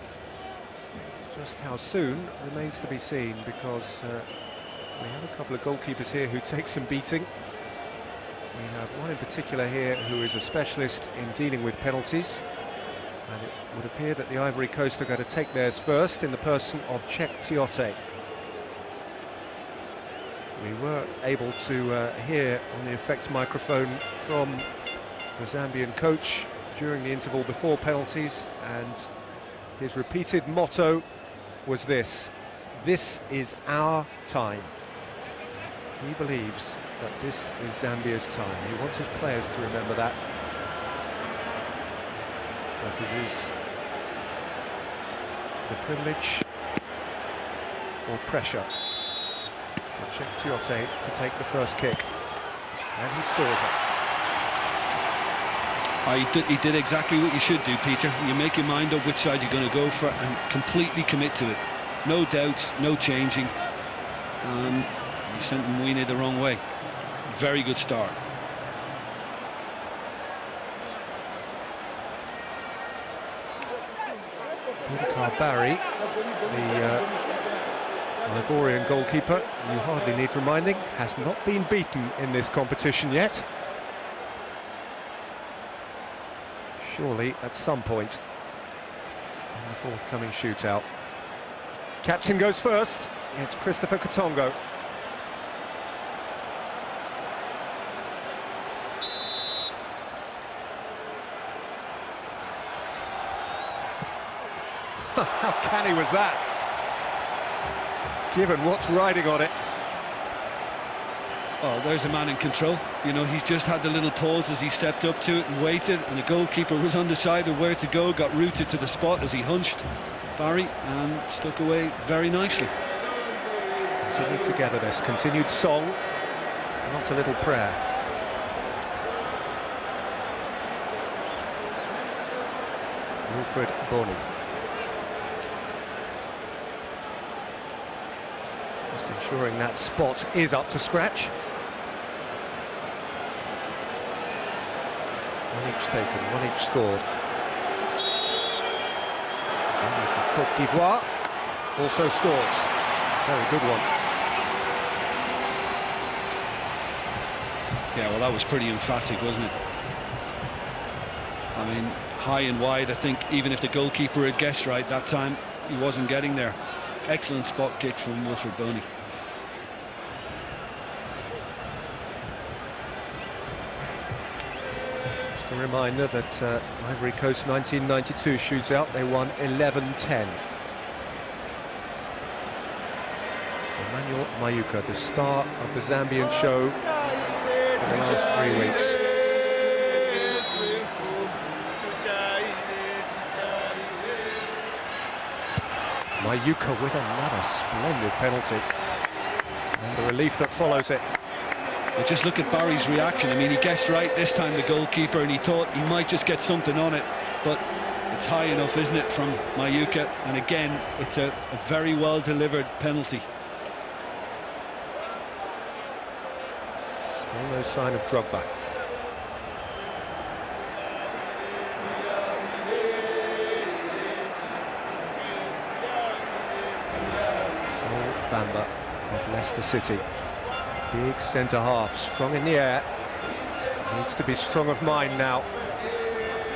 Just how soon remains to be seen, because we have a couple of goalkeepers here who take some beating. We have one in particular here who is a specialist in dealing with penalties. And it would appear that the Ivory Coast are going to take theirs first in the person of Cheick Tiote. We were able to hear on the effects microphone from the Zambian coach during the interval before penalties, and his repeated motto was this: this is our time. He believes that this is Zambia's time. He wants his players to remember that. But it is the privilege or pressure for Cheick Tiote to take the first kick, and he scores it. He did exactly what you should do, Peter. You make your mind up which side you're going to go for and completely commit to it. No doubts, no changing. He sent Mwine the wrong way. Very good start. Barry, the Ivorian goalkeeper, you hardly need reminding, has not been beaten in this competition yet. Surely at some point in the forthcoming shootout. Captain goes first. It's Christopher Katongo. How canny was that? Given what's riding on it. Oh, there's a man in control. You know, he's just had the little pause as he stepped up to it and waited, and the goalkeeper was undecided where to go, got rooted to the spot as he hunched Barry and stuck away very nicely. Continued togetherness, continued song, not a little prayer. Wilfred Boni. Just ensuring that spot is up to scratch. One each taken, one each scored. And for Côte d'Ivoire also scores. Very good one. Yeah, well, that was pretty emphatic, wasn't it? I mean, high and wide. I think even if the goalkeeper had guessed right that time, he wasn't getting there. Excellent spot kick from Wilfred Boni. Just a reminder that Ivory Coast 1992 shootout, they won 11-10. Emmanuel Mayuka, the star of the Zambian show for the last 3 weeks. Mayuka with another splendid penalty, and the relief that follows it. Well, just look at Barry's reaction. I mean, he guessed right this time, the goalkeeper, and he thought he might just get something on it, but it's high enough, isn't it, from Mayuka? And again, it's a very well delivered penalty. Still no sign of Drogba. Bamba of Leicester City, big centre half, strong in the air, needs to be strong of mind now.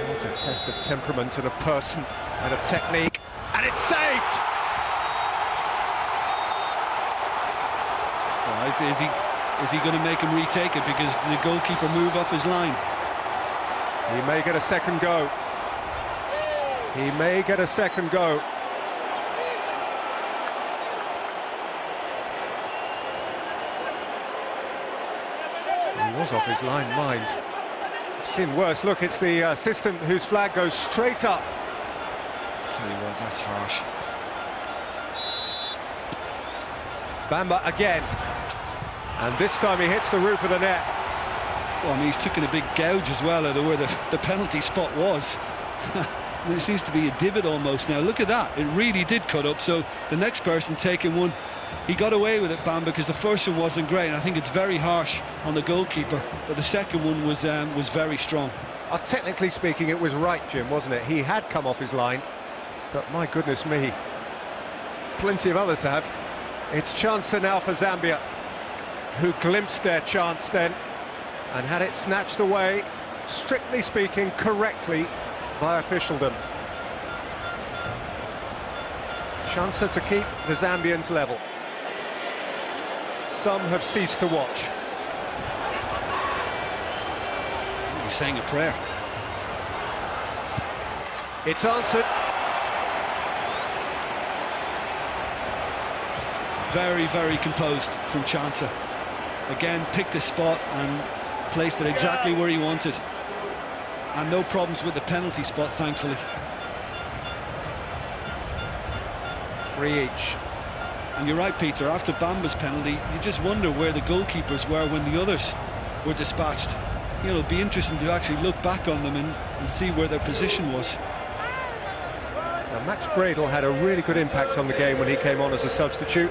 What a test of temperament and of person and of technique, and it's saved! Well, is he going to make him retake it because the goalkeeper moved off his line? He may get a second go. He may get a second go. Was off his line, mind. I've seen worse. Look, it's the assistant whose flag goes straight up. I'll tell you what, that's harsh. Bamba again, and this time he hits the roof of the net. Well, I mean, he's taken a big gouge as well at where the penalty spot was. There seems to be a divot almost now. Look at that, it really did cut up. So the next person taking one, he got away with it, Bamba, because the first one wasn't great. And I think it's very harsh on the goalkeeper, but the second one was very strong. Technically speaking, it was right, Jim, wasn't it? He had come off his line, but my goodness me, plenty of others have. It's chance now for Zambia, who glimpsed their chance then and had it snatched away, strictly speaking, correctly by officialdom. Chance to keep the Zambians level. Some have ceased to watch. He's saying a prayer. It's answered. Very, very composed from Chancer. Again, picked a spot and placed it exactly where he wanted. And no problems with the penalty spot, thankfully. 3 each. And you're right, Peter, after Bamba's penalty, you just wonder where the goalkeepers were when the others were dispatched. You know, it'd be interesting to actually look back on them and see where their position was. Now, Max Bradel had a really good impact on the game when he came on as a substitute.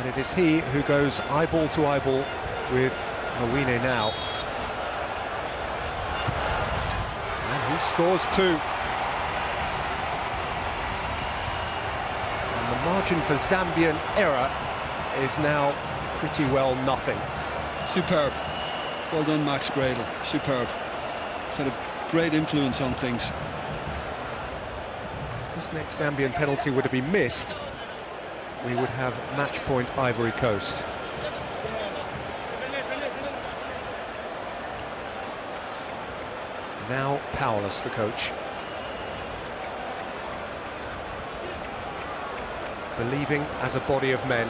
And it is he who goes eyeball to eyeball with Mawine now. And he scores 2. And the margin for Zambian error is now pretty well nothing. Superb. Well done, Max Gradle. Superb. It's had a great influence on things. If this next Zambian penalty were to be missed, we would have match point Ivory Coast. Now powerless, the coach. Believing as a body of men.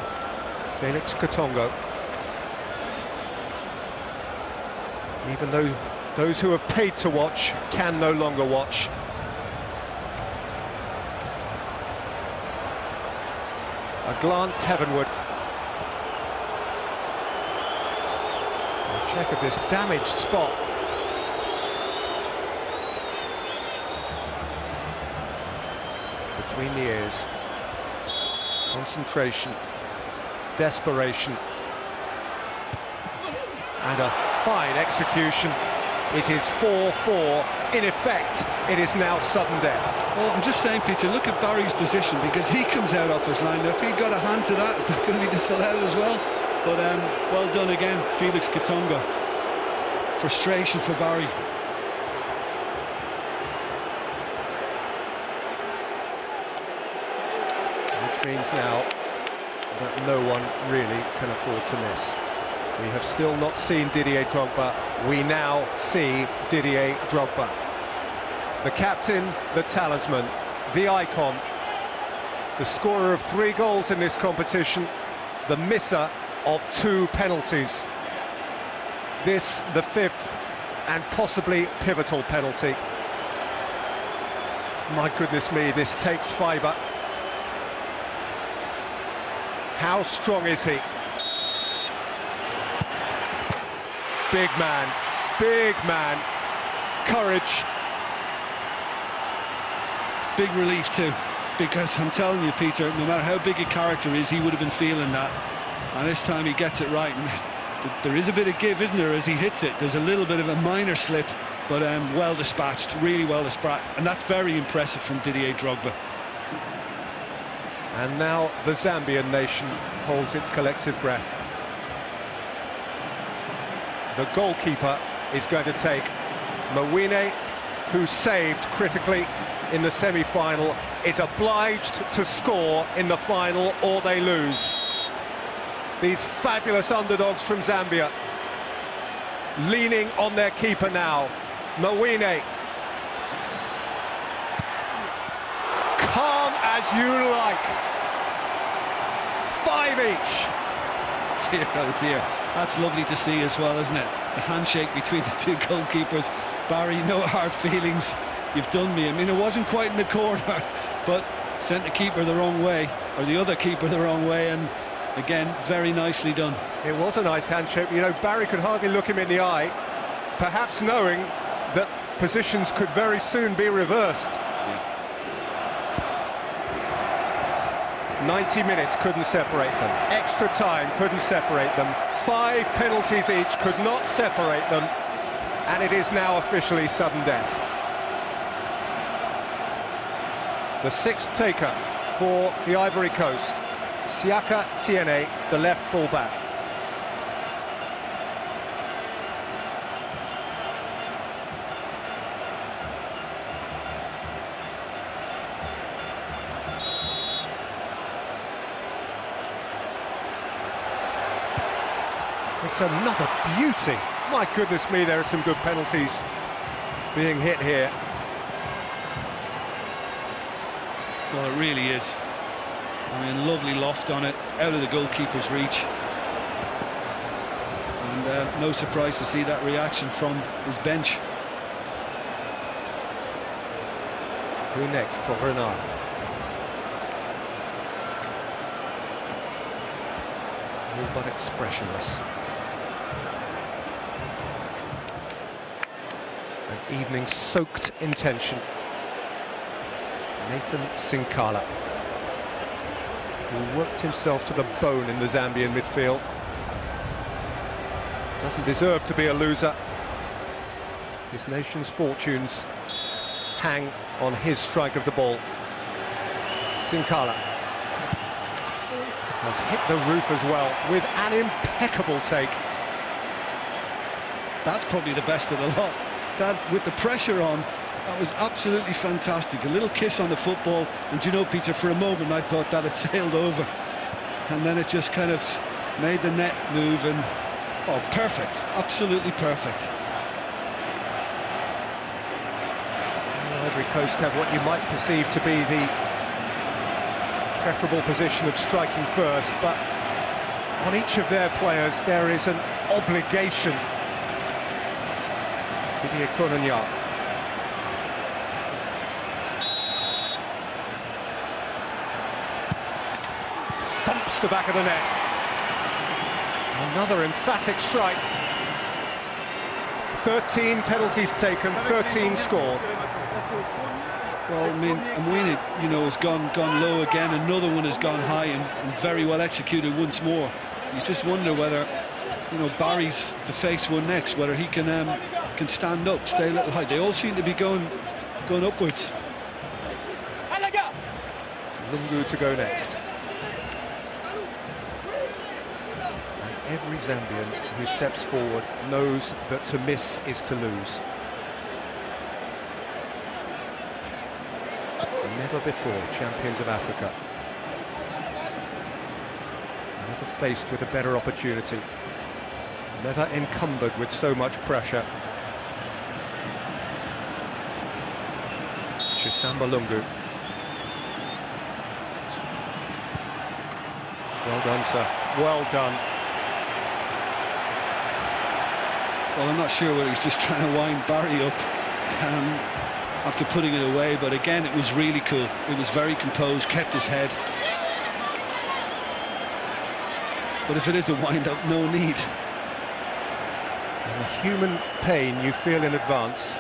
Felix Katongo. Even though those who have paid to watch can no longer watch. A glance heavenward. A check of this damaged spot. Between the ears. Concentration. Desperation. And a fine execution. It is 4-4. In effect, it is now sudden death. Well, I'm just saying, Peter, look at Barry's position, because he comes out off his line. If he got a hand to that, it's not going to be disallowed as well. But well done again, Felix Katongo. Frustration for Barry. Which means now that no one really can afford to miss. We have still not seen Didier Drogba. We now see Didier Drogba. The captain, the talisman, the icon, the scorer of 3 goals in this competition, the misser of 2 penalties. This, the 5th and possibly pivotal penalty. My goodness me, this takes fibre. How strong is he? Big man, courage. Big relief too, because I'm telling you, Peter, no matter how big a character is, he would have been feeling that. And this time he gets it right. And there is a bit of give, isn't there, as he hits it? There's a little bit of a minor slip, but well dispatched, really well dispatched. And that's very impressive from Didier Drogba. And now the Zambian nation holds its collective breath. The goalkeeper is going to take Mawine, who saved critically in the semi-final, is obliged to score in the final or they lose. These fabulous underdogs from Zambia leaning on their keeper now. Mawine. Calm as you like. 5 each. Dear, oh dear. That's lovely to see as well, isn't it? The handshake between the 2 goalkeepers. Barry, no hard feelings. You've done me. I mean, it wasn't quite in the corner, but sent the keeper the wrong way, or the other keeper the wrong way, and again, very nicely done. It was a nice handshake. You know, Barry could hardly look him in the eye, perhaps knowing that positions could very soon be reversed. 90 minutes couldn't separate them. Extra time couldn't separate them. 5 penalties each could not separate them. And it is now officially sudden death. The 6th taker for the Ivory Coast. Siaka Tiene, the left full-back. It's another beauty. My goodness me, there are some good penalties being hit here. Well, it really is. I mean, lovely loft on it, out of the goalkeeper's reach. And no surprise to see that reaction from his bench. Who next for Renard? All but expressionless. An evening soaked in tension. Nathan Sinkala. who worked himself to the bone in the Zambian midfield. Doesn't deserve to be a loser. His nation's fortunes hang on his strike of the ball. Sinkala has hit the roof as well with an impeccable take. That's probably the best of the lot. That, with the pressure on, that was absolutely fantastic. A little kiss on the football, and you know, Peter, for a moment I thought that had sailed over, and then it just kind of made the net move, and oh, perfect, absolutely perfect. Well, every coast have what you might perceive to be the preferable position of striking first, but on each of their players there is an obligation. Didier Kononja. Thumps the back of the net. Another emphatic strike. 13 penalties taken, 13 scored. Well, I mean, Mwini, you know, has gone low again. Another one has gone high and very well executed once more. You just wonder whether, you know, Barry's to face one next, whether he can stand up, stay a little high. They all seem to be going upwards. Lungu to go next. And every Zambian who steps forward knows that to miss is to lose. Never before champions of Africa. Never faced with a better opportunity. Never encumbered with so much pressure. Chisamba Lungu. Well done, sir. Well done. Well, I'm not sure whether he's just trying to wind Barry up after putting it away, but again, it was really cool. It was very composed, kept his head. But if it is a wind-up, no need. And the human pain you feel in advance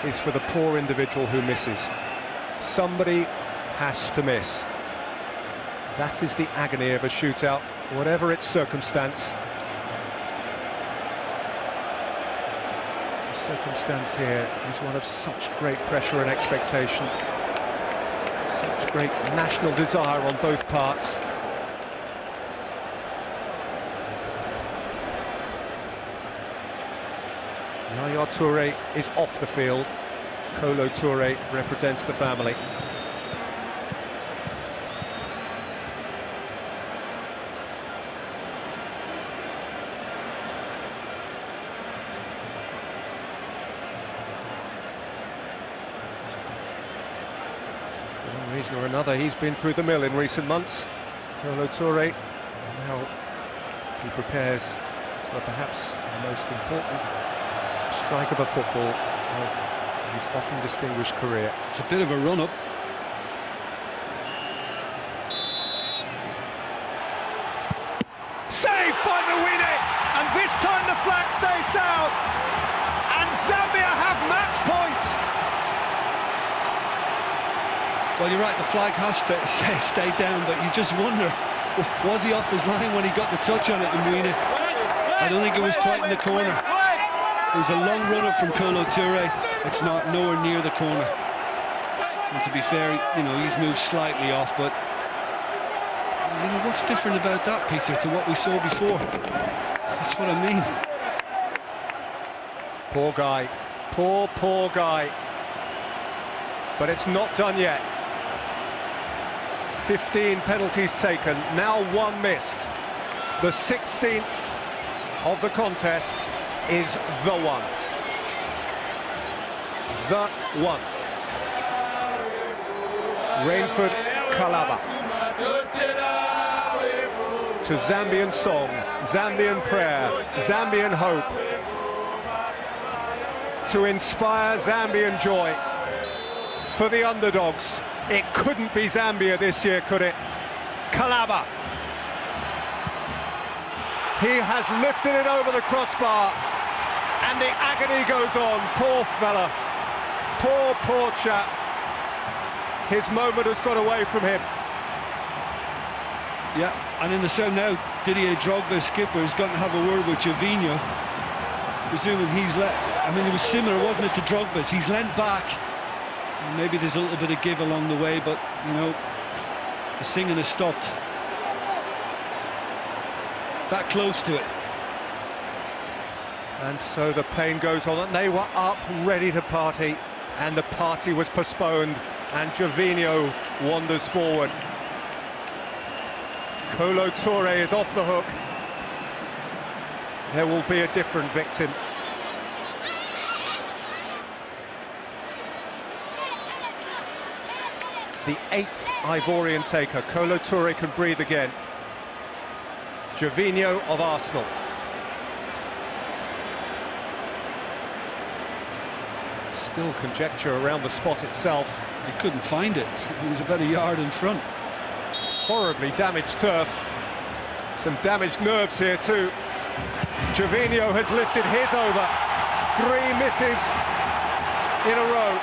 is for the poor individual who misses. Somebody has to miss. That is the agony of a shootout, whatever its circumstance. The circumstance here is one of such great pressure and expectation. Such great national desire on both parts. Yaya Toure is off the field. Kolo Toure represents the family. For one reason or another, he's been through the mill in recent months. Kolo Toure, now he prepares for perhaps the most important strike of a football of his often distinguished career. It's a bit of a run-up. Saved by Mwini, and this time the flag stays down, and Zambia have match point. Well, you're right, the flag has stayed down, but you just wonder, was he off his line when he got the touch on it, Mwini? I don't think it was quite in the corner. It was a long run-up from Kolo Toure. It's not nowhere near the corner. And to be fair, you know, he's moved slightly off, but you know, what's different about that, Peter, to what we saw before? That's what I mean. Poor guy. Poor guy. But it's not done yet. 15 penalties taken, now one missed. The 16th of the contest is the one. The one. Rainford Kalaba. To Zambian song, Zambian prayer, Zambian hope. To inspire Zambian joy. For the underdogs, it couldn't be Zambia this year, could it? Kalaba. He has lifted it over the crossbar, and the agony goes on. Poor fella. Poor chap. His moment has got away from him. Yeah, and in the south now, Didier Drogba, skipper, is going to have a word with Gervinho. Presuming he's I mean, it was similar, wasn't it, to Drogba's? He's leant back. And maybe there's a little bit of give along the way, but, you know, the singing has stopped. That close to it. And so the pain goes on, and they were up, ready to party, and the party was postponed, and Gervinho wanders forward. Kolo Touré is off the hook. There will be a different victim. The 8th Ivorian taker. Kolo Touré can breathe again. Gervinho of Arsenal. Still conjecture around the spot itself. He couldn't find it. He was about a yard in front. Horribly damaged turf. Some damaged nerves here too. Gervinho has lifted his over. 3 misses in a row.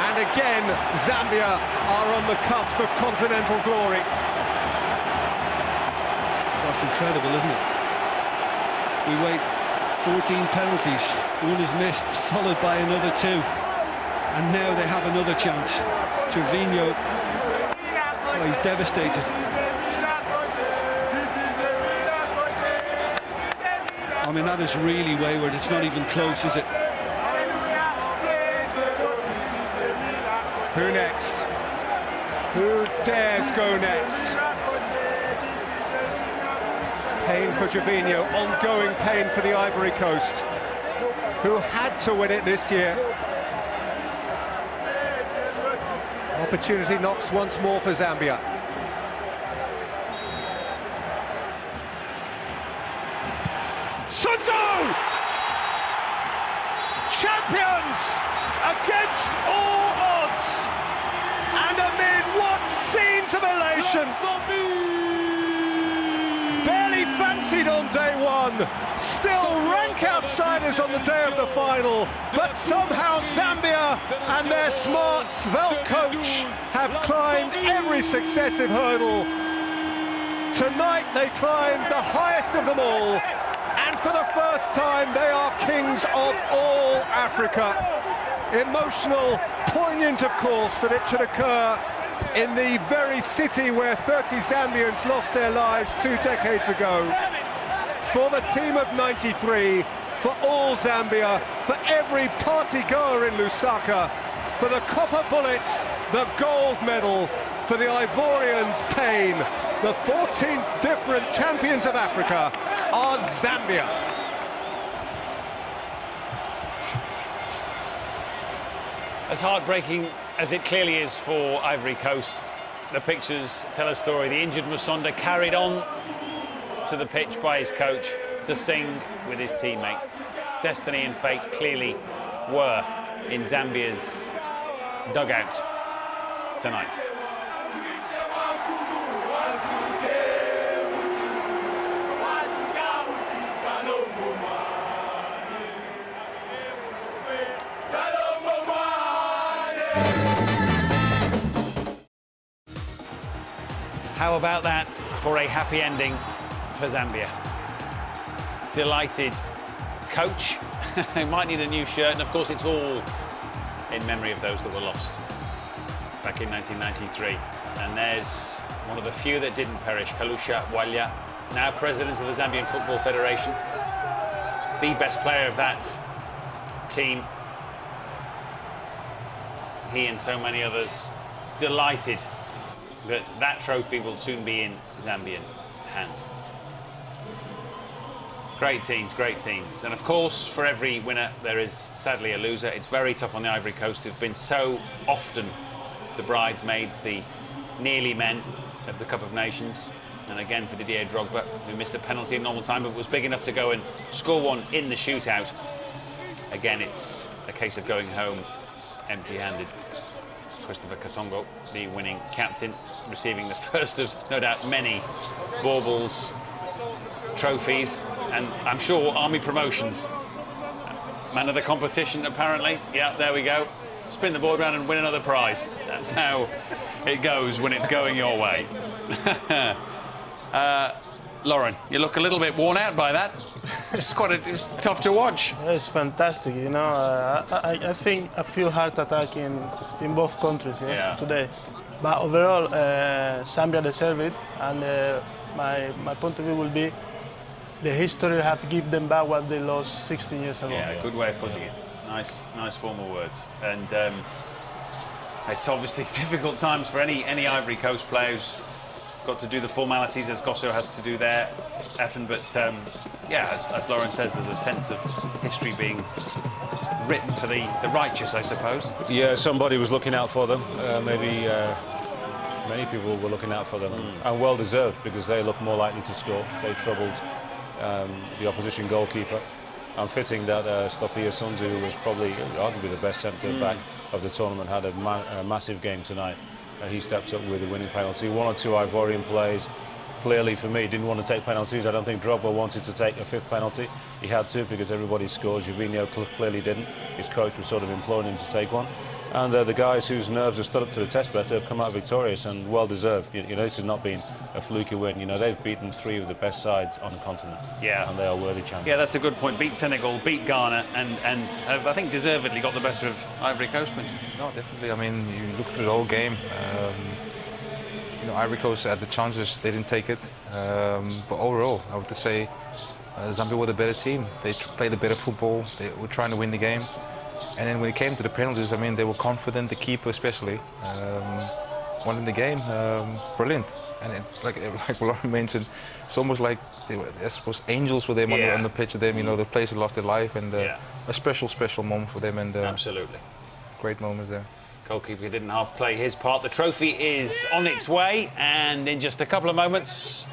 And again, Zambia are on the cusp of continental glory. That's incredible, isn't it? We wait 14 penalties. One is missed, followed by another 2. And now they have another chance. Gervinho, oh, he's devastated. I mean, that is really wayward. It's not even close, is it? Who next? Who dares go next? Pain for Gervinho, ongoing pain for the Ivory Coast, who had to win it this year. Opportunity knocks once more for Zambia. Sunzo! Champions against all odds, and amid what scenes of elation. Barely fancied on day one, still rank outsiders on the day of the final, but somehow Zambia and their smart, svelte coach have climbed every successive hurdle. Tonight they climbed the highest of them all, and for the first time they are kings of all Africa. Emotional, poignant of course that it should occur in the very city where 30 Zambians lost their lives 2 decades ago. For the team of 93, for all Zambia, for every party goer in Lusaka, for the Copa Bullets, the gold medal, for the Ivorians, pain. The 14th different champions of Africa are Zambia. As heartbreaking as it clearly is for Ivory Coast, the pictures tell a story. The injured Musonda carried on to the pitch by his coach to sing with his teammates. Destiny and fate clearly were in Zambia's dugout tonight. How about that for a happy ending for Zambia? Delighted coach, who might need a new shirt, and of course it's all in memory of those that were lost back in 1993. And there's one of the few that didn't perish, Kalusha Walya, now president of the Zambian Football Federation, the best player of that team. He and so many others delighted that that trophy will soon be in Zambian hands. Great scenes, great scenes. And of course, for every winner, there is sadly a loser. It's very tough on the Ivory Coast, who've been so often the bridesmaids, the nearly men of the Cup of Nations. And again for Didier Drogba, who missed a penalty in normal time, but was big enough to go and score one in the shootout. Again, it's a case of going home empty-handed. Christopher Katongo, the winning captain, receiving the first of, no doubt, many baubles, trophies, and I'm sure army promotions. Man of the competition, apparently. Yeah, there we go. spin the board around and win another prize. That's how it goes when it's going your way. Lauren, you look a little bit worn out by that. It's tough to watch. It's fantastic, you know. I think a few heart attacks in both countries today. But overall, Zambia deserved it, and my point of view will be the history have given them back what they lost 16 years ago. Yeah, good way of putting it. Nice formal words. And it's obviously difficult times for any Ivory Coast players. Got to do the formalities as Costa has to do there, Effen. But yeah, as Lauren says, there's a sense of history being written for the righteous, I suppose. Yeah, somebody was looking out for them. Maybe many people were looking out for them, and well deserved, because they looked more likely to score. They troubled the opposition goalkeeper. And fitting that Stopia Sunzu, who was probably arguably the best centre back of the tournament, had a massive game tonight. He steps up with the winning penalty. 1 or 2 Ivorian plays. Clearly, for me, didn't want to take penalties. I don't think Drogba wanted to take a 5th penalty. He had to, because everybody scores. Gervinho clearly didn't. His coach was sort of imploring him to take one. And the guys whose nerves have stood up to the test better have come out victorious, and well deserved. You know, this has not been a fluky win. You know, they've beaten 3 of the best sides on the continent. Yeah. And they are worthy champions. Yeah, that's a good point. Beat Senegal, beat Ghana, and have, I think, deservedly got the better of Ivory Coast. No, definitely. I mean, you look through the whole game. You know, Ivory Coast had the chances, they didn't take it. But overall, I would say Zambia were the better team. They played the better football. They were trying to win the game. And then when it came to the penalties, I mean, they were confident, the keeper especially, won the game. Brilliant. And it's like Lauren mentioned, it's almost like I suppose angels were them on the pitch of them. You know, the players had lost their life, and a special moment for them. And absolutely, great moments there. Goalkeeper didn't half play his part. The trophy is on its way, and in just a couple of moments,